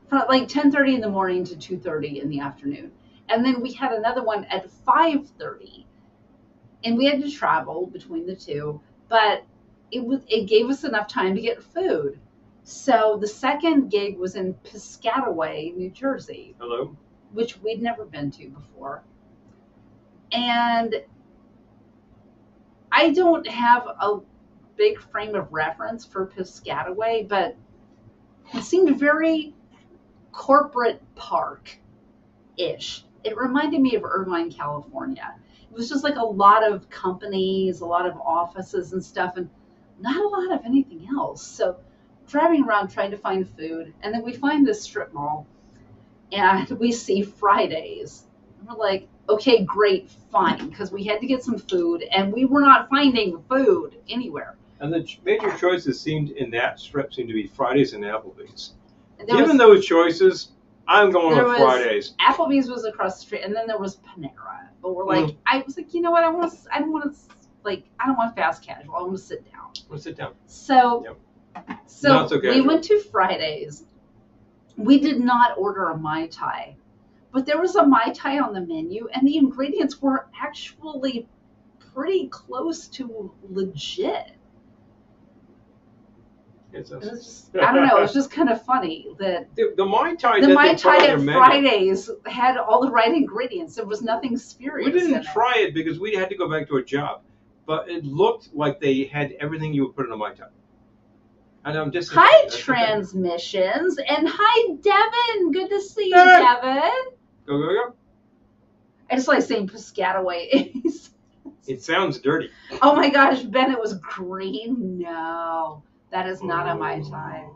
From like 10:30 in the morning to 2:30 in the afternoon. And then we had another one at 5:30. And we had to travel between the two, but it gave us enough time to get food. So the second gig was in Piscataway, New Jersey. Hello. Which we'd never been to before. And I don't have a big frame of reference for Piscataway, but it seemed very corporate park-ish. It reminded me of Irvine, California. It was just like a lot of companies, a lot of offices and stuff, and not a lot of anything else. So driving around trying to find food, and then we find this strip mall, and we see Fridays. And we're like, okay, great, fine, because we had to get some food, and we were not finding food anywhere. And the major choices seemed in that strip seemed to be Fridays and Applebee's. Given those choices, I'm going with Fridays. Applebee's was across the street, and then there was Panera. But we're like, I was like, you know what? I don't want fast casual. I want to sit down. Let's sit down. So, Not so we went to Fridays. We did not order a Mai Tai, but there was a Mai Tai on the menu, and the ingredients were actually pretty close to legit. I don't know. It was just kind of funny that the Mai Tai at Fridays had all the right ingredients. There was nothing spurious. We didn't try it because we had to go back to a job, but it looked like they had everything you would put in a Mai Tai. And I'm just hi transmissions and hi Devin. Good to see you, Devin. Go. I just like saying Piscataway. It sounds dirty. Oh my gosh, Ben! It was green. No. That is not a Mai Tai.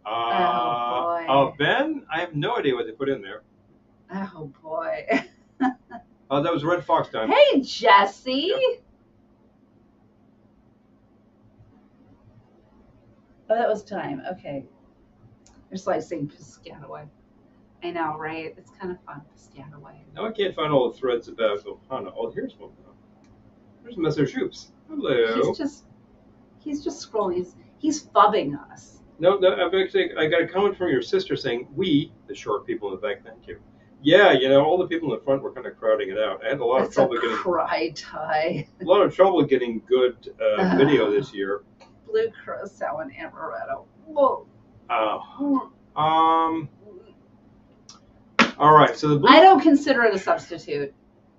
Oh, boy. Ben, I have no idea what they put in there. Oh, boy. That was Red Fox time. Hey, Jesse. Yep. Oh, that was time. Okay. I just like saying Piscataway. I know, right? It's kind of fun, Piscataway. Now I can't find all the threads about Ohana. Oh, here's one. Here's Messer Shoops. Hello. He's just scrolling. He's fubbing us. No, I got a comment from your sister saying, we, the short people in the back, thank you. Yeah, all the people in the front were kind of crowding it out. I had a lot of trouble getting cry tie. A lot of trouble getting good video this year. Blue Curacao and Amaretto. Whoa. All right, so the blue. I don't consider it a substitute.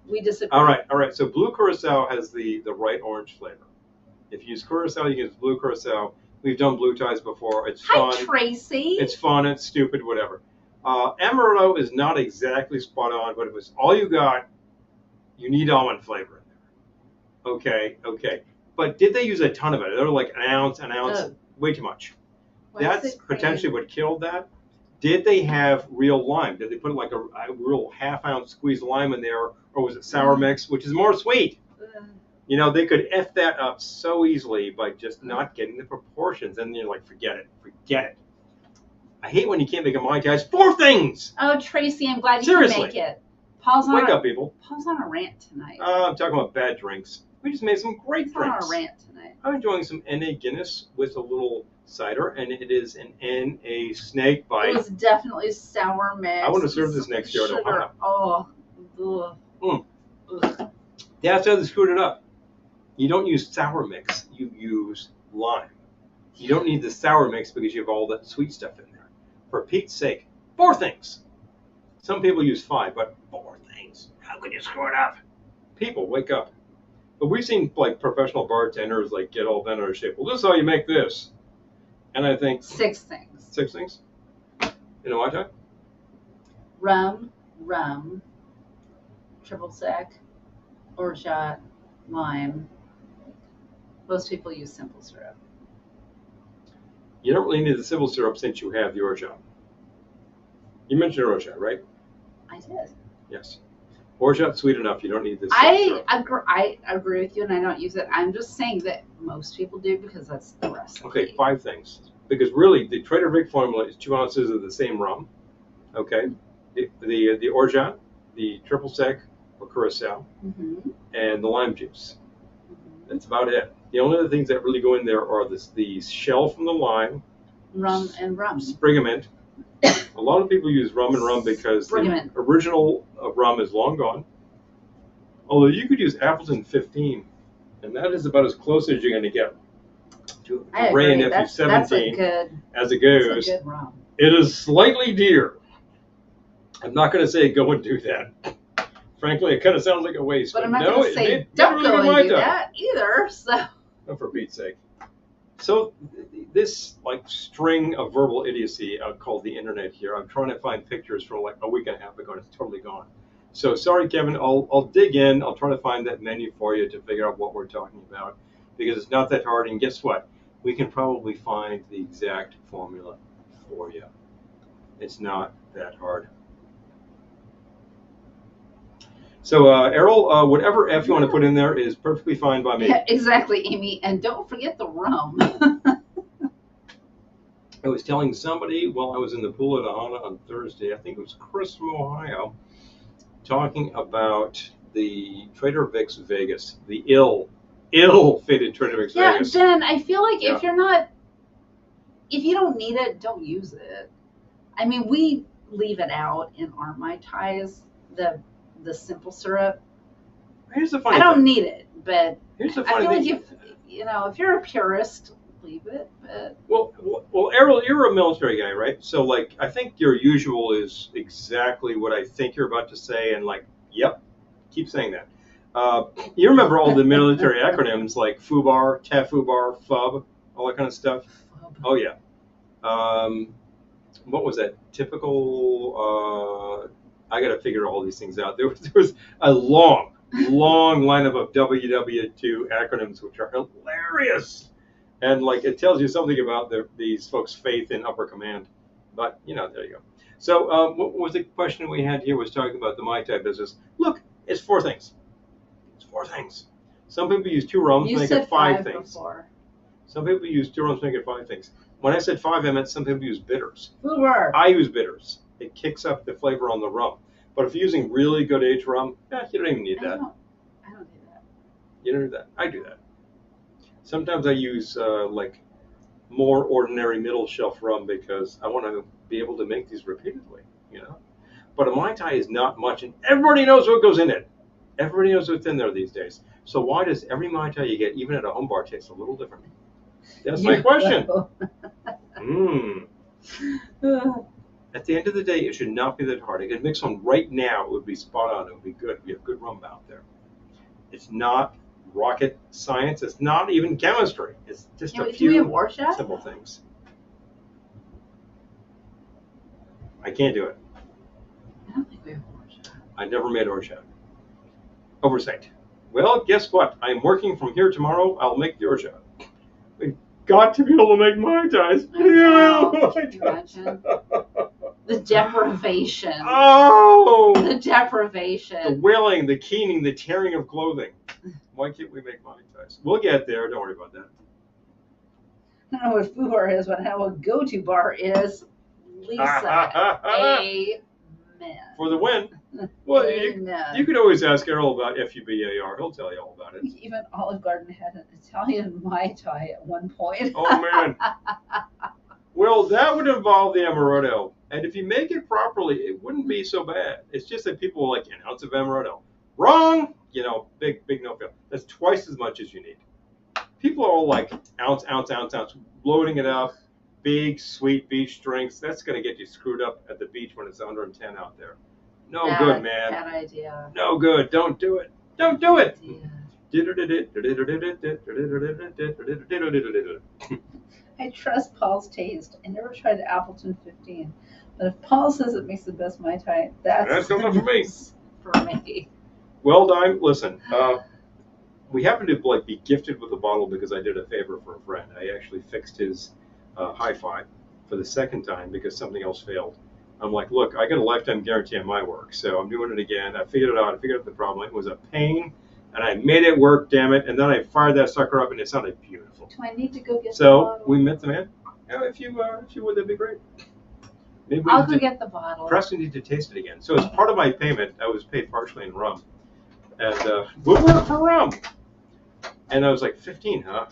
We disagree. All right. So blue curacao has the right orange flavor. If you use curacao, you can use blue curacao. We've done blue ties before. It's fun. Hi, Tracy. It's fun. It's stupid. Whatever. Amaretto is not exactly spot on, but if it's all you got, you need almond flavor in there. Okay. But did they use a ton of it? They were like an ounce, way too much. That's potentially what killed that. Did they have real lime? Did they put like a real half-ounce squeezed lime in there, or was it sour mix, which is more sweet? You know, they could F that up so easily by just not getting the proportions, and you're like, forget it. I hate when you can't make a Mai Tai. It's 4 things! Oh, Tracy, I'm glad you Seriously. can make it. Wake up, people. Paul's on a rant tonight. I'm talking about bad drinks. We just made some great drinks. On a rant tonight. I'm enjoying some NA Guinness with a little cider, and it is an NA snake bite. It was definitely sour mix. I want to serve this next year at Ohio. Oh, ugh. That's how they screwed it up. You don't use sour mix. You use lime. You don't need the sour mix because you have all that sweet stuff in there. For Pete's sake, 4 things. Some people use 5, but 4 things. How could you screw it up? People, wake up. But we've seen like professional bartenders like get all bent out of shape. Well, this is how you make this. And I think 6 things. 6 things? You know what? Rum, triple sec, orgeat, lime. Most people use simple syrup. You don't really need the simple syrup since you have the orgeat. You mentioned orgeat, right? I did. Yes. Orgeat's sweet enough. You don't need this. I agree with you, and I don't use it. I'm just saying that most people do because that's the recipe. Okay, 5 things. Because really, the Trader Vic formula is 2 ounces of the same rum. Okay, the orgeat, the triple sec or curacao, and the lime juice. That's about it. The only other things that really go in there are the shell from the lime, rum, sprig of mint. A lot of people use rum and rum because the original rum is long gone. Although you could use Appleton 15, and that is about as close as you're going to get to Ray and Nephew 17 as it goes. That's a good rum. It is slightly dear. I'm not going to say go and do that. Frankly, it kind of sounds like a waste. But I'm not going to say don't go and do that either. So. Oh, for Pete's sake. So this like string of verbal idiocy called the internet here. I'm trying to find pictures from like a week and a half ago, and it's totally gone. So sorry, Kevin. I'll dig in. I'll try to find that menu for you to figure out what we're talking about, because it's not that hard. And guess what? We can probably find the exact formula for you. It's not that hard. So, Errol, whatever F you want to put in there is perfectly fine by me. Yeah, exactly, Amy. And don't forget the rum. I was telling somebody while I was in the pool at Ahana on Thursday, I think it was Chris from Ohio, talking about the Trader Vic's Vegas, the ill-fitted Trader Vic's Vegas. Yeah, Ben, I feel like if you don't need it, don't use it. I mean, we leave it out in our Mai Tais, the simple syrup. Here's the funny I don't thing. need it, but Here's the I funny feel like if you're a purist, leave it. But well, Errol, you're a military guy, right? So like, I think your usual is exactly what I think you're about to say, and like, yep, keep saying that. You remember all the military acronyms like FUBAR, TAFUBAR, FUB, all that kind of stuff. Oh yeah. What was that? Typical. I got to figure all these things out. There was a long lineup of WW2 acronyms, which are hilarious. And like, it tells you something about these folks' faith in upper command. But, there you go. So what was the question we had here was talking about the Mai Tai business. Look, it's 4 things. It's 4 things. Some people use 2 rums to make it 5 things. Before. Some people use 2 rums to make it 5 things. When I said 5, I meant some people use bitters. Fluor. I use bitters. It kicks up the flavor on the rum. But if you're using really good aged rum, you don't even need that. I don't do that. You don't do that. I do that. Sometimes I use like more ordinary middle shelf rum because I want to be able to make these repeatedly, But a Mai Tai is not much, and everybody knows what goes in it. Everybody knows what's in there these days. So why does every Mai Tai you get, even at a home bar, taste a little different? That's my question. And At the end of the day, it should not be that hard. I could mix one right now. It would be spot on. It would be good. We have good rum out there. It's not rocket science. It's not even chemistry. It's just a Do we have few Orchard? simple things. I can't do it. I don't think we have Orchard. I never made Orchard. Oversight. Well, guess what? I'm working from here tomorrow. I'll make the Orchard. We've got to be able to make Mai Tais. Wow. Can you imagine? The deprivation. Oh! The deprivation. The wailing, the keening, the tearing of clothing. Why can't we make Mai Tais? We'll get there. Don't worry about that. I don't know what food bar is, but I know what go-to bar is. Lisa. Amen. For the win. Well, Amen. you could always ask Errol about FUBAR. He'll tell you all about it. Even Olive Garden had an Italian Mai Tai at one point. Oh, man. Well, that would involve the Amaretto. And if you make it properly, it wouldn't be so bad. It's just that people are like, an ounce of Amaretto. Wrong! You know, big no fail. That's twice as much as you need. People are all like, ounce, loading it up. Big, sweet beach drinks. That's going to get you screwed up at the beach when it's 110 out there. No good, man. Bad idea. No good. Don't do it. Don't do it. I trust Paul's taste. I never tried Appleton 15. But if Paul says it makes the best Mai Tai, that's good enough for me. For me. Well, Dime, listen. We happen to be gifted with a bottle because I did a favor for a friend. I actually fixed his hi-fi for the second time because something else failed. I'm like, look, I got a lifetime guarantee on my work, so I'm doing it again. I figured it out. I figured out the problem. It was a pain, and I made it work, damn it. And then I fired that sucker up, and it sounded beautiful. Do I need to go get the So bottle? we met the man. Yeah, if you would, that'd be great. Maybe I'll go get the bottle. Preston need to taste it again. So as part of my payment, I was paid partially in rum, and we'll work for rum. And I was like, 15, huh?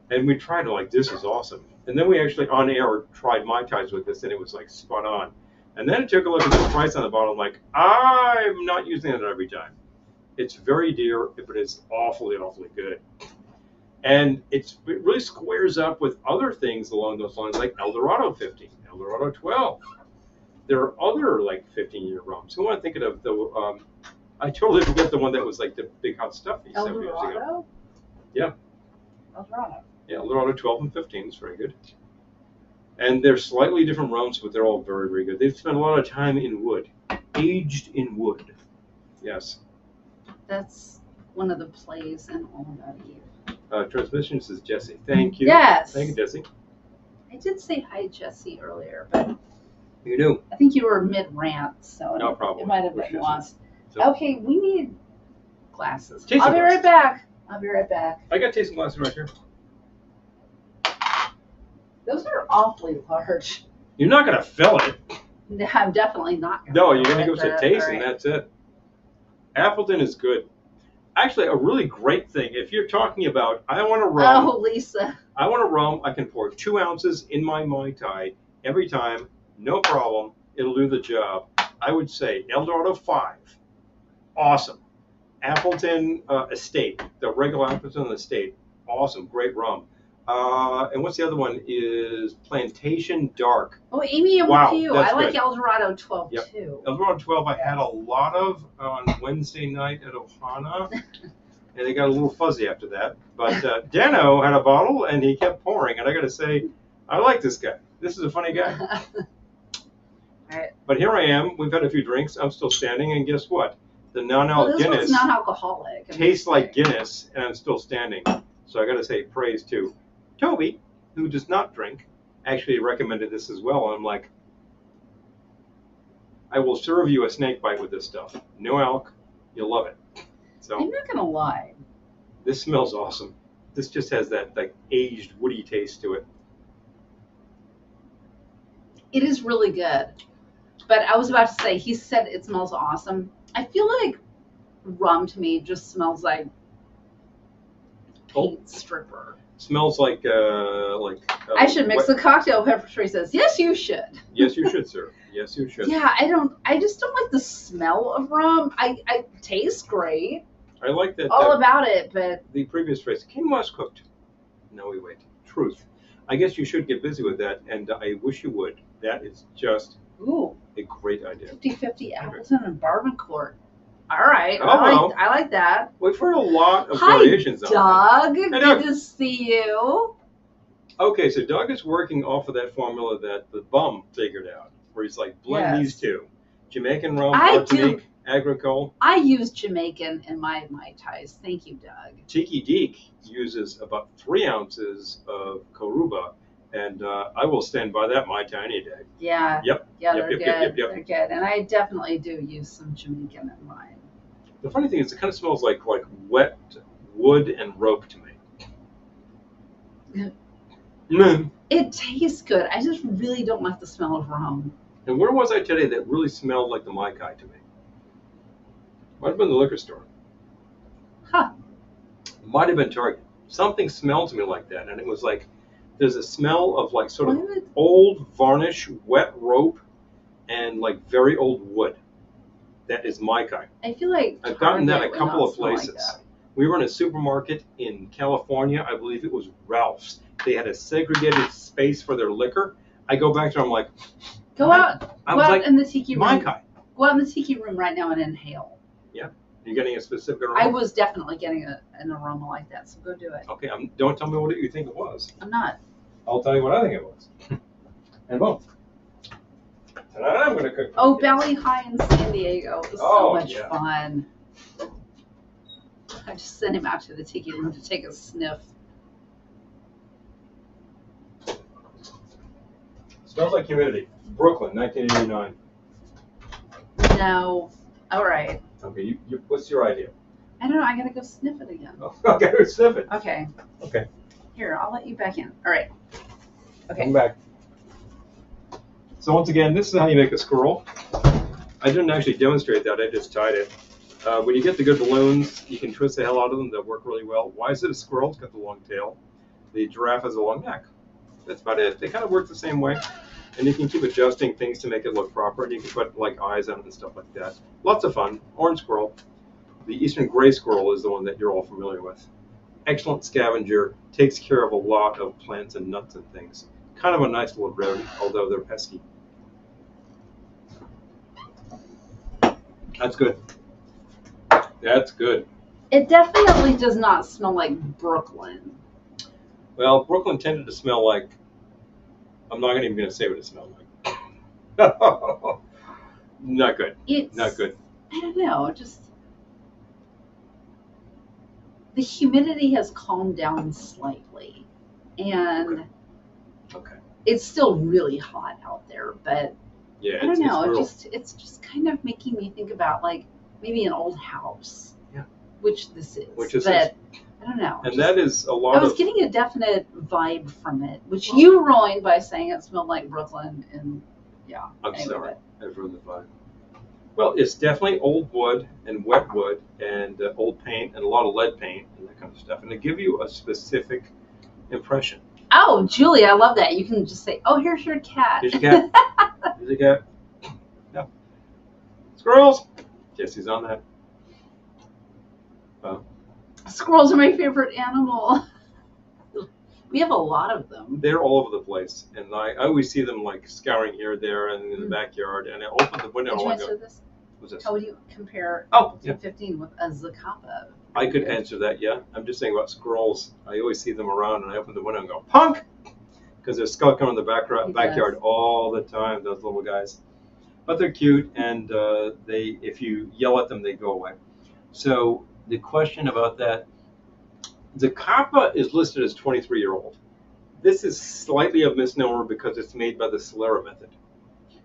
And we tried it, like, this is awesome. And then we actually, on air, tried Mai Tais with this, and it was, like, spot on. And then I took a look at the price on the bottle. I'm like, I'm not using it every time. It's very dear, but it's awfully, awfully good. And it really squares up with other things along those lines, like Eldorado 15, Eldorado 12. There are other, like, 15-year rums. Who am I thinking of? I totally forget the one that was, like, the big hot stuff he sent me years ago. Eldorado? Yeah. Eldorado. Yeah, Eldorado 12 and 15 is very good. And they're slightly different rums, but they're all very, very good. They've spent a lot of time in wood, aged in wood. Yes. That's one of the plays in All About Eve. Transmission says Jesse. Thank you. Yes. Thank you, Jesse. I did say hi, Jesse, earlier, but You knew. I think you were mid-rant, so No problem. it might have Which been is lost. So- Okay, we need glasses. Tasting I'll be glasses. right back. I'll be right back. I got tasting glasses right here. Those are awfully large. You're not going to fill it. I'm definitely not. No, you're going to go but to taste, all and right. that's it. Appleton is good. Actually, a really great thing. If you're talking about, I want a rum. Oh, Lisa. I want a rum. I can pour 2 ounces in my Mai Tai every time. No problem. It'll do the job. I would say Eldorado 5. Awesome. Appleton Estate. The regular Appleton Estate. Awesome. Great rum. And what's the other one? Is Plantation Dark. Oh, Amy, I'm Wow, with you. that's I like good. Eldorado 12 Yep. too. Eldorado 12 I had a lot of on Wednesday night at Ohana. And it got a little fuzzy after that. But Dano had a bottle, and he kept pouring. And I got to say, I like this guy. This is a funny guy. All right. But here I am. We've had a few drinks. I'm still standing. And guess what? The Well, non-alc this Guinness one's non-alcoholic. tastes like Guinness, and I'm still standing. So I got to say praise to Toby, who does not drink, actually recommended this as well. And I'm like, I will serve you a snake bite with this stuff. No alc. You'll love it. So I'm not gonna lie. this smells awesome. This just has that like aged woody taste to it. It is really good. But I was about to say, he said it smells awesome. I feel like rum to me just smells like paint stripper. Smells like I should mix the cocktail. Pepper says, yes, you should. Yes, you should, sir. Yes, you should. Yeah, I just don't like the smell of rum. I taste great. I like that. All about it, but The previous phrase, King was cooked. No, we wait. Truth. I guess you should get busy with that, and I wish you would. That is just ooh, a great idea. 50-50 Appleton and Barbancourt. All right. Oh, I like that. We've heard a lot of Hi, variations on Doug. Hey, Good Doug. to see you. Okay, so Doug is working off of that formula that the bum figured out, where he's like, blend these two. Jamaican rum, Martinique, Agricole. I use Jamaican in my Mai Tais. Thank you, Doug. Tiki Deek uses about 3 ounces of Coruba, and I will stand by that Mai Tai any day. Yeah. Yep. Yeah, they're good. They're good. And I definitely do use some Jamaican in mine. The funny thing is it kind of smells like wet wood and rope to me. It tastes good. I just really don't like the smell of rum. And where was I today that really smelled like the Mai Tai to me? Might have been the liquor store. Huh. Might have been Target. Something smelled to me like that, and it was like there's a smell of like sort of old varnish, wet rope, and like very old wood. That is Mai Tai. I feel like I've gotten that a couple of places. Like we were in a supermarket in California. I believe it was Ralph's. They had a segregated space for their liquor. I go back to them like, go out in the tiki room. Mai Tai. Go out in the tiki room right now and inhale. Yeah. You're getting a specific aroma? I was definitely getting an aroma like that, so go do it. Okay, don't tell me what you think it was. I'm not. I'll tell you what I think it was. And boom. Tonight I'm going to cook. Oh, Valley High in San Diego. It was so much fun. I just sent him out to the tiki room to take a sniff. Smells like humidity. Brooklyn, 1989. No. All right. Okay, what's your idea? I don't know. I got to go sniff it again. Oh, okay, go sniff it. Okay. Okay. Here, I'll let you back in. All right. Okay. Come back. So once again, this is how you make a squirrel. I didn't actually demonstrate that. I just tied it. When you get the good balloons, you can twist the hell out of them. They'll work really well. Why is it a squirrel? It's got the long tail. The giraffe has a long neck. That's about it. They kind of work the same way. And you can keep adjusting things to make it look proper. And you can put like eyes on it and stuff like that. Lots of fun. Orange squirrel. The eastern gray squirrel is the one that you're all familiar with. Excellent scavenger. Takes care of a lot of plants and nuts and things. Kind of a nice little rodent, although they're pesky. That's good. That's good. It definitely does not smell like Brooklyn. Well, Brooklyn tended to smell like, I'm not even going to say what it smelled like. Not good. Not good. I don't know, just the humidity has calmed down slightly. And okay. It's still really hot out there, but yeah, I don't know. It's just kind of making me think about like maybe an old house. Yeah. Which this is. I don't know. And that is a lot I was getting a definite vibe from it, which you ruined by saying it smelled like Brooklyn. And yeah. I'm sorry. I've ruined the vibe. Well, it's definitely old wood and wet wood and old paint and a lot of lead paint and that kind of stuff. And to give you a specific impression. Oh, Julie, I love that. You can just say, oh, here's your cat. Here's your cat. Here's your cat. Yeah. Squirrels. Jesse's on that. Squirrels are my favorite animal. We have a lot of them. They're all over the place. And I always see them like scouring here, there, and in the backyard. And I open the window and I go, this? What's this? How would you compare 15 with a Zacapa? I could answer that, yeah. I'm just saying about squirrels. I always see them around, and I open the window and go, punk! Because they're skulking in the backyard all the time, those little guys. But they're cute, and if you yell at them, they go away. So the question about that, Zacapa is listed as 23-year-old. This is slightly a misnomer because it's made by the Solera method.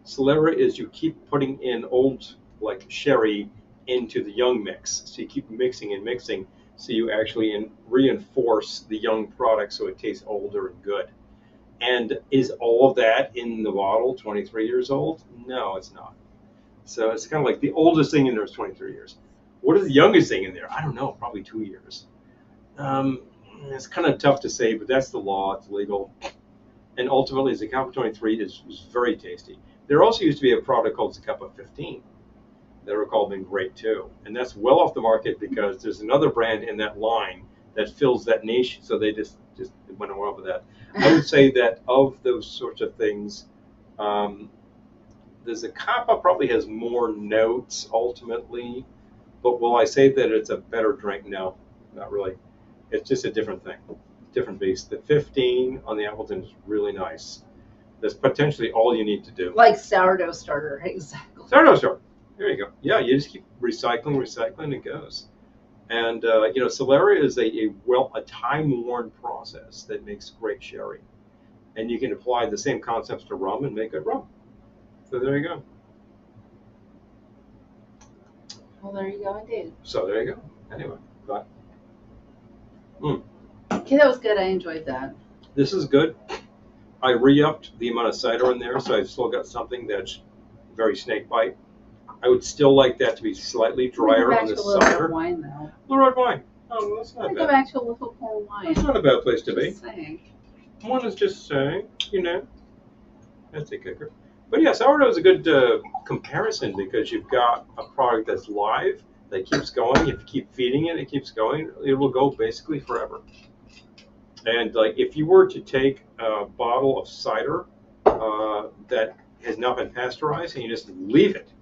Solera is you keep putting in old, like sherry, into the young mix. So you keep mixing and mixing, so you actually reinforce the young product so it tastes older and good. And is all of that in the bottle 23 years old? No, it's not. So it's kind of like the oldest thing in there is 23 years. What is the youngest thing in there? I don't know, probably 2 years. It's kind of tough to say, but that's the law. It's legal. And ultimately, Zacapa 23 is very tasty. There also used to be a product called Zacapa 15 that are called being great too. And that's well off the market because there's another brand in that line that fills that niche. So they just went over that. I would say that of those sorts of things, the Zacapa probably has more notes ultimately, but will I say that it's a better drink? No, not really. It's just a different thing, different beast. The 15 on the Appleton is really nice. That's potentially all you need to do. Like sourdough starter, exactly. Sourdough starter. There you go. Yeah, you just keep recycling, it goes. And Solera is a time-worn process that makes great sherry, and you can apply the same concepts to rum and make good rum. So there you go. Well, there you go, indeed. So there you go. Anyway, but Okay, that was good. I enjoyed that. this is good. I re-upped the amount of cider in there, so I've still got something that's very snake bite. I would still like that to be slightly drier on the cider. Go back to a little more wine, though. Little red wine. Oh, well, that's not bad. Go back to a little more wine. That's not a bad place to be. Just saying. One is just saying, that's a kicker. But yeah, sourdough is a good comparison because you've got a product that's live, that keeps going. If you keep feeding it, it keeps going. It will go basically forever. And like if you were to take a bottle of cider that has not been pasteurized and you just leave it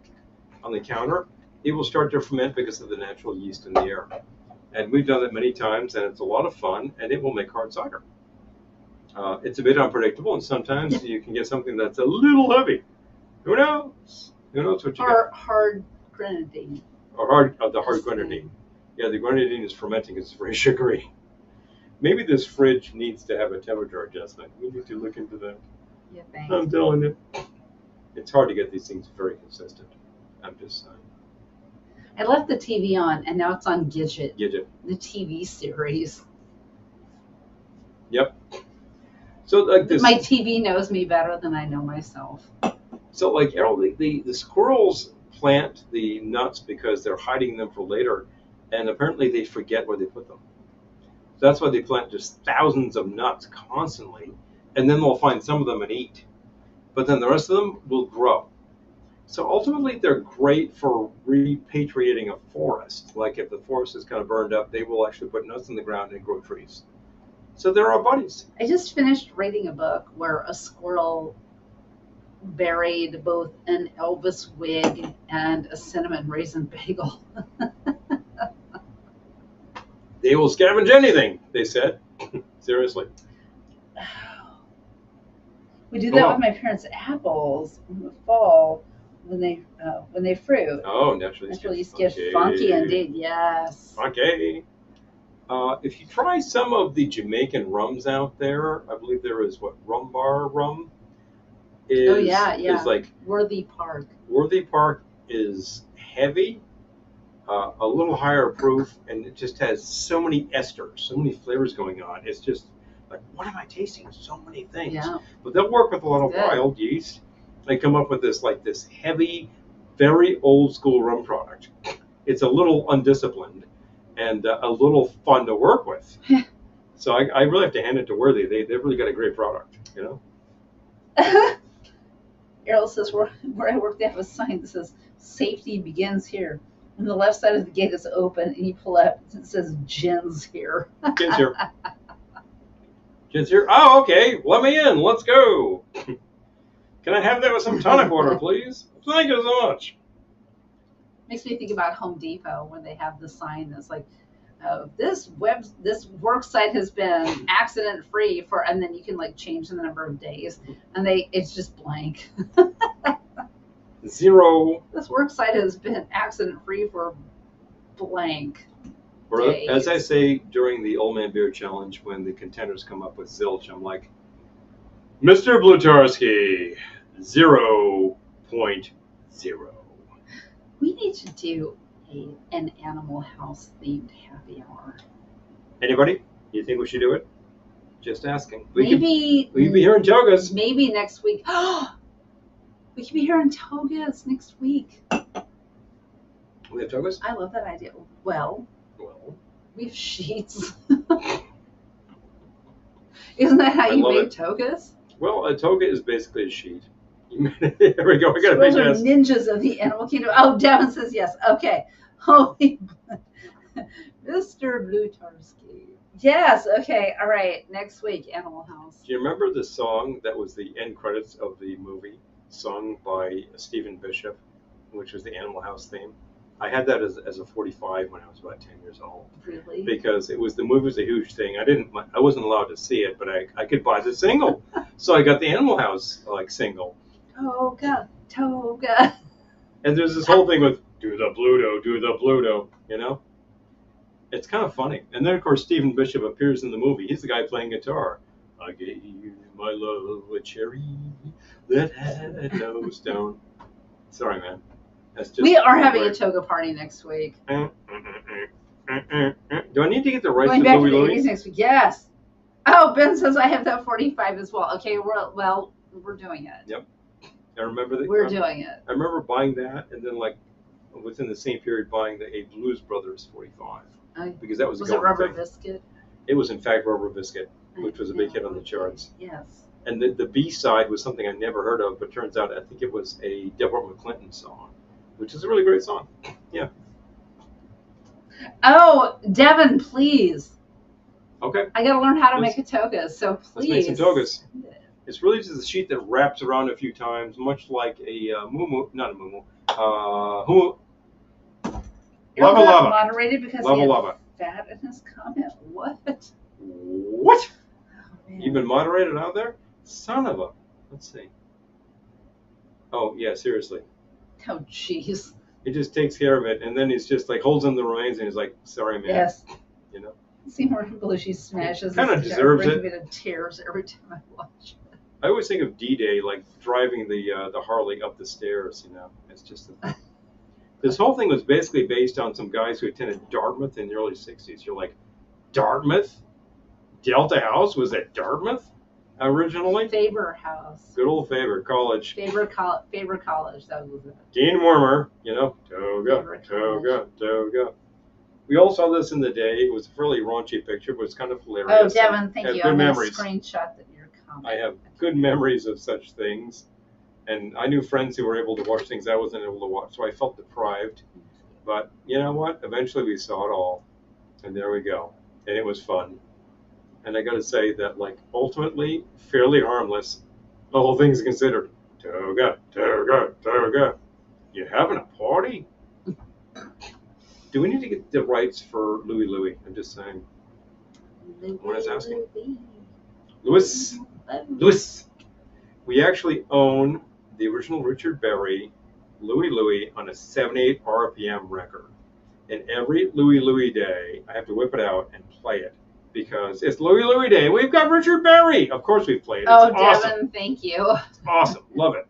on the counter, it will start to ferment because of the natural yeast in the air. And we've done that many times, and it's a lot of fun, and it will make hard cider. It's a bit unpredictable, and sometimes you can get something that's a little heavy. Who knows? Who knows what you get? Hard grenadine. Or the hard grenadine. Yeah, the grenadine is fermenting. It's very sugary. Maybe this fridge needs to have a temperature adjustment. We need to look into that. Yeah, thanks. I'm telling you. It's hard to get these things very consistent. I'm just saying. I left the TV on, and now it's on Gidget. Gidget. The TV series. Yep. So like this. My TV knows me better than I know myself. So like the squirrels plant the nuts because they're hiding them for later, and apparently they forget where they put them. So that's why they plant just thousands of nuts constantly, and then they'll find some of them and eat. But then the rest of them will grow. So ultimately, they're great for repatriating a forest. Like if the forest is kind of burned up, they will actually put nuts in the ground and grow trees. So they're our buddies. I just finished reading a book where a squirrel buried both an Elvis wig and a cinnamon raisin bagel. They will scavenge anything, they said. Seriously. We do that with my parents' apples in the fall when they fruit. Oh, naturally yeast get funky indeed. Yes. Funky. If you try some of the Jamaican rums out there, I believe there is Rum Bar rum. Is like Worthy Park. Worthy Park is heavy, a little higher proof, and it just has so many esters, so many flavors going on. It's just like, what am I tasting? So many things. Yeah. But they'll work with a lot of wild yeast. They come up with this heavy, very old school rum product. It's a little undisciplined and a little fun to work with. So I really have to hand it to Worthy. They've really got a great product, Errol says, where I work, they have a sign that says, "Safety begins here." And the left side of the gate is open, and you pull up, it says, "Gin's here." Gin's here. Gin's here. Oh, okay. Let me in. Let's go. Can I have that with some tonic water, please? Thank you so much. Makes me think about Home Depot when they have the sign that's like, this work site has been accident free and then you can change the number of days, and it's just blank. 0. This work site has been accident free for blank. Or, as I say during the Old Man Beer Challenge, when the contenders come up with zilch, I'm like, Mr. Blutarski, 0.0. We need to do an Animal House themed happy hour. Anybody? You think we should do it? Just asking. We could be here in togas. Maybe next week. We could be here in togas next week. We have togas? I love that idea. Well, we have sheets. Isn't that how you make togas? Well, a toga is basically a sheet. There we go. We got a big mess. Those are ninjas of the animal kingdom. Oh, Devin says yes. Okay. Holy Mr. Blutarski. Yes. Okay. All right. Next week, Animal House. Do you remember the song that was the end credits of the movie? sung by Stephen Bishop, which was the Animal House theme. I had that as a 45 when I was about 10 years old. Really? Because the movie was a huge thing. I wasn't allowed to see it, but I could buy the single. So I got the Animal House single. Toga, toga. And there's this whole thing with do the Bluto, you know? It's kind of funny. And then of course Stephen Bishop appears in the movie. He's the guy playing guitar. I gave my love a cherry that had no stone. Sorry, man. We are having a toga party next week. Do I need to get the rights Going to back Louie to the Louie? 80s next week. Yes. Oh, Ben says I have that 45 as well. Okay, we're doing it. Yep. I remember that. We're doing it. I remember buying that, and then within the same period buying a Blues Brothers 45 because that was it Rubber thing. Biscuit? It was in fact Rubber Biscuit, which was a big hit on the charts. Yes. And the B side was something I never heard of, but turns out I think it was a Deborah McClinton song, which is a really great song. Yeah. Oh, Devin, please. Okay. I got to learn how to make a toga, so please. Let's make some togas. It's really just a sheet that wraps around a few times, much like a not a muumuu. Lava lava. Moderated because lava he had lava. fat in his comment. What? What? Oh, You've been moderated out there? Son of a. Let's see. Oh yeah, seriously. Oh jeez. He just takes care of it, and then he's just holds on the reins, and he's like, "Sorry, man." Yes. You know. See more people she smashes. Kind of deserves it. Me to tears every time I watch it. I always think of D-Day driving the Harley up the stairs. You know, it's just. This whole thing was basically based on some guys who attended Dartmouth in the early '60s. You're like, Dartmouth? Delta House was at Dartmouth originally? Faber House. Good old Faber College. Faber College. That was it. Dean Wormer, you know, toga. We all saw this in the day. It was a fairly raunchy picture, but it's kind of hilarious. Oh, Devin, thank you. Good I'm memories. going to screenshot your comment. I have good memories of such things. And I knew friends who were able to watch things I wasn't able to watch, so I felt deprived. But you know what? Eventually we saw it all. And there we go. And it was fun. And I got to say that, ultimately, fairly harmless, all things considered. Toga. You having a party? Do we need to get the rights for Louie Louie? I'm just saying. What is asking? Louis. We actually own the original Richard Berry Louie Louie on a 78 RPM record. And every Louie Louie day, I have to whip it out and play it because it's Louie Louie Day. We've got Richard Berry. Of course we've played it. It's awesome. Devin, thank you. It's awesome. Love it.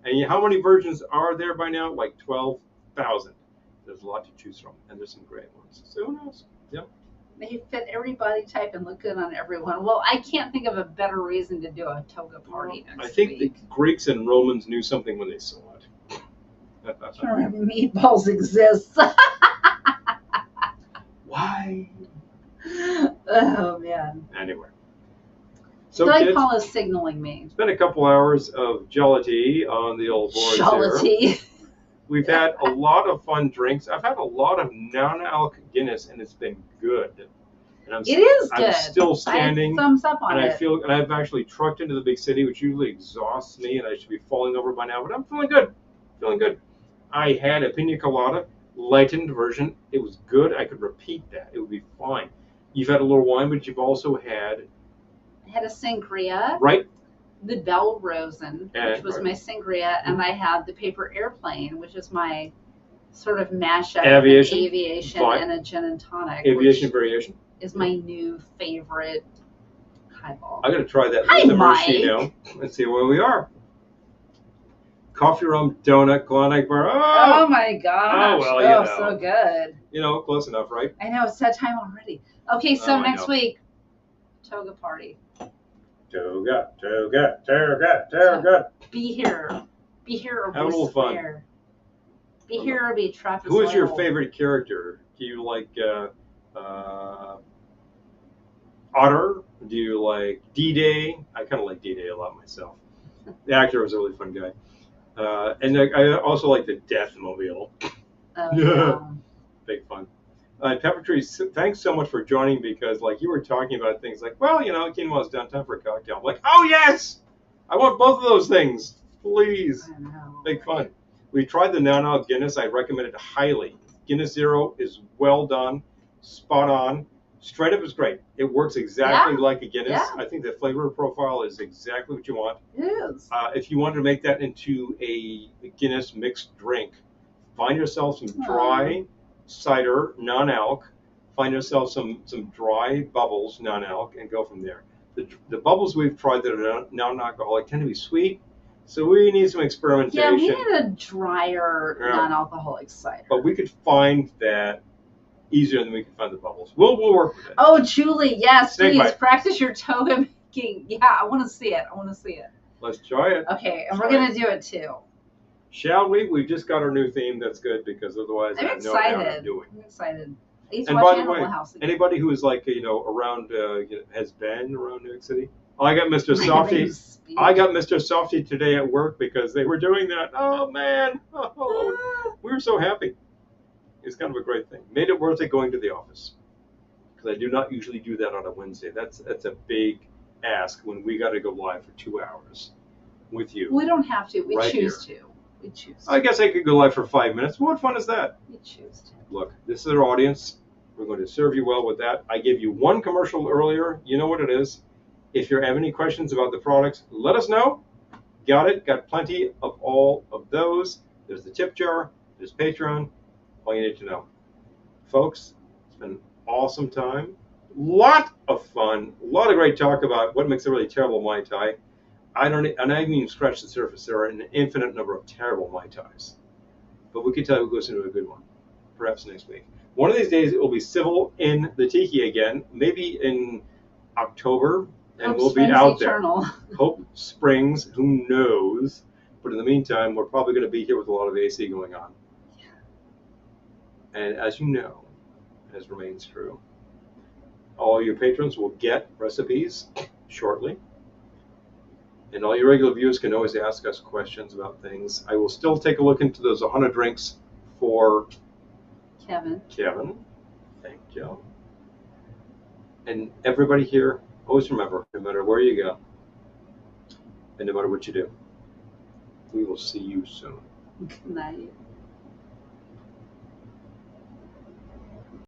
And how many versions are there by now? 12,000. There's a lot to choose from, and there's some great ones. So who knows? Yep. They fit every body type and look good on everyone. Well, I can't think of a better reason to do a toga party next week. I think the Greeks and Romans knew something when they saw it. Meatballs exist. Why? Oh, man. Anyway. So, kids, Paul is signaling me. It's been a couple hours of jollity on the old boards Jollity. We've had a lot of fun drinks. I've had a lot of non-alc Guinness, and it's been good. And it is good. I'm still standing. Thumbs up on it. And I've actually trucked into the big city, which usually exhausts me, and I should be falling over by now. But I'm feeling good. Feeling good. I had a pina colada, lightened version. It was good. I could repeat that. It would be fine. You've had a little wine, but you've also had. I had a sangria. Right. The Bell Rosen, which was my sangria, and I had the Paper Airplane, which is my sort of mashup of aviation and a gin and tonic. Aviation variation is my new favorite highball. I'm going to try that with the maraschino and see where we are. Coffee rum donut, Klondike bar. Oh my gosh! Oh well, so good. You know, close enough, right? I know, it's that time already. Okay, so next week, toga party. Toga. Be here. Be here or have a little fun. There. Be here or be trapped. Who is your favorite character? Do you like Otter? Do you like D-Day? I kind of like D-Day a lot myself. The actor was a really fun guy. And I also like the Deathmobile. Big fun. Pepper Tree, thanks so much for joining because, you were talking about things quinoa's done, time for a cocktail. I'm like, oh, yes! I want both of those things. please. I know. Make fun. We tried the non-alc Guinness. I recommend it highly. Guinness Zero is well done, spot on. Straight up is great. It works exactly like a Guinness. Yeah. I think the flavor profile is exactly what you want. It is. If you wanted to make that into a Guinness mixed drink, find yourself some dry cider, non-alc. Find yourself some dry bubbles, non-alc, and go from there. The bubbles we've tried that are non-alcoholic tend to be sweet, so we need some experimentation. Yeah, we need a drier, non-alcoholic cider. But we could find that easier than we can find the bubbles. We'll work with it. Oh, Julie, yes, Snake please bite. practice your toga making. Yeah, I want to see it. Let's try it. Okay, and we're gonna do it too. Shall we? We've just got our new theme. That's good because otherwise I I'm have no idea what I'm excited. doing. I'm excited. I used to And watch by the way, Animal House again. anybody who is like around has been around New York City. I got Mr. Softy. I got Mr. Softy today at work because they were doing that. Oh man, we were so happy. It's kind of a great thing. Made it worth it going to the office because I do not usually do that on a Wednesday. That's a big ask when we got to go live for 2 hours with you. We don't have to. We Right choose here. to. We choose to. I guess I could go live for 5 minutes. What fun is that? We choose to. Look, this is our audience. We're going to serve you well with that. I gave you one commercial earlier. You know what it is. If you have any questions about the products, let us know. Got it. Got plenty of all of those. There's the tip jar. There's Patreon. All you need to know. Folks, it's been an awesome time. Lot of fun. A lot of great talk about what makes a really terrible Mai Tai. I haven't even scratched the surface. There are an infinite number of terrible Mai Tais. But we can tell who goes into a good one. Perhaps next week. One of these days it will be civil in the Tiki again. Maybe in October. And Hope we'll be springs out eternal. there. Hope Springs, who knows? But in the meantime, we're probably going to be here with a lot of AC going on. And as you know, as remains true, all your patrons will get recipes shortly. And all your regular viewers can always ask us questions about things. I will still take a look into those 100 drinks for Kevin. Thank you. And everybody here, always remember, no matter where you go, and no matter what you do, we will see you soon. Good night.